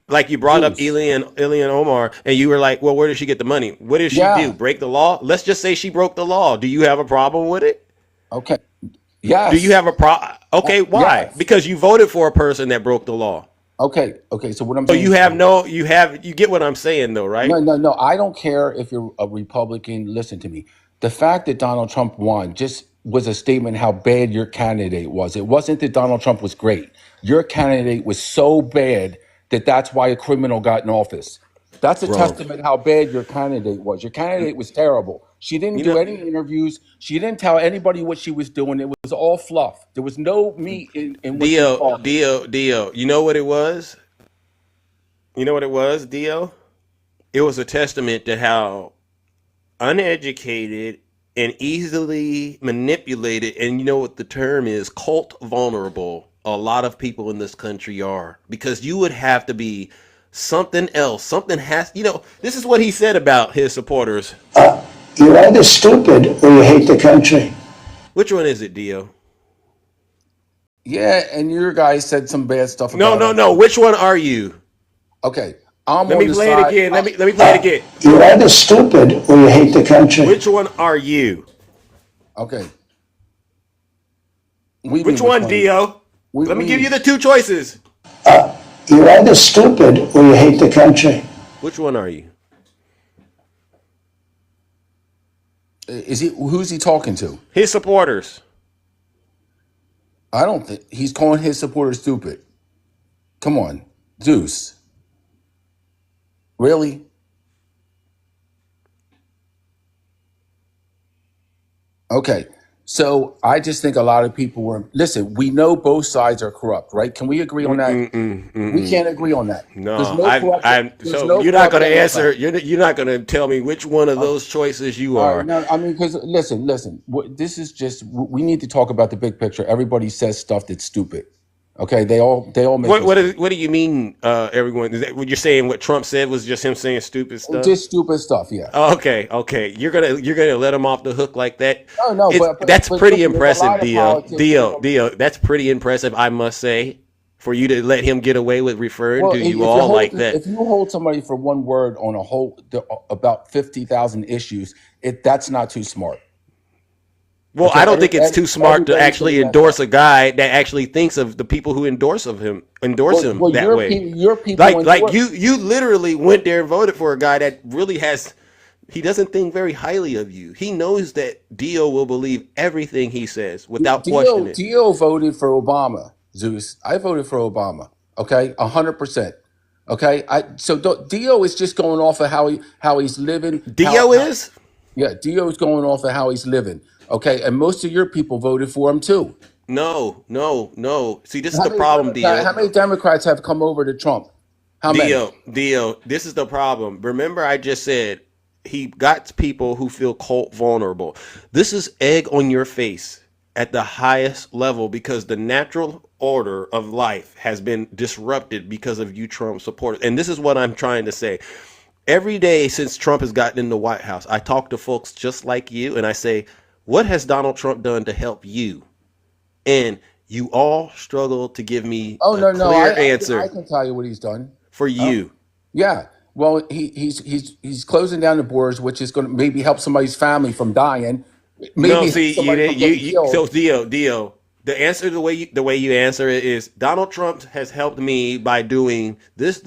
Speaker 2: Like you brought up Ilhan Omar, and you were like, well, where did she get the money? What did she do? Break the law? Let's just say she broke the law. Do you have a problem with it?
Speaker 14: Okay. Yes.
Speaker 2: Do you have a problem? Okay, why? Yes. Because you voted for a person that broke the law.
Speaker 14: Okay. So what I'm
Speaker 2: saying. So you get what I'm saying though, right?
Speaker 14: No. I don't care if you're a Republican. Listen to me. The fact that Donald Trump won just was a statement how bad your candidate was. It wasn't that Donald Trump was great. Your candidate was so bad that that's why a criminal got in office. That's a testament how bad your candidate was. Your candidate was terrible. She didn't do any interviews. She didn't tell anybody what she was doing. It was all fluff. There was no meat in what she was talking.
Speaker 2: Dio. You know what it was? Dio? It was a testament to how uneducated and easily manipulated, and you know what the term is, cult vulnerable, a lot of people in this country are. Because you would have to be something else. Something has, this is what he said about his supporters.
Speaker 6: You're either stupid or you hate the country.
Speaker 2: Which one is it, Dio?
Speaker 14: Yeah, and your guy said some bad stuff about
Speaker 2: No. Which one are you?
Speaker 14: Okay.
Speaker 2: Let me play it again. Let me play it again.
Speaker 6: You're either stupid or you hate the country.
Speaker 2: Which one are you?
Speaker 14: Okay.
Speaker 2: Which one, Dio? Let me give you the two choices.
Speaker 6: You're either stupid or you hate the country.
Speaker 2: Which one are you?
Speaker 14: Who's he talking to?
Speaker 2: His supporters.
Speaker 14: I don't think he's calling his supporters stupid. Come on, Zeus. Really? Okay. So I just think a lot of people were. Listen, we know both sides are corrupt, right? Can we agree on that? We can't agree on that.
Speaker 2: No, you're not going to answer. You're not going to tell me which one of those choices you are.
Speaker 14: No, I mean, because listen. This is just. We need to talk about the big picture. Everybody says stuff that's stupid. Okay, they all make.
Speaker 2: What do you mean, everyone? Is that what you're saying? What Trump said was just him saying stupid stuff.
Speaker 14: Just stupid stuff, yeah.
Speaker 2: Okay. You're gonna let him off the hook like that?
Speaker 14: No, but
Speaker 2: that's pretty impressive, Dio. That's pretty impressive, I must say, for you to let him get away with referring to you all like that.
Speaker 14: If you hold somebody for one word on about 50,000 issues, that's not too smart.
Speaker 2: Well, I don't think it's too smart to actually endorse a guy that actually thinks of the people who endorse him that way.
Speaker 14: Your people
Speaker 2: like you literally went there and voted for a guy that really he doesn't think very highly of you. He knows that Dio will believe everything he says without questioning.
Speaker 14: Dio voted for Obama, Zeus. I voted for Obama. Okay, 100%. Okay, so Dio is just going off of how he's living.
Speaker 2: Dio is?
Speaker 14: Yeah, Dio is going off of how he's living. Okay, and most of your people voted for him too.
Speaker 2: No. See, this is the problem, Dio.
Speaker 14: How many Democrats have come over to Trump? How many?
Speaker 2: Dio, this is the problem. Remember, I just said he got people who feel cult vulnerable. This is egg on your face at the highest level because the natural order of life has been disrupted because of you Trump supporters. And this is what I'm trying to say. Every day since Trump has gotten in the White House, I talk to folks just like you and I say, what has Donald Trump done to help you? And you all struggle to give me a clear answer.
Speaker 14: I can tell you what he's done
Speaker 2: for you.
Speaker 14: Yeah. Well, he's closing down the borders, which is going to maybe help somebody's family from dying.
Speaker 2: So Dio, the answer the way you answer it is Donald Trump has helped me by doing this,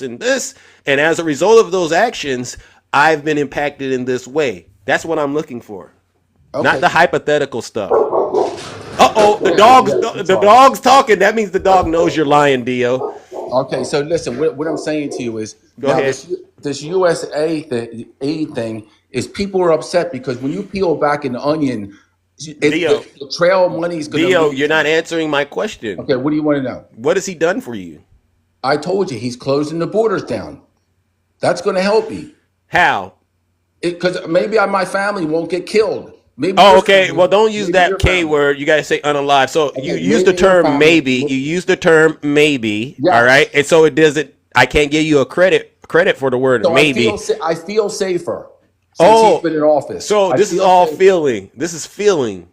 Speaker 2: and this, and as a result of those actions, I've been impacted in this way. That's what I'm looking for. Okay. Not the hypothetical stuff. The dog's talking. That means the dog knows you're lying, Dio.
Speaker 14: Okay, so listen, what I'm saying to you is
Speaker 2: Go ahead.
Speaker 14: This USA aid thing is people are upset because when you peel back an onion, the trail money is going to.
Speaker 2: Dio, you're not answering my question.
Speaker 14: Okay, what do you want to know?
Speaker 2: What has he done for you?
Speaker 14: I told you he's closing the borders down. That's going to help me.
Speaker 2: How?
Speaker 14: Because maybe my family won't get killed. Maybe
Speaker 2: Oh,
Speaker 14: your
Speaker 2: okay. Well,
Speaker 14: family,
Speaker 2: don't use
Speaker 14: maybe
Speaker 2: that
Speaker 14: your
Speaker 2: K
Speaker 14: family.
Speaker 2: word. You got to say unalive. So you
Speaker 14: Okay,
Speaker 2: use the
Speaker 14: maybe your
Speaker 2: term
Speaker 14: family.
Speaker 2: maybe. You use the term maybe. All right,
Speaker 14: Yes.
Speaker 2: and so it doesn't. I can't give you a credit for the word
Speaker 14: So
Speaker 2: maybe.
Speaker 14: I feel safer since he's
Speaker 2: Oh,
Speaker 14: been in office.
Speaker 2: so
Speaker 14: I
Speaker 2: this is
Speaker 14: feel
Speaker 2: all
Speaker 14: safer.
Speaker 2: feeling. This is feeling.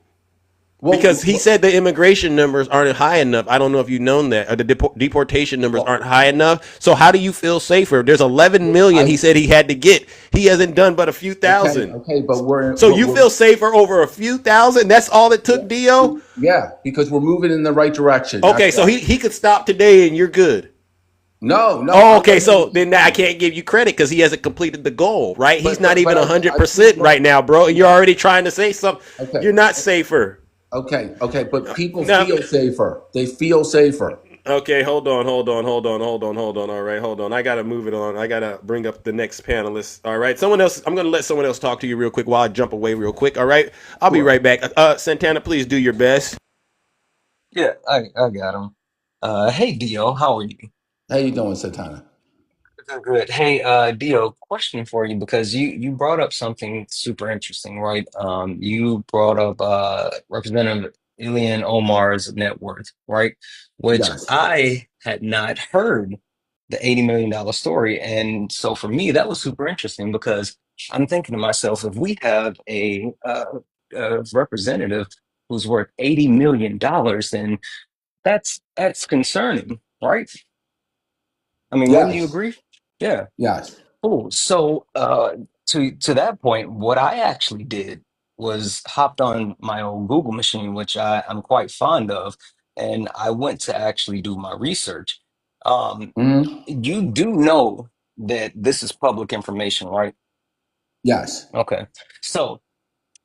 Speaker 2: Because he
Speaker 14: Well,
Speaker 2: said the immigration numbers aren't high enough. I don't know if you've known that. Or the deportation numbers
Speaker 14: well,
Speaker 2: aren't high enough. So how do you feel safer? There's 11 million he
Speaker 14: I
Speaker 2: said he had to get. He hasn't done but a few
Speaker 14: okay,
Speaker 2: thousand.
Speaker 14: okay, but
Speaker 2: So you feel safer over a few thousand? That's all it took, Dio?
Speaker 14: yeah, because we're moving in the right direction. That's
Speaker 2: Okay, so
Speaker 14: why.
Speaker 2: he could stop today and you're good.
Speaker 14: No,
Speaker 2: Oh,
Speaker 14: I
Speaker 2: okay,
Speaker 14: want him to
Speaker 2: so
Speaker 14: keep
Speaker 2: then I
Speaker 14: moving.
Speaker 2: can't give you credit because he hasn't completed the goal, right? He's not
Speaker 14: But
Speaker 2: even
Speaker 14: I keep
Speaker 2: 100% right now, bro. And you're already trying to say something.
Speaker 14: okay,
Speaker 2: You're not safer.
Speaker 14: okay, but people
Speaker 2: Now,
Speaker 14: feel safer. They feel safer.
Speaker 2: okay, hold on. All right, hold on. I gotta move it on. I gotta bring up the next panelist. All right, someone else. I'm gonna let someone else talk to you real quick while I jump away real quick. All right, I'll be
Speaker 14: Sure.
Speaker 2: right back. Santana, please do your best.
Speaker 15: Yeah, I got him. Hey Dio, how are you?
Speaker 14: How you doing, Satana?
Speaker 15: Good, good. Hey, Dio, question for you because you brought up something super interesting, right? You brought up Representative Ilhan Omar's net worth, right? Which
Speaker 14: Yes.
Speaker 15: I had not heard the $80 million story, and so for me that was super interesting because I'm thinking to myself, if we have a representative who's worth $80 million, then that's concerning, right? I mean, wouldn't you
Speaker 14: Yes.
Speaker 15: agree? Yeah.
Speaker 14: Yes.
Speaker 15: Cool. So, to that point, what I actually did was hopped on my old Google machine, which I'm quite fond of, and I went to actually do my research.
Speaker 14: Hmm.
Speaker 15: You do know that this is public information, right?
Speaker 14: Yes.
Speaker 15: Okay. So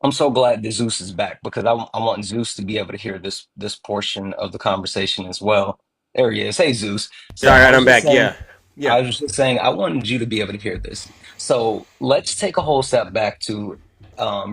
Speaker 15: I'm so glad that Zeus is back because I want Zeus to be able to hear this portion of the conversation as well. There he is. Hey, Zeus.
Speaker 2: All
Speaker 15: So I
Speaker 2: right,
Speaker 15: was
Speaker 2: I'm
Speaker 15: just
Speaker 2: back.
Speaker 15: saying.
Speaker 2: Yeah, yeah.
Speaker 15: I was just saying, I wanted you to be able to hear this. So let's take a whole step back to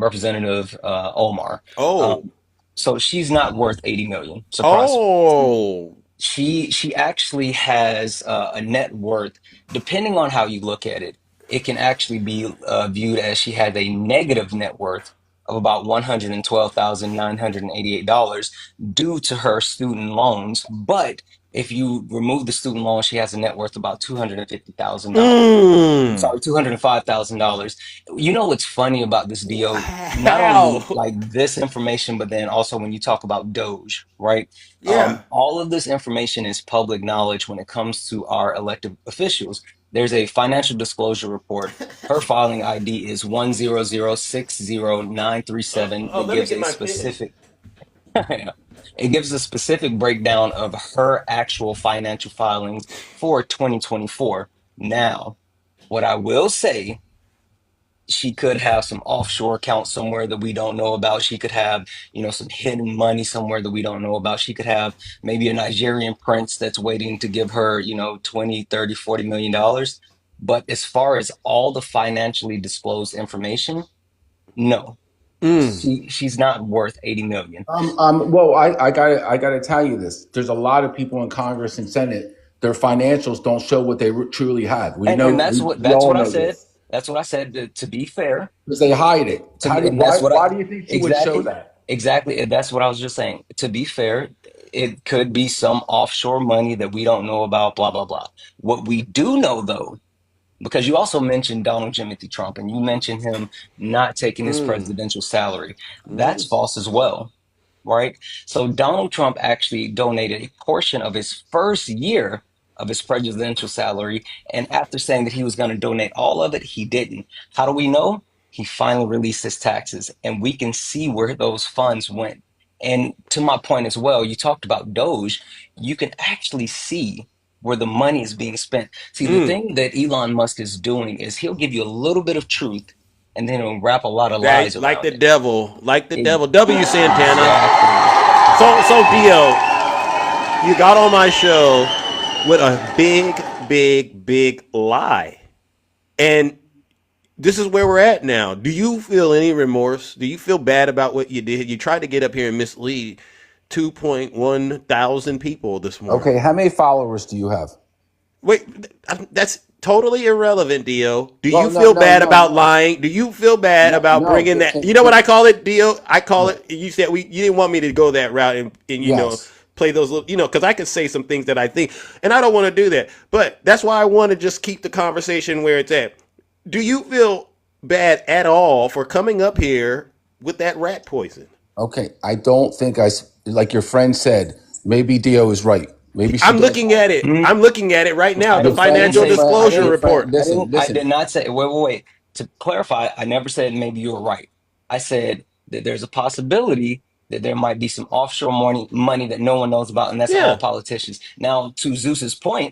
Speaker 15: Representative Omar.
Speaker 2: Oh,
Speaker 15: Um, so she's not worth 80 million. Surprise.
Speaker 2: oh.
Speaker 15: She actually has a net worth, depending on how you look at it, it can actually be viewed as she has a negative net worth of about $112,988 due to her student loans. But if you remove the student loan, she has a net worth about $250,000. I'm
Speaker 2: Mm.
Speaker 15: sorry, $205,000. You know what's funny about this deal? Not only
Speaker 2: How?
Speaker 15: like this information, but then also when you talk about Doge, right?
Speaker 2: Yeah.
Speaker 15: All of this information is public knowledge when it comes to our elected officials. There's a financial disclosure report. Her filing ID is 100609337
Speaker 2: Oh,
Speaker 15: that
Speaker 2: let me
Speaker 15: gives
Speaker 2: get
Speaker 15: a
Speaker 2: my pen.
Speaker 15: specific it gives a specific breakdown of her actual financial filings for 2024. Now, what I will say, she could have some offshore accounts somewhere that we don't know about. She could have, some hidden money somewhere that we don't know about. She could have maybe a Nigerian prince that's waiting to give her, 20, 30, 40 million dollars. But as far as all the financially disclosed information, no.
Speaker 2: Mm.
Speaker 15: She's not worth 80 million.
Speaker 14: Well, I gotta tell you this. There's a lot of people in Congress and Senate. Their financials don't show what they truly have. We
Speaker 15: And
Speaker 14: know.
Speaker 15: that's
Speaker 14: We,
Speaker 15: what
Speaker 14: we
Speaker 15: that's
Speaker 14: all
Speaker 15: what I
Speaker 14: know
Speaker 15: said.
Speaker 14: this
Speaker 15: That's what I said. To be fair,
Speaker 14: because they hide it.
Speaker 15: to be, and
Speaker 14: Why?
Speaker 15: that's what I
Speaker 14: Why do you think she would show
Speaker 15: exactly,
Speaker 14: that?
Speaker 15: exactly. And that's what I was just saying. To be fair, it could be some offshore money that we don't know about. Blah blah blah. What we do know though, because you also mentioned Donald Timothy Trump, and you mentioned him not taking his
Speaker 2: Mm.
Speaker 15: presidential salary. That's
Speaker 2: Mm.
Speaker 15: false as well, right? So Donald Trump actually donated a portion of his first year of his presidential salary. And after saying that he was going to donate all of it, he didn't. How do we know? He finally released his taxes, and we can see where those funds went. And to my point as well, you talked about Doge. You can actually see where the money is being spent. See, the
Speaker 2: Mm.
Speaker 15: thing that Elon Musk is doing is he'll give you a little bit of truth and then he'll wrap a lot of
Speaker 2: That
Speaker 15: lies
Speaker 2: like
Speaker 15: around
Speaker 2: the
Speaker 15: it.
Speaker 2: devil, like the
Speaker 15: E-
Speaker 2: devil. W Santana.
Speaker 15: Exactly.
Speaker 2: So Dio, you got on my show with a big lie, and this is where we're at now. Do you feel any remorse? Do you feel bad about what you did? You tried to get up here and mislead 2.1 thousand people this morning.
Speaker 14: Okay, how many followers do you have?
Speaker 2: Wait, that's totally irrelevant, Dio. Do you
Speaker 14: Well, no,
Speaker 2: feel
Speaker 14: no,
Speaker 2: bad
Speaker 14: no,
Speaker 2: about
Speaker 14: no,
Speaker 2: lying? Do you feel bad
Speaker 14: no,
Speaker 2: about
Speaker 14: no.
Speaker 2: bringing that? You know what I call it, Dio? I call it. You said you didn't want me to go that route and
Speaker 14: Yes.
Speaker 2: play those little, because I can say some things that I think, and I don't want to do that. But that's why I want to just keep the conversation where it's at. Do you feel bad at all for coming up here with that rat poison?
Speaker 14: Okay. I don't think like your friend said, maybe Dio is right. Maybe she
Speaker 2: I'm
Speaker 14: does
Speaker 2: looking
Speaker 14: have
Speaker 2: at
Speaker 14: it.
Speaker 2: it. I'm looking at it right now. The
Speaker 15: I didn't
Speaker 2: financial
Speaker 15: say,
Speaker 2: disclosure
Speaker 14: Your friend,
Speaker 2: report.
Speaker 14: listen,
Speaker 15: I
Speaker 14: listen.
Speaker 15: did not say, wait. To clarify, I never said maybe you were right. I said that there's a possibility that there might be some offshore money that no one knows about, and that's all
Speaker 2: Yeah.
Speaker 15: politicians. Now, to Zeus's point,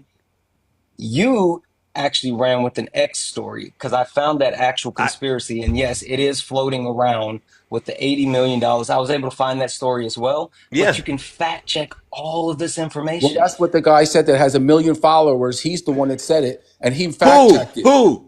Speaker 15: you actually ran with an X story because I found that actual
Speaker 2: I,
Speaker 15: conspiracy, and yes, it is floating around with the $80 million. I was able to find that story as well, but
Speaker 2: yeah.
Speaker 15: you can fact check all of this
Speaker 14: Well,
Speaker 15: information.
Speaker 14: that's what the guy said that has 1 million followers. He's the one that said it, and he fact checked it.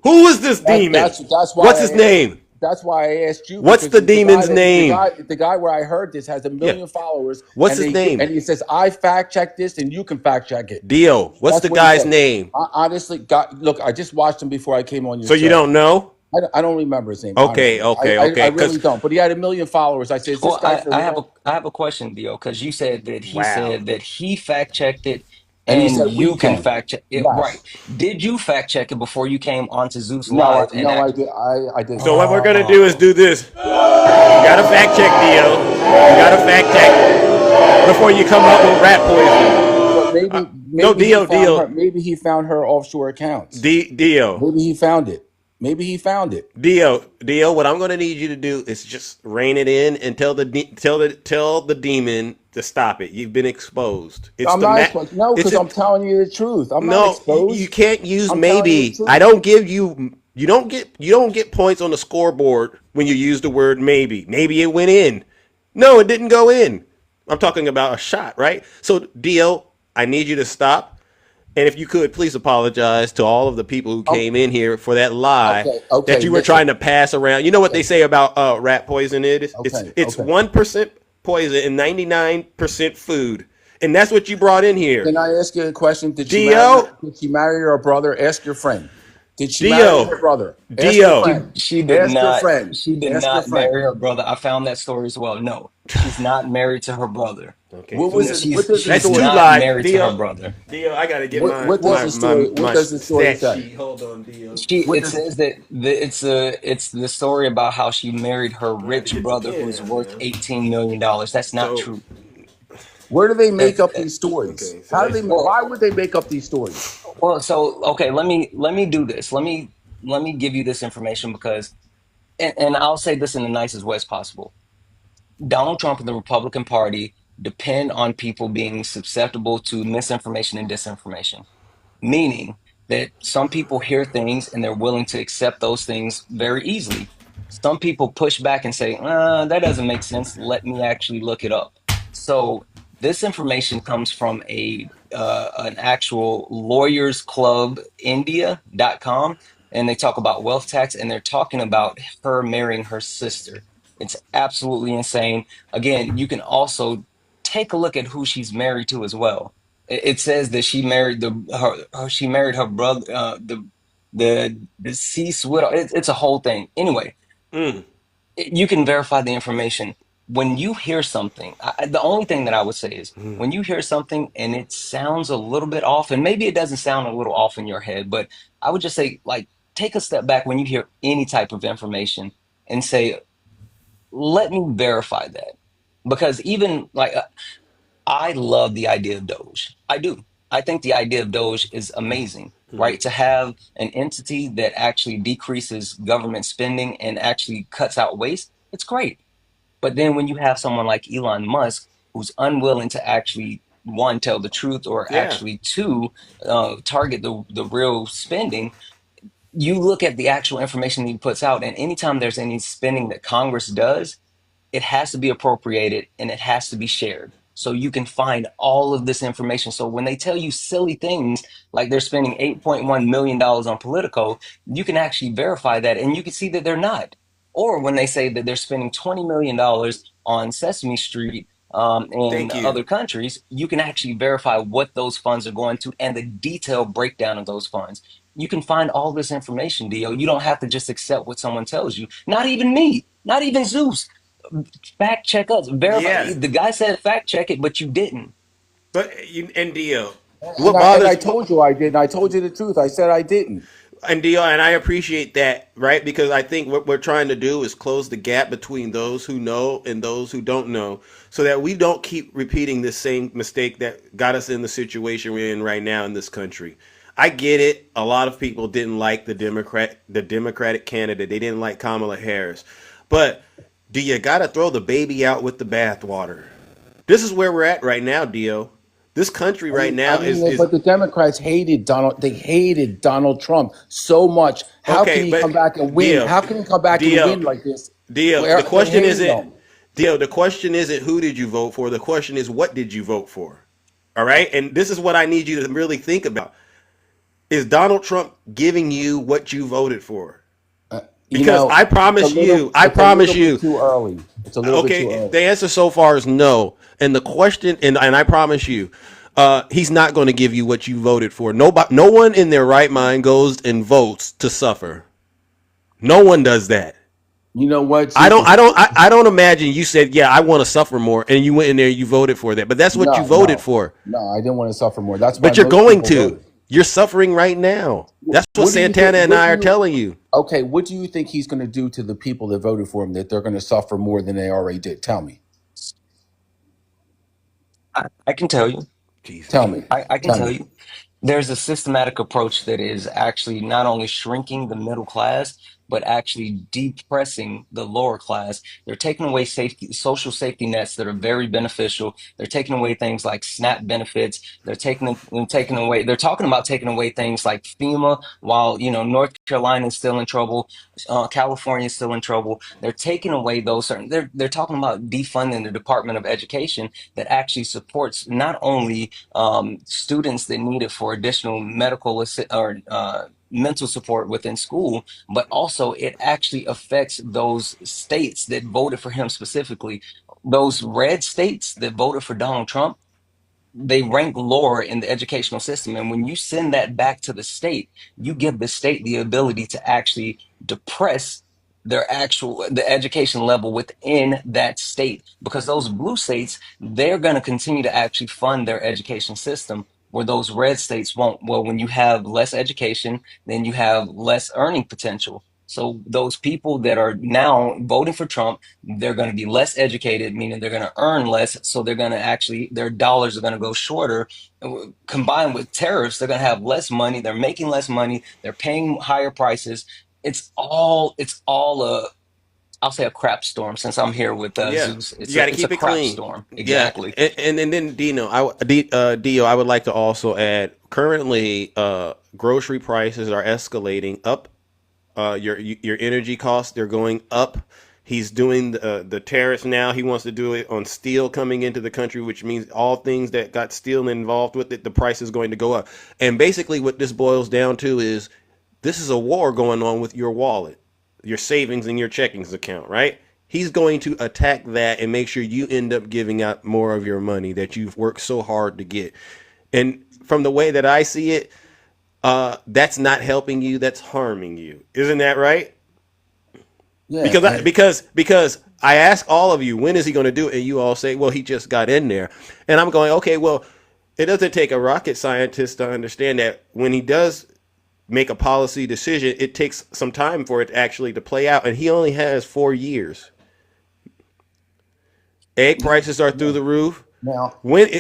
Speaker 2: Who is this demon?
Speaker 14: That's why
Speaker 2: What's his name?
Speaker 14: that's why I asked you
Speaker 2: What's
Speaker 14: because
Speaker 2: the
Speaker 14: the guy
Speaker 2: demon's name?
Speaker 14: the guy where I heard this has a
Speaker 2: Yeah.
Speaker 14: million followers,
Speaker 2: What's
Speaker 14: and
Speaker 2: his name?
Speaker 14: he says I fact checked this, and you can fact check it.
Speaker 2: Dio. What's
Speaker 14: That's
Speaker 2: the
Speaker 14: what he
Speaker 2: guy's
Speaker 14: said.
Speaker 2: name?
Speaker 14: I, honestly, God, look, I just watched him before I came on your
Speaker 2: So you
Speaker 14: show.
Speaker 2: don't know?
Speaker 14: I don't remember his name,
Speaker 2: Okay,
Speaker 14: honestly. I
Speaker 2: okay.
Speaker 14: really
Speaker 2: Because
Speaker 14: don't. But he had 1 million followers. I said, is this
Speaker 15: Well,
Speaker 14: guy for real?
Speaker 15: I have a question, Dio, because you
Speaker 2: wow.
Speaker 15: said that he fact checked it
Speaker 14: And he
Speaker 15: and
Speaker 14: said we
Speaker 15: you can
Speaker 14: can.
Speaker 15: fact check it. Right.
Speaker 14: Yes.
Speaker 15: Did you fact check it before you came onto Zeus
Speaker 14: No,
Speaker 15: Live and act?
Speaker 14: I didn't.
Speaker 2: So what we're gonna do is do this. You gotta fact check, Dio. You gotta fact check before you come up with rat poison.
Speaker 14: But
Speaker 2: No,
Speaker 14: maybe he
Speaker 2: Dio,
Speaker 14: found her.
Speaker 2: Dio,
Speaker 14: Maybe he found her offshore accounts.
Speaker 2: Dio.
Speaker 14: Maybe he found it. Maybe he found it.
Speaker 2: Dio, what I'm gonna need you to do is just rein it in and tell the demon to stop it. You've been exposed. It's
Speaker 14: I'm
Speaker 2: the
Speaker 14: not
Speaker 2: ma-
Speaker 14: exposed. No,
Speaker 2: It's
Speaker 14: because
Speaker 2: a,
Speaker 14: I'm telling you the truth. I'm not
Speaker 2: no. You
Speaker 14: exposed.
Speaker 2: can't use
Speaker 14: I'm telling you the
Speaker 2: maybe. I
Speaker 14: truth.
Speaker 2: don't give you. You don't get points on the scoreboard when you use the word maybe. Maybe it went in. No, it didn't go in. I'm talking about a shot, right? So, Dio, I need you to stop. And if you could, please apologize to all of the people who
Speaker 14: Um,
Speaker 2: came in here for that lie
Speaker 14: okay,
Speaker 2: that
Speaker 14: okay,
Speaker 2: you were trying
Speaker 14: listen.
Speaker 2: to pass around. You know what they
Speaker 14: Okay,
Speaker 2: say about rat poison?
Speaker 14: okay,
Speaker 2: It's
Speaker 14: okay.
Speaker 2: 1% poison and 99% food, and that's what you brought in here,
Speaker 14: Can I ask you a question?
Speaker 2: Dio.
Speaker 14: Did she marry her brother? Ask your friend. Did she marry
Speaker 2: Dio,
Speaker 14: her brother? Ask your
Speaker 2: Dio.
Speaker 14: friend. Ask your friend.
Speaker 15: She did
Speaker 14: Ask your
Speaker 15: not
Speaker 14: friend.
Speaker 15: marry her brother. I found that story as well. No, she's not married to her brother.
Speaker 2: Okay,
Speaker 14: What
Speaker 2: so
Speaker 14: was it? What does the
Speaker 2: that's
Speaker 15: She's
Speaker 2: two
Speaker 14: story?
Speaker 15: not
Speaker 2: lies,
Speaker 15: married to her
Speaker 2: Dio.
Speaker 15: brother.
Speaker 2: Dio, I gotta get
Speaker 14: What does the story? What
Speaker 2: my
Speaker 14: does the story
Speaker 2: stat
Speaker 14: say?
Speaker 2: sheet. Hold on, Dio.
Speaker 14: What
Speaker 15: It
Speaker 14: does
Speaker 15: says that it's the story about how she married her
Speaker 2: I had to
Speaker 15: rich
Speaker 2: get
Speaker 15: brother who's
Speaker 2: yeah,
Speaker 15: worth
Speaker 2: man.
Speaker 15: $18 million. That's not
Speaker 2: So
Speaker 15: true.
Speaker 14: Where do they make
Speaker 15: That,
Speaker 14: up
Speaker 15: that-
Speaker 14: these stories?
Speaker 2: okay, so
Speaker 14: How do
Speaker 2: that's
Speaker 14: they?
Speaker 15: well,
Speaker 14: Why would they make up these stories?
Speaker 15: so okay. Let me do this. Let me give you this information because, and I'll say this in the nicest way as possible. Donald Trump and the Republican Party depend on people being susceptible to misinformation and disinformation, meaning that some people hear things and they're willing to accept those things very easily. Some people push back and say, that doesn't make sense. Let me actually look it up. So this information comes from an actual lawyers club india.com, and they talk about wealth tax and they're talking about her marrying her sister. It's absolutely insane. Again, you can also take a look at who she's married to as well. It says that she married she married her brother, the deceased widow. It's a whole thing. Anyway,
Speaker 2: mm,
Speaker 15: you can verify the information. When you hear something, the only thing that I would say is when you hear something and it sounds a little bit off, and maybe it doesn't sound a little off in your head, but I would just say, like, take a step back when you hear any type of information and say, let me verify that. Because even like I love the idea of Doge. I do. I think the idea of Doge is amazing, right? To have an entity that actually decreases government spending and actually cuts out waste, it's great. But then when you have someone like Elon Musk who's unwilling to actually one tell the truth or
Speaker 2: yeah.
Speaker 15: actually two target the real spending, you look at the actual information that he puts out, and anytime there's any spending that Congress does, it has to be appropriated and it has to be shared. So you can find all of this information. So when they tell you silly things like they're spending $8.1 million on Politico, you can actually verify that and you can see that they're not. Or when they say that they're spending $20 million on Sesame Street in
Speaker 2: Thank you.
Speaker 15: other countries, you can actually verify what those funds are going to and the detailed breakdown of those funds. You can find all this information, Dio. You don't have to just accept what someone tells you. Not even me, not even Zeus. Fact check us. Verify.
Speaker 2: Yeah,
Speaker 15: The guy said fact check it, but you didn't.
Speaker 2: but you and Dio,
Speaker 14: And
Speaker 2: what
Speaker 14: I
Speaker 2: bothers
Speaker 14: told you I didn't. I told you the truth. I said I didn't.
Speaker 2: and Dio, and I appreciate that, right? Because I think what we're trying to do is close the gap between those who know and those who don't know, so that we don't keep repeating this same mistake that got us in the situation we're in right now in this country. I get it. A lot of people didn't like the Democratic candidate. They didn't like Kamala Harris, but do you got to throw the baby out with the bathwater? This is where we're at right now, Dio. This country right
Speaker 14: I
Speaker 2: now
Speaker 14: mean,
Speaker 2: is
Speaker 14: but the Democrats hated Donald. They hated Donald Trump so much. How can
Speaker 2: okay,
Speaker 14: he come
Speaker 2: but
Speaker 14: back and win?
Speaker 2: Dio,
Speaker 14: How can he come back and
Speaker 2: Dio,
Speaker 14: win like this?
Speaker 2: Dio.
Speaker 14: Where
Speaker 2: The
Speaker 14: they're
Speaker 2: question
Speaker 14: hating
Speaker 2: isn't,
Speaker 14: him.
Speaker 2: Dio. The question isn't who did you vote for. The question is what did you vote for. All right, and this is what I need you to really think about: is Donald Trump giving you what you voted for?
Speaker 14: You
Speaker 2: Because
Speaker 14: know,
Speaker 2: I
Speaker 14: it's a
Speaker 2: promise
Speaker 14: little
Speaker 2: you.
Speaker 14: bit too early. It's a little bit too
Speaker 2: Okay,
Speaker 14: early.
Speaker 2: the answer so far is no, and the question, and I promise you, he's not going to give you what you voted for. Nobody, no one in their right mind goes and votes to suffer. No one does that.
Speaker 14: You know what,
Speaker 2: I
Speaker 14: Zeus?
Speaker 2: don't. I don't imagine you said, "Yeah, I want to suffer more," and you went in there, you voted for that. But that's what you
Speaker 14: No,
Speaker 2: voted
Speaker 14: no,
Speaker 2: for.
Speaker 14: no. I didn't want to suffer more. That's why
Speaker 2: But you're
Speaker 14: most
Speaker 2: going
Speaker 14: people
Speaker 2: to.
Speaker 14: voted.
Speaker 2: You're suffering right now. That's what
Speaker 14: What do you
Speaker 2: Santana
Speaker 14: think?
Speaker 2: and
Speaker 14: What do
Speaker 2: I are
Speaker 14: you?
Speaker 2: telling you.
Speaker 14: Okay, what do you think he's going to do to the people that voted for him? That they're going to suffer more than they already did? Tell me.
Speaker 15: I can tell you.
Speaker 2: Jesus.
Speaker 14: Tell me.
Speaker 15: I can
Speaker 14: Tell
Speaker 15: tell
Speaker 14: me.
Speaker 15: you. There's a systematic approach that is actually not only shrinking the middle class, but actually depressing the lower class. They're taking away social safety nets that are very beneficial. They're taking away things like SNAP benefits. They're talking about taking away things like FEMA, while, North Carolina is still in trouble. California is still in trouble. They're taking away they're talking about defunding the Department of Education that actually supports not only students that need it for additional or mental support within school, but also it actually affects those states that voted for him specifically. Those red states that voted for Donald Trump, they rank lower in the educational system. And when you send that back to the state, you give the state the ability to actually depress the education level within that state, because those blue states, they're going to continue to actually fund their education system where those red states won't. Well, when you have less education, then you have less earning potential. So those people that are now voting for Trump, they're going to be less educated, meaning they're going to earn less. So they're going to actually, their dollars are going to go shorter. Combined with tariffs, they're going to have less money. They're making less money. They're paying higher prices. It's all I'll say a crap storm, since I'm here with
Speaker 2: Yeah,
Speaker 15: Zeus.
Speaker 2: you
Speaker 15: It's
Speaker 2: got
Speaker 15: a
Speaker 2: to
Speaker 15: it's a
Speaker 2: keep it
Speaker 15: crap
Speaker 2: clean.
Speaker 15: storm.
Speaker 2: Yeah,
Speaker 15: Exactly.
Speaker 2: and then Dio, I would like to also add. Currently, grocery prices are escalating up. Your energy costs, they're going up. He's doing the tariffs now. He wants to do it on steel coming into the country, which means all things that got steel involved with it, the price is going to go up. And basically, what this boils down to is this is a war going on with your wallet, your savings, and your checkings account, right? He's going to attack that and make sure you end up giving out more of your money that you've worked so hard to get. And from the way that I see it, that's not helping you. That's harming you. Isn't that right?
Speaker 14: Yeah.
Speaker 2: Because I ask all of you, when is he going to do it? And you all say, well, he just got in there. And I'm going, okay, well, it doesn't take a rocket scientist to understand that when he does make a policy decision, it takes some time for it actually to play out. And he only has 4 years. Egg prices are through the roof.
Speaker 14: Now,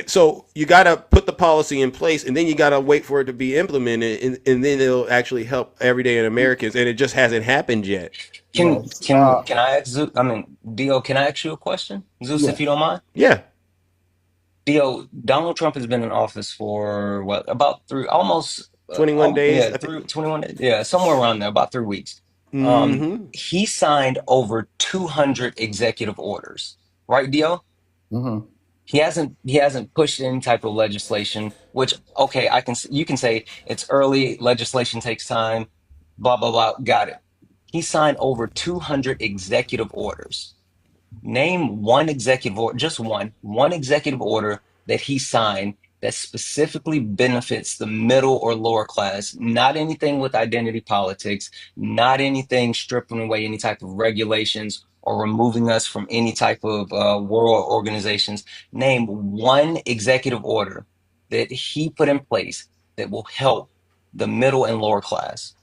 Speaker 2: So you got to put the policy in place, and then you got to wait for it to be implemented, and then it'll actually help everyday Americans. And it just hasn't happened yet.
Speaker 15: Can
Speaker 14: yes.
Speaker 15: can can I ask Zeus? I mean, Dio, can I ask you a question, Zeus, if
Speaker 14: Yeah.
Speaker 15: you don't mind?
Speaker 2: Yeah,
Speaker 15: Dio, Donald Trump has been in office for what, about three, almost,
Speaker 2: 21 days.
Speaker 15: yeah, through 21 days, yeah, somewhere around there, about 3 weeks.
Speaker 2: Mm-hmm.
Speaker 15: He signed over 200 executive orders, right, Dio?
Speaker 14: Hmm.
Speaker 15: He hasn't pushed any type of legislation, which, okay, you can say it's early, legislation takes time, blah blah blah. Got it. He signed over 200 executive orders. Name one executive order, just one executive order that he signed that specifically benefits the middle or lower class, not anything with identity politics, not anything stripping away any type of regulations or removing us from any type of world organizations. Name one executive order that he put in place that will help the middle and lower class.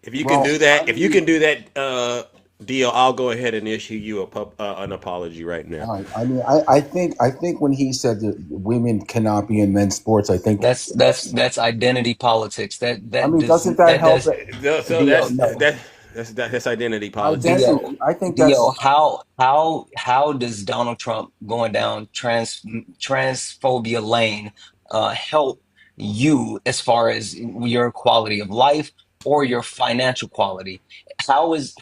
Speaker 2: If you can
Speaker 14: Well,
Speaker 2: do that, if you can do that deal, I'll go ahead and issue you an apology right now.
Speaker 14: I mean, I think when he said that women cannot be in men's sports, I think
Speaker 15: That's identity politics.
Speaker 14: I mean, doesn't that help?
Speaker 15: Does
Speaker 2: So
Speaker 15: Dio, no.
Speaker 2: that's identity politics.
Speaker 15: Dio,
Speaker 14: Identity. I think
Speaker 15: Dio,
Speaker 14: that's
Speaker 15: how does Donald Trump going down transphobia lane help you as far as your quality of life or your financial quality? How is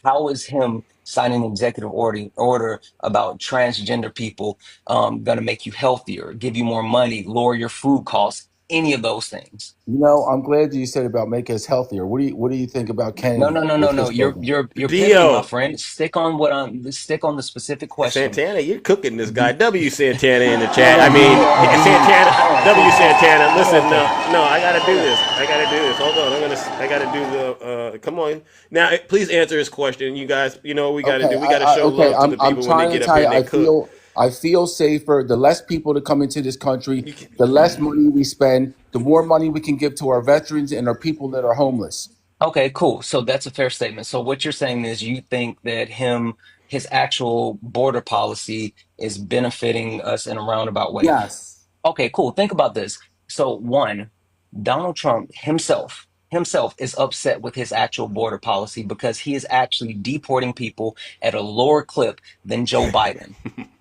Speaker 15: him signing an executive order about transgender people gonna make you healthier, give you more money, lower your food costs, any of those things?
Speaker 14: I'm glad that you said about make us healthier. What do you think about
Speaker 15: No,
Speaker 14: Kennedy
Speaker 15: no, no, no,
Speaker 14: with
Speaker 15: no.
Speaker 14: his
Speaker 15: You're
Speaker 14: program?
Speaker 15: you're you're pivoting, my
Speaker 2: Dio
Speaker 15: friend. Stick on the specific question.
Speaker 2: Santana, you're cooking this guy. W Santana in the chat. I
Speaker 15: No,
Speaker 2: mean, Santana.
Speaker 15: Hold on,
Speaker 2: W Santana. Listen,
Speaker 15: hold on.
Speaker 2: no, I gotta do this. I gotta do this. Hold on, I gotta do the. Come on, now, please answer his question. You guys, you know what we gotta
Speaker 14: Okay,
Speaker 2: do. We gotta show
Speaker 14: okay.
Speaker 2: love to the
Speaker 14: I'm
Speaker 2: people when they
Speaker 14: trying to
Speaker 2: get up
Speaker 14: tell
Speaker 2: here
Speaker 14: you.
Speaker 2: and they cook.
Speaker 14: I feel safer. The less people that come into this country,
Speaker 2: You can,
Speaker 14: the less money we spend, the more money we can give to our veterans and our people that are homeless.
Speaker 15: Okay, cool. So that's a fair statement. So what you're saying is you think that his actual border policy is benefiting us in a roundabout way.
Speaker 14: Yes.
Speaker 15: Okay, cool. Think about this. So one, Donald Trump himself is upset with his actual border policy because he is actually deporting people at a lower clip than Joe Biden.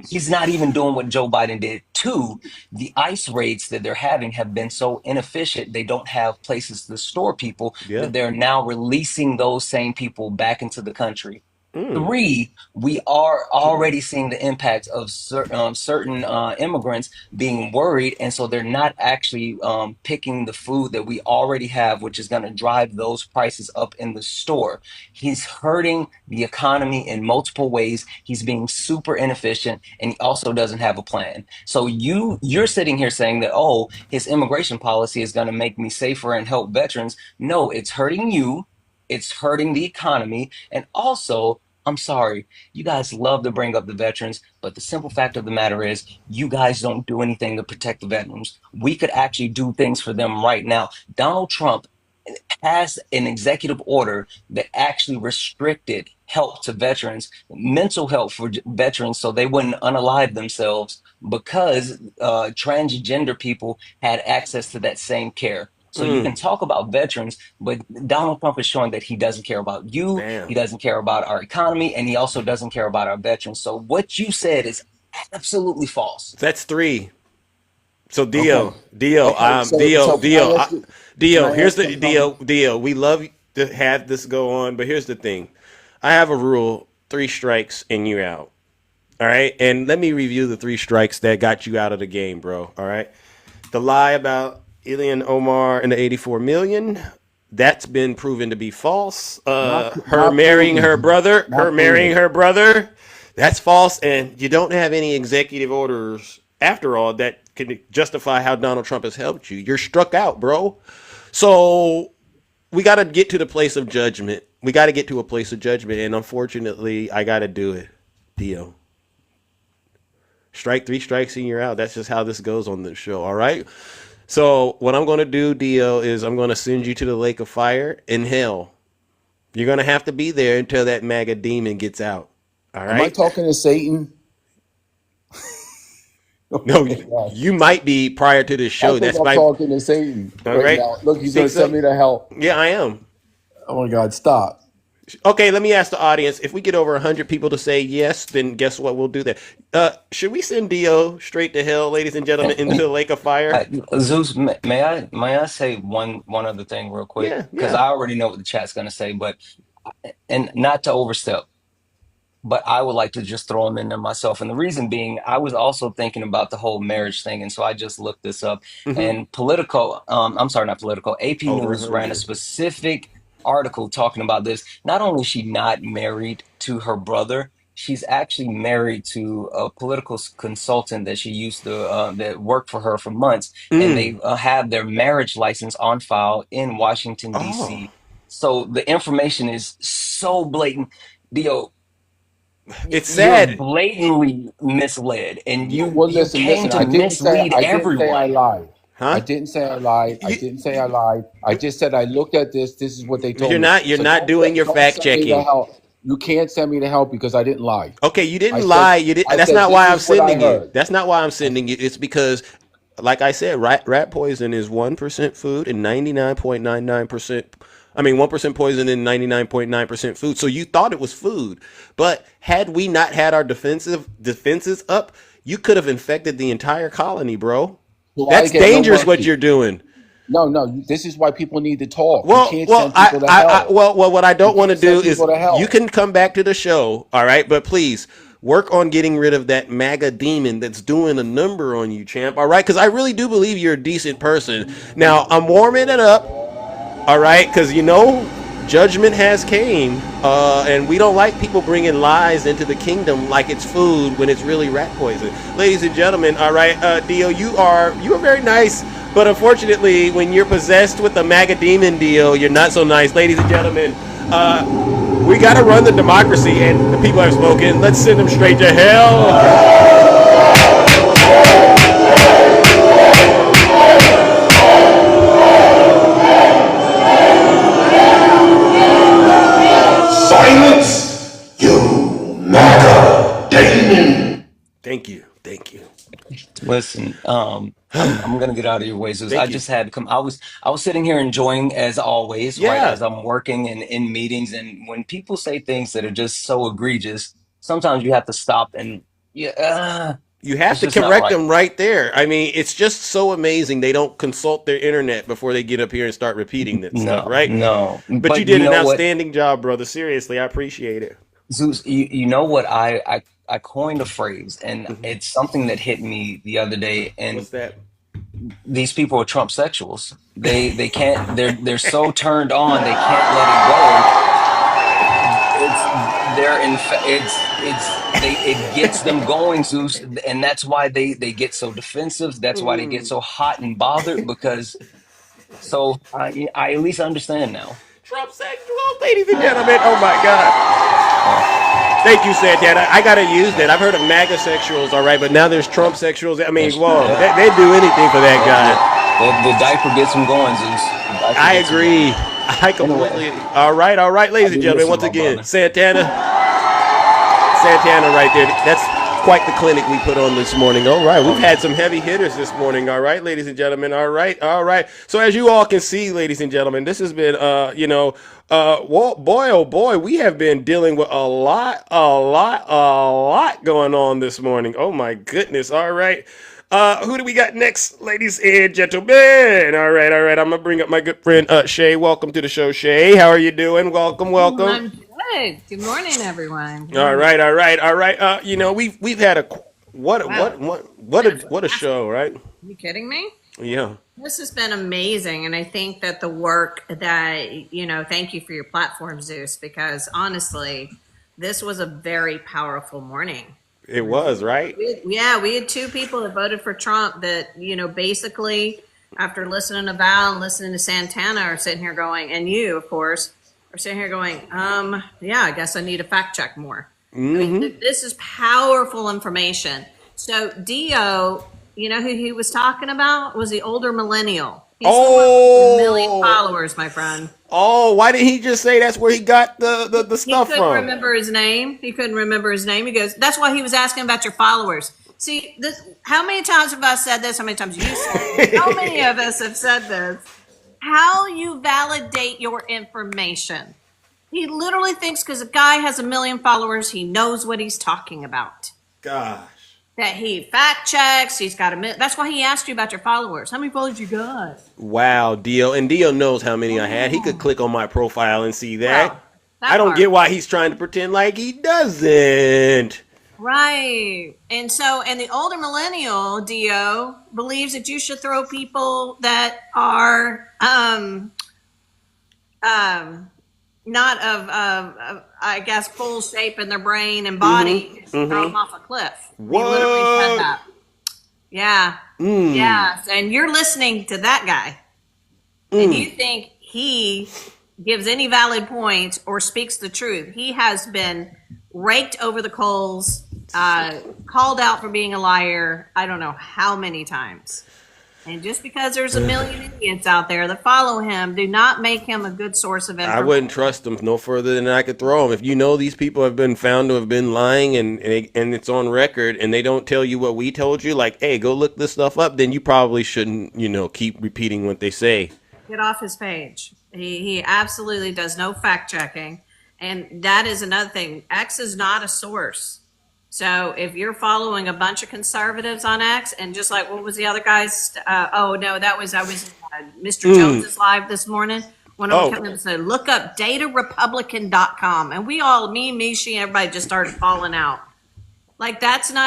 Speaker 15: He's not even doing what Joe Biden did. Two, the ICE raids that they're having have been so inefficient, they don't have places to store people,
Speaker 2: yeah.
Speaker 15: that they're now releasing those same people back into the country.
Speaker 2: Mm.
Speaker 15: Three, we are already seeing the impact of certain immigrants being worried, and so they're not actually picking the food that we already have, which is going to drive those prices up in the store. He's hurting the economy in multiple ways. He's being super inefficient, and he also doesn't have a plan. So you're sitting here saying that, oh, his immigration policy is going to make me safer and help veterans. No, it's hurting you. It's hurting the economy, and also, I'm sorry, you guys love to bring up the veterans, but the simple fact of the matter is, you guys don't do anything to protect the veterans. We could actually do things for them right now. Donald Trump passed an executive order that actually restricted help to veterans, mental health for veterans, so they wouldn't unalive themselves because transgender people had access to that same care. So you can
Speaker 2: Mm.
Speaker 15: talk about veterans, but Donald Trump is showing that he doesn't care about you, he
Speaker 2: Damn.
Speaker 15: doesn't care about our economy, and he also doesn't care about our veterans. So what you said is absolutely false.
Speaker 2: That's three. So
Speaker 14: Okay.
Speaker 2: Dio,
Speaker 14: Okay. So can I ask you? Can I
Speaker 2: Here's
Speaker 14: ask
Speaker 2: the
Speaker 14: you something?
Speaker 2: Dio. We love to have this go on, but here's the thing. I have a rule: 3 strikes and you out. All right, and let me review the 3 strikes that got you out of the game, bro. All right, the lie about Ilian Omar and the 84 million. That's been proven to be false. Her
Speaker 14: Not
Speaker 2: marrying her
Speaker 14: proven.
Speaker 2: brother,
Speaker 14: Not proven.
Speaker 2: that's false. And you don't have any executive orders, after all, that can justify how Donald Trump has helped you. You're struck out, bro. So we got to get to the place of judgment. We got to get to a place of judgment. And unfortunately, I got to do it. Dio. Strike 3 strikes and you're out. That's just how this goes on this show. All right. So what I'm going to do, Dio, is I'm going to send you to the lake of fire in hell. You're going to have to be there until that MAGA demon gets out. All
Speaker 14: Am I
Speaker 2: right.
Speaker 14: talking to Satan? Oh
Speaker 2: No,
Speaker 14: my God.
Speaker 2: you might be prior to this
Speaker 14: I
Speaker 2: show.
Speaker 14: think
Speaker 2: That's
Speaker 14: I'm
Speaker 2: my.
Speaker 14: talking to Satan
Speaker 2: All
Speaker 14: right
Speaker 2: right.
Speaker 14: now. Look,
Speaker 2: You
Speaker 14: he's going
Speaker 2: think
Speaker 14: to send
Speaker 2: so?
Speaker 14: me to hell.
Speaker 2: Yeah, I am.
Speaker 14: Oh my God, stop.
Speaker 2: Okay, let me ask the audience. If we get over 100 people to say yes, then guess what? We'll do that. Should we send Dio straight to hell, ladies and gentlemen, into the lake of fire?
Speaker 15: Zeus, may I say one other thing real quick?
Speaker 2: Yeah,
Speaker 15: Because
Speaker 2: yeah.
Speaker 15: I already know what the chat's gonna say, but and not to overstep, but I would like to just throw them in there myself. And the reason being, I was also thinking about the whole marriage thing, and so I just looked this up.
Speaker 2: Hmm.
Speaker 15: And political, I'm sorry, not political. AP
Speaker 2: Over
Speaker 15: News ran a
Speaker 2: 100.
Speaker 15: specific article talking about this. Not only is she not married to her brother, she's actually married to a political consultant that she used to that worked for her for months, and they have their marriage license on file in Washington
Speaker 2: Oh,
Speaker 15: D.C. So the information is so blatant. Dio,
Speaker 2: it's
Speaker 15: you're
Speaker 2: sad.
Speaker 15: blatantly misled, and
Speaker 14: Well,
Speaker 15: you
Speaker 14: listen,
Speaker 15: came
Speaker 14: listen.
Speaker 15: to mislead
Speaker 14: I didn't say I
Speaker 15: everyone.
Speaker 14: lied. I
Speaker 2: Huh?
Speaker 14: didn't say I lied. I
Speaker 2: You,
Speaker 14: didn't say I lied. I just said I looked at this. This is what they told me.
Speaker 2: you're
Speaker 14: So
Speaker 2: not doing your
Speaker 14: don't
Speaker 2: fact
Speaker 14: send me the
Speaker 2: checking.
Speaker 14: help. You can't send me the help because I didn't lie.
Speaker 2: Okay, you
Speaker 14: I
Speaker 2: didn't
Speaker 14: said
Speaker 2: lie. You did.
Speaker 14: I
Speaker 2: That's
Speaker 14: said
Speaker 2: not
Speaker 14: this
Speaker 2: why I'm
Speaker 14: is what I
Speaker 2: sending you.
Speaker 14: heard.
Speaker 2: That's not why I'm sending you. It's because, like I said, rat poison is 1% food and 99.99%. I mean, 1% poison and 99.9% food. So you thought it was food, but had we not had our defenses up, you could have infected the entire colony, bro.
Speaker 14: So I
Speaker 2: That's
Speaker 14: get no
Speaker 2: dangerous what
Speaker 14: mercy.
Speaker 2: you're doing.
Speaker 14: No, no. This is why people need to talk. You
Speaker 2: Well,
Speaker 14: can't
Speaker 2: well,
Speaker 14: send people to hell.
Speaker 2: what I
Speaker 14: You
Speaker 2: don't want to
Speaker 14: can't
Speaker 2: do
Speaker 14: send
Speaker 2: is
Speaker 14: people to
Speaker 2: you
Speaker 14: hell.
Speaker 2: can come back to the show, all right, but please work on getting rid of that MAGA demon that's doing a number on you, champ. All right, because I really do believe you're a decent person. Now I'm warming it up, all right, because judgment has came, and we don't like people bringing lies into the kingdom like it's food when it's really rat poison. Ladies and gentlemen, all right, Dio, you are very nice, but unfortunately, when you're possessed with the MAGA demon, Dio, you're not so nice. Ladies and gentlemen, we got to run the democracy, and the people have spoken. Let's send them straight to hell.
Speaker 1: Silence, you MAGA demon!
Speaker 2: Thank you, thank you,
Speaker 15: Listen, I'm gonna get out of your way, Zeus. I
Speaker 2: thank you.
Speaker 15: just had to come. I was sitting here enjoying as always, right?
Speaker 2: Yeah,
Speaker 15: As I'm working and in meetings, and when people say things that are just so egregious, sometimes you have to stop and yeah,
Speaker 2: you have
Speaker 15: it's
Speaker 2: to
Speaker 15: just not
Speaker 2: correct
Speaker 15: right.
Speaker 2: them right there. I mean, it's just so amazing they don't consult their internet before they get up here and start repeating that stuff,
Speaker 15: No,
Speaker 2: right?
Speaker 15: no.
Speaker 2: But you
Speaker 15: But
Speaker 2: did
Speaker 15: you
Speaker 2: an
Speaker 15: know what,
Speaker 2: outstanding job, brother. Seriously, I appreciate it.
Speaker 15: Zeus, you know what I coined a phrase, and
Speaker 2: Mhm.
Speaker 15: it's something that hit me the other day, and
Speaker 2: What's that?
Speaker 15: these people are Trump sexuals. They can't. They're so turned on they can't let it go. It's they're in. It gets them going, Zeus, and that's why they get so defensive. That's why they get so hot and bothered because. So I at least understand now.
Speaker 2: Trump sexual, ladies and gentlemen. Oh my God.
Speaker 15: Yeah,
Speaker 2: Thank you, Santana. I gotta use that. I've heard of MAGA sexuals, all right, but now there's Trump
Speaker 15: yeah.
Speaker 2: sexuals. I mean,
Speaker 15: That's
Speaker 2: whoa,
Speaker 15: yeah.
Speaker 2: they'd do anything for that
Speaker 15: That the,
Speaker 2: guy.
Speaker 15: the diaper gets them going, Zeus. The diaper
Speaker 2: I
Speaker 15: gets them
Speaker 2: agree.
Speaker 15: going.
Speaker 2: I
Speaker 15: Anyway,
Speaker 2: completely. All right,
Speaker 15: I
Speaker 2: ladies and
Speaker 15: do
Speaker 2: gentlemen.
Speaker 15: miss you,
Speaker 2: Once
Speaker 15: my
Speaker 2: again,
Speaker 15: brother.
Speaker 2: Santana right there. That's quite the clinic we put on this morning. All right, we've
Speaker 15: Oh
Speaker 2: had
Speaker 15: yeah.
Speaker 2: some heavy hitters this morning. All right, ladies and gentlemen. All right, all right. So as you all can see, ladies and gentlemen, this has been, well, boy, oh boy, we have been dealing with a lot going on this morning. Oh my goodness. All right. Who do we got next, ladies and gentlemen? All right, all right. I'm gonna bring up my good friend Shay. Welcome to the show, Shay. How are you doing? Welcome, welcome.
Speaker 16: I'm good. Good morning, everyone. Good
Speaker 2: All
Speaker 16: morning.
Speaker 2: right, all right, all right. We've had a
Speaker 16: Wow,
Speaker 2: what a
Speaker 16: fantastic.
Speaker 2: show, right?
Speaker 16: Are you kidding me?
Speaker 2: Yeah,
Speaker 16: This has been amazing. And I think that the work that, thank you for your platform, Zeus, because honestly, this was a very powerful morning.
Speaker 2: it was right.
Speaker 16: We had two people that voted for Trump that, basically after listening to Val and listening to Santana are sitting here going, and you, of course, are sitting here going, yeah, I guess I need to fact check more. I mean,
Speaker 2: Mm-hmm.
Speaker 16: this is powerful information. So Dio, you know who he was talking about was the older millennial. He's the one with a million
Speaker 2: Oh,
Speaker 16: followers, my friend.
Speaker 2: oh, why didn't he just say that's where he got the
Speaker 16: He
Speaker 2: stuff
Speaker 16: couldn't
Speaker 2: from?
Speaker 16: remember his name. He couldn't remember his name. He goes, that's why he was asking about your followers. See, how many times have I said this? How many times you said this? How many of us have said this? How you validate your information. He literally thinks because a guy has a million followers, he knows what he's talking about.
Speaker 2: Gosh.
Speaker 16: That he fact checks. He's got that's why he asked you about your followers. How many followers you got?
Speaker 2: Wow, Dio. And Dio knows how many I had. He could
Speaker 16: Oh,
Speaker 2: click on my profile and see that.
Speaker 16: well,
Speaker 2: I
Speaker 16: that
Speaker 2: don't
Speaker 16: part.
Speaker 2: get why he's trying to pretend like he doesn't.
Speaker 16: Right. And the older millennial, Dio, believes that you should throw people that are, not of I guess full shape in their brain and body, throw them off a cliff. He literally said that. Yeah. Yes. And you're listening to that guy. And you think he gives any valid points or speaks the truth. He has been raked over the coals, called out for being a liar, I don't know how many times. And just because there's a million idiots out there that follow him, do not make him a good source of information.
Speaker 2: I wouldn't trust them no further than I could throw them. If you know these people have been found to have been lying and it's on record and they don't tell you what we told you, like, hey, go look this stuff up, then you probably shouldn't, keep repeating what they say.
Speaker 16: Get off his page. He absolutely does no fact checking. And that is another thing. X is not a source. So if you're following a bunch of conservatives on X, and just like, what was the other guy's? I was in Mr. Jones's live this morning. One of them came and said, look up datarepublican.com. And we all, me, she, everybody just started falling out. Like, that's an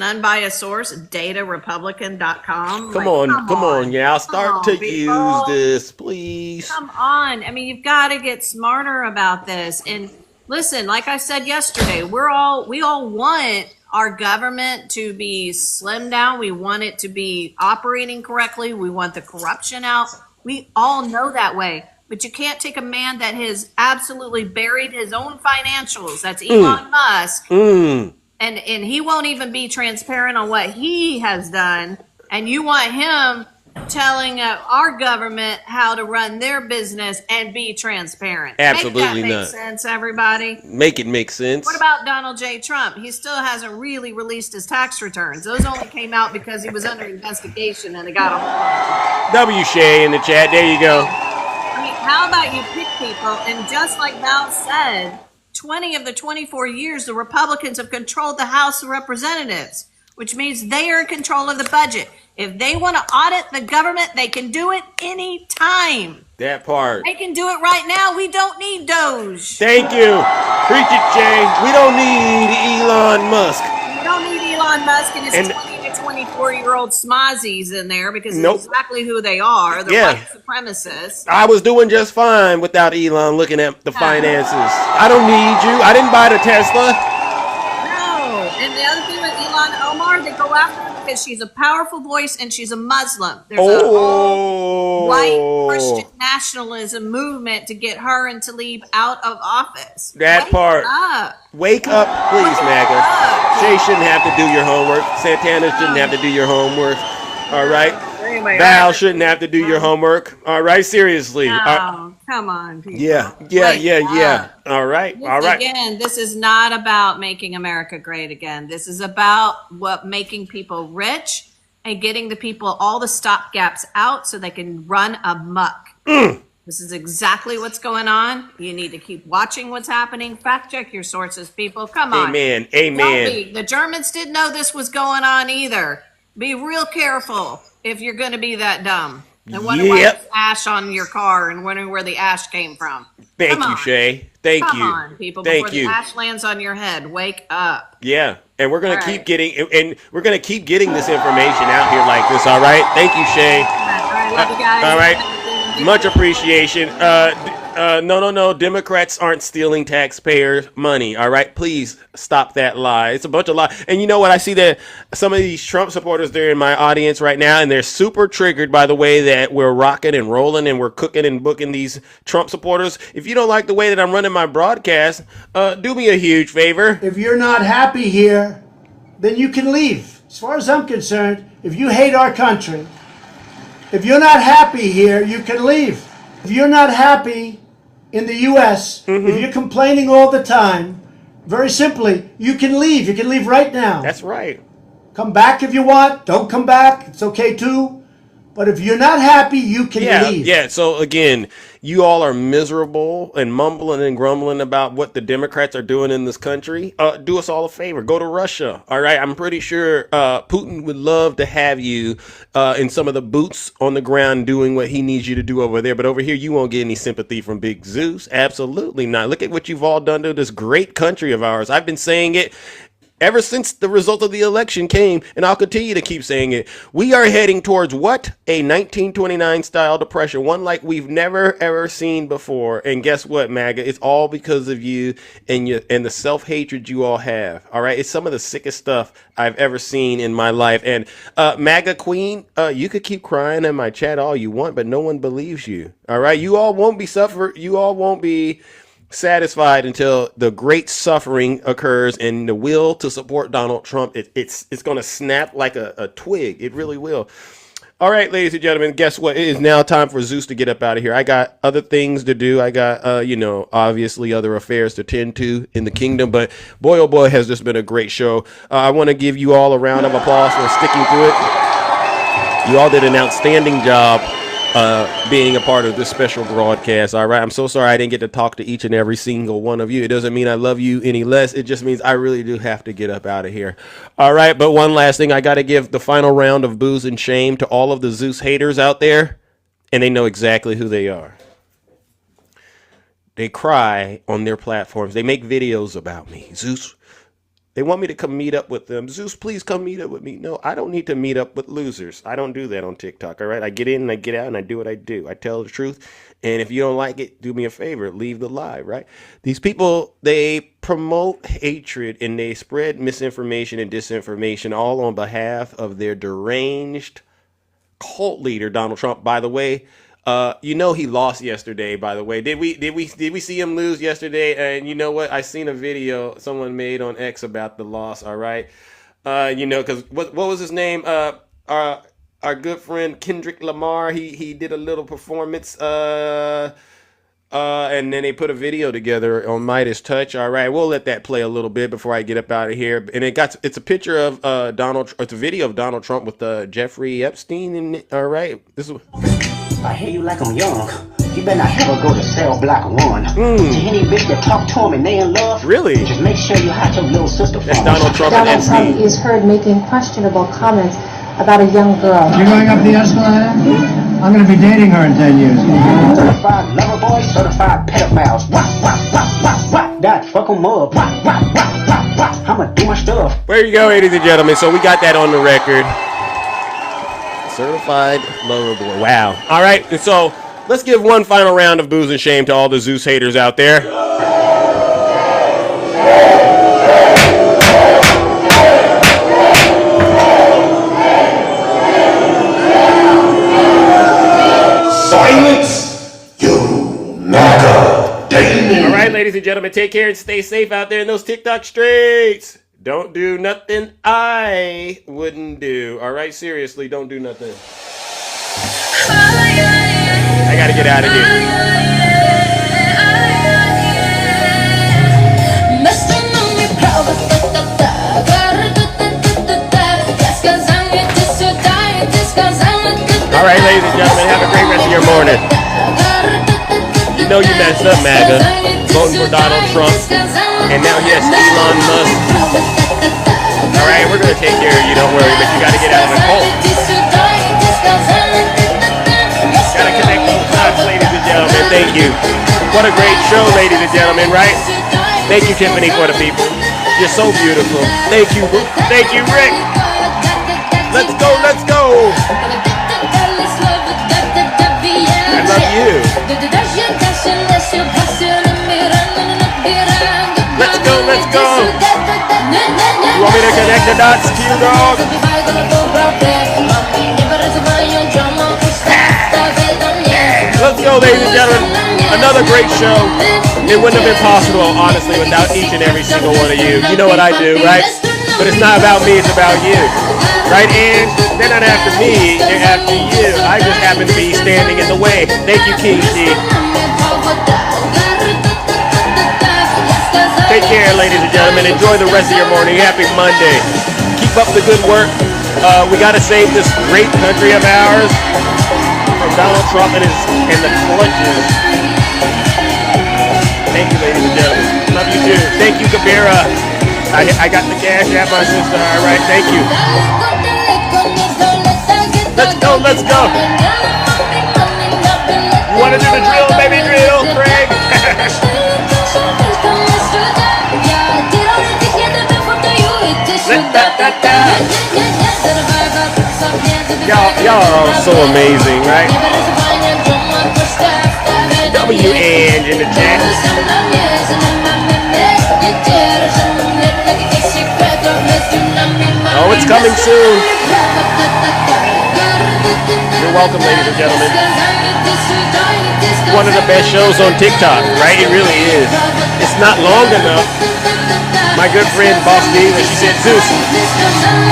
Speaker 16: unbiased source, datarepublican.com.
Speaker 2: Come on, yeah, I'll start to use this, please.
Speaker 16: Come on. I mean, you've got to get smarter about this. And listen, like I said yesterday, we all want our government to be slimmed down. We want it to be operating correctly. We want the corruption out. We all know that way. But you can't take a man that has absolutely buried his own financials. That's Elon Musk. And he won't even be transparent on what he has done. And you want him telling our government how to run their business and be transparent.
Speaker 2: Absolutely
Speaker 16: make that
Speaker 2: not.
Speaker 16: make sense, everybody?
Speaker 2: Make it make sense.
Speaker 16: What about Donald J. Trump? He still hasn't really released his tax returns. Those only came out because he was under investigation and they got a whole
Speaker 2: W. Shay in the chat. There you go.
Speaker 16: I mean, how about you pick people? And just like Val said, 20 of the 24 years, the Republicans have controlled the House of Representatives, which means they are in control of the budget. If they want to audit the government, they can do it anytime.
Speaker 2: That part.
Speaker 16: They can do it right now. We don't need Doge.
Speaker 2: Thank you. Preach it, Jay. We don't need Elon Musk.
Speaker 16: We don't need Elon Musk and his 20 to 24-year-old smozzies in there because that's exactly who they are. They're white supremacists.
Speaker 2: I was doing just fine without Elon looking at the finances. I don't need you. I didn't buy the Tesla.
Speaker 16: No. And the other thing with Elon Omar, they go after her because she's a powerful voice and she's a Muslim. There's a white Christian nationalism movement to get her and Tlaib out of office.
Speaker 2: That part. Wake up, please, MAGA. Shay shouldn't have to do your homework. Santana shouldn't have to do your homework. All right. Val shouldn't have to do your homework. All right. Seriously.
Speaker 16: No, come on, people.
Speaker 2: Yeah. All right.
Speaker 16: Again, this is not about making America great again. This is about making people rich and getting the people all the stopgaps out so they can run amok. This is exactly what's going on. You need to keep watching what's happening. Fact check your sources, people. Come on.
Speaker 2: Amen.
Speaker 16: The Germans didn't know this was going on either. Be real careful if you're going to be that dumb. And wonder why there's ash on your car and wondering where the ash came from.
Speaker 2: Thank you, Shay. Thank you.
Speaker 16: Come on, people. Before the ash lands on your head, wake up.
Speaker 2: Yeah. And we're going to keep getting this information out here like this. All right. Thank you, Shay.
Speaker 16: All right. Love you guys.
Speaker 2: All right. Much appreciation. No. Democrats aren't stealing taxpayer money. All right. Please stop that lie. It's a bunch of lies. And you know what? I see that some of these Trump supporters, they're in my audience right now, and they're super triggered by the way that we're rocking and rolling and we're cooking and booking these Trump supporters. If you don't like the way that I'm running my broadcast, do me a huge favor.
Speaker 4: If you're not happy here, then you can leave. As far as I'm concerned, if you hate our country, if you're not happy here, you can leave. If you're not happy in the U.S., if you're complaining all the time, very simply, you can leave. You can leave right now.
Speaker 2: That's right.
Speaker 4: Come back if you want. Don't come back. It's okay too. But if you're not happy, you can leave.
Speaker 2: Yeah. So again, you all are miserable and mumbling and grumbling about what the Democrats are doing in this country. Do us all a favor. Go to Russia. All right. I'm pretty sure Putin would love to have you in some of the boots on the ground doing what he needs you to do over there. But over here, you won't get any sympathy from Big Zeus. Absolutely not. Look at what you've all done to this great country of ours. I've been saying it Ever since the result of the election came, and I'll continue to keep saying it, we are heading towards what? A 1929 style depression, one like we've never ever seen before. And guess what, MAGA? It's all because of you and the self-hatred you all have. All right, it's some of the sickest stuff I've ever seen in my life. And MAGA Queen, you could keep crying in my chat all you want, but no one believes you. All right, you all won't be satisfied until the great suffering occurs and the will to support Donald Trump. It's going to snap like a twig. It really will. All right, ladies and gentlemen, guess what? It is now time for Zeus to get up out of here. I got other things to do. I got, obviously other affairs to tend to in the kingdom. But boy, oh boy, has this been a great show. I want to give you all a round of applause for sticking to it. You all did an outstanding job being a part of this special broadcast. All right, I'm so sorry I didn't get to talk to each and every single one of you. It doesn't mean I love you any less. It just means I really do have to get up out of here. All right, but one last thing, I got to give the final round of booze and shame to all of the Zeus haters out there, and they know exactly who they are. They cry on their platforms. They make videos about me. Zeus, they want me to come meet up with them. Zeus, please come meet up with me. No, I don't need to meet up with losers. I don't do that on TikTok, all right? I get in and I get out and I do what I do. I tell the truth. And if you don't like it, do me a favor. Leave the live, right? These people, they promote hatred and they spread misinformation and disinformation all on behalf of their deranged cult leader, Donald Trump. By the way, he lost yesterday, by the way. Did we see him lose yesterday? And you know what? I seen a video someone made on X about the loss, all right? Because what was his name? Our good friend Kendrick Lamar, he did a little performance, and then they put a video together on Midas Touch. All right, we'll let that play a little bit before I get up out of here. And it's a picture of it's a video of Donald Trump with Jeffrey Epstein in it. All right, this is.
Speaker 17: I hear you like I'm young. You better not ever go to cell block 1. To any bitch that talk to him and they in love.
Speaker 2: Really?
Speaker 17: Just make sure you hide your little sister.
Speaker 2: That's Donald Trump and
Speaker 18: Donald
Speaker 2: Epstein.
Speaker 18: Trump is heard making questionable comments about a young girl.
Speaker 19: You're going up the escalator? I'm going to be dating her in 10 years.
Speaker 17: Certified lover boy, certified pedophiles. What? That fuck 'em up. I'ma do my stuff.
Speaker 2: There you go, ladies and gentlemen. So we got that on the record. Certified lover boy. Wow. All right. And so let's give one final round of booze and shame to all the Zeus haters out there.
Speaker 1: Silence, you MAGA demon.
Speaker 2: All right, ladies and gentlemen, take care and stay safe out there in those TikTok streets. Don't do nothing I wouldn't do. All right, seriously, don't do nothing. I gotta get out of here. All right, ladies and gentlemen, have a great rest of your morning. You know you messed up, MAGA, voting for Donald Trump, and now yes, Elon Musk. All right, we're gonna take care of you, don't worry, but you gotta get out of the cult. Gotta connect those dots, ladies and gentlemen. Thank you. What a great show, ladies and gentlemen, right? Thank you, Tiffany, for the people. You're so beautiful. Thank you, Rick. Let's go, let's go. I love you. Let's go, let's go. You want me to connect the dots to you, dog? Let's go, ladies and gentlemen. Another great show. It wouldn't have been possible, honestly, without each and every single one of you. You know what I do, right? But it's not about me, it's about you. Right, and they're not after me, they're after you. I just happen to be standing in the way. Thank you, King Steve. Take care, ladies and gentlemen. Enjoy the rest of your morning. Happy Monday. Keep up the good work. We got to save this great country of ours from Donald Trump and the clutches. Thank you, ladies and gentlemen. Love you too. Thank you, Kabira. I got the cash at my sister. All right, thank you. Let's go, let's go. You want to do the drill, baby drill, Craig? Y'all are all so amazing, right? W-Ange in the chat. Oh, it's coming soon. You're welcome, ladies and gentlemen. One of the best shows on TikTok, right? It really is. It's not long enough. My good friend Boss Diva, she said, Zeus,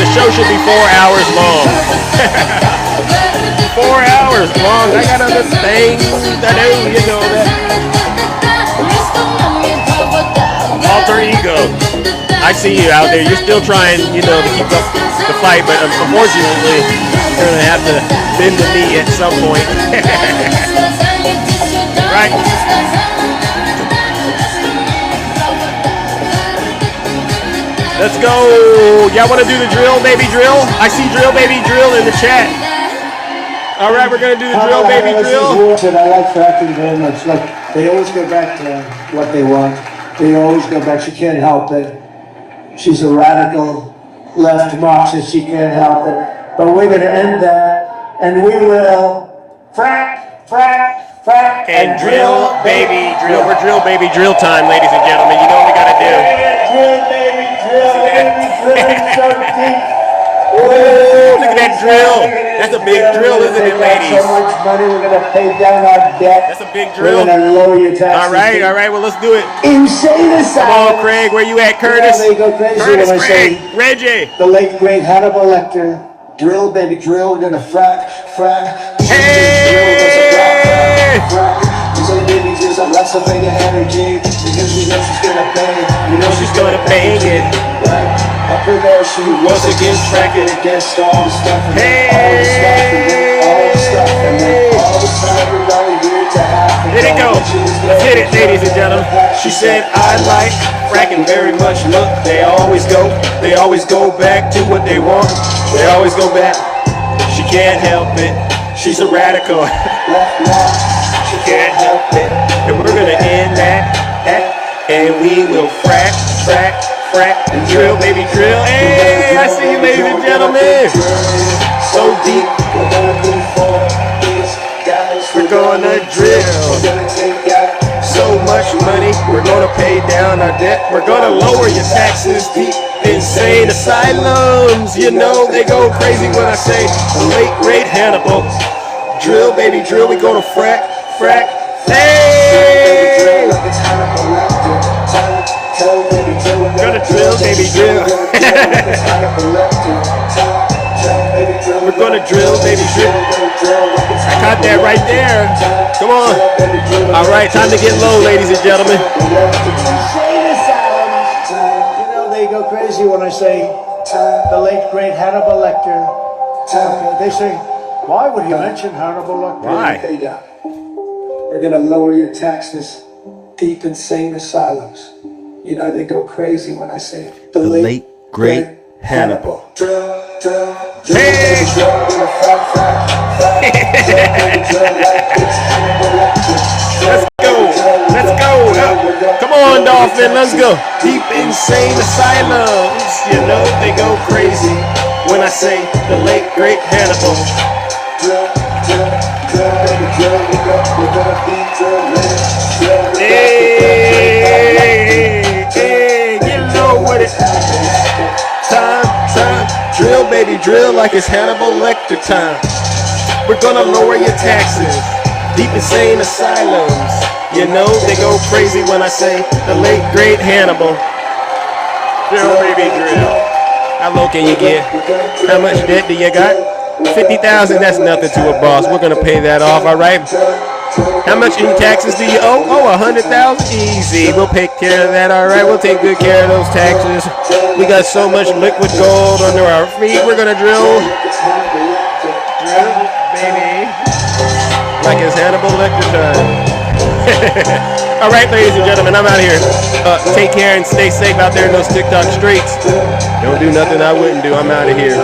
Speaker 2: the show should be 4 hours long. 4 hours long. I got other things to do, you know that. Alter ego. I see you out there. You're still trying, you know, to keep up the fight, but unfortunately, you're gonna have to bend the knee at some point. Right? Let's go. Y'all want to do the drill, baby drill? I see drill, baby drill in the chat. All right, we're gonna do the drill, baby drill.
Speaker 6: I like fracking very much. Like they always go back to what they want. They always go back. She can't help it. She's a radical left Marxist. She can't help it. But we're gonna end that, and we will frack,
Speaker 2: and drill, baby drill. We're drill, baby drill time, ladies and gentlemen. You know what we gotta do.
Speaker 6: Drill, baby, drill, baby, drill, so deep.
Speaker 2: Woo, look at that drill. That's a big drill, isn't it, ladies?
Speaker 6: So much money, we're gonna pay down our debt.
Speaker 2: That's a big drill.
Speaker 6: We're gonna lower your taxes.
Speaker 2: All right, well, let's do it.
Speaker 6: Insane
Speaker 2: Come
Speaker 6: asylum.
Speaker 2: on, Craig, where you at, Curtis?
Speaker 6: They go crazy
Speaker 2: Curtis,
Speaker 6: when I
Speaker 2: Craig,
Speaker 6: say
Speaker 2: Reggie.
Speaker 6: the late great Hannibal Lecter. Drill, baby, drill. We're gonna frack.
Speaker 2: Hey!
Speaker 6: So baby, just a lots of big energy because we know she's gonna bang. You know
Speaker 2: She's gonna bang it.
Speaker 6: Up her there, she was against fracking, against all the stuff, and then all the stuff, and then all the stuff, and then all the time we're running here to happen.
Speaker 2: Hit it go. Let's hit it, ladies and gentlemen. She said, I like fracking very much. Look, they always go back to what they want. They always go back. She can't help it. She's a radical. She can't help it. And we're gonna end that, and we will frack, and drill, baby, drill. Hey, I see you, ladies and gentlemen. So deep. We're gonna drill. So much money. We're gonna pay down our debt. We're gonna lower your taxes. Deep insane asylums. You know they go crazy when I say the late great Hannibal. Drill, baby, drill. We gonna frack. Hey! Gonna drill, baby, drill. We're gonna drill, baby, drill. I caught that right there. Come on. All right, time to get low, ladies and gentlemen.
Speaker 4: You know, they go crazy when I say the late great Hannibal Lecter. Okay, they say, why would he mention Hannibal Lecter?
Speaker 2: Why?
Speaker 6: We're gonna lower your taxes. Deep insane asylums. You know they go crazy when I say the late great Hannibal.
Speaker 2: Hey! Let's go. Come on, Dolphin, let's go. Deep insane asylums. You know they go crazy when I say the late great Hannibal. Hey, get low with it. Time, drill, baby, drill like it's Hannibal Lecter time. We're gonna lower your taxes. Deep insane asylums. You know they go crazy when I say the late great Hannibal. Drill, baby, drill. How low can you get? How much debt do you got? 50,000, that's nothing to a boss. We're gonna pay that off, all right? How much in taxes do you owe? Oh, 100,000? Easy. We'll take care of that, all right? We'll take good care of those taxes. We got so much liquid gold under our feet. We're gonna drill, baby, like it's Hannibal Lecter time. All right, ladies and gentlemen, I'm out of here. Take care and stay safe out there in those TikTok streets. Don't do nothing I wouldn't do. I'm out of here.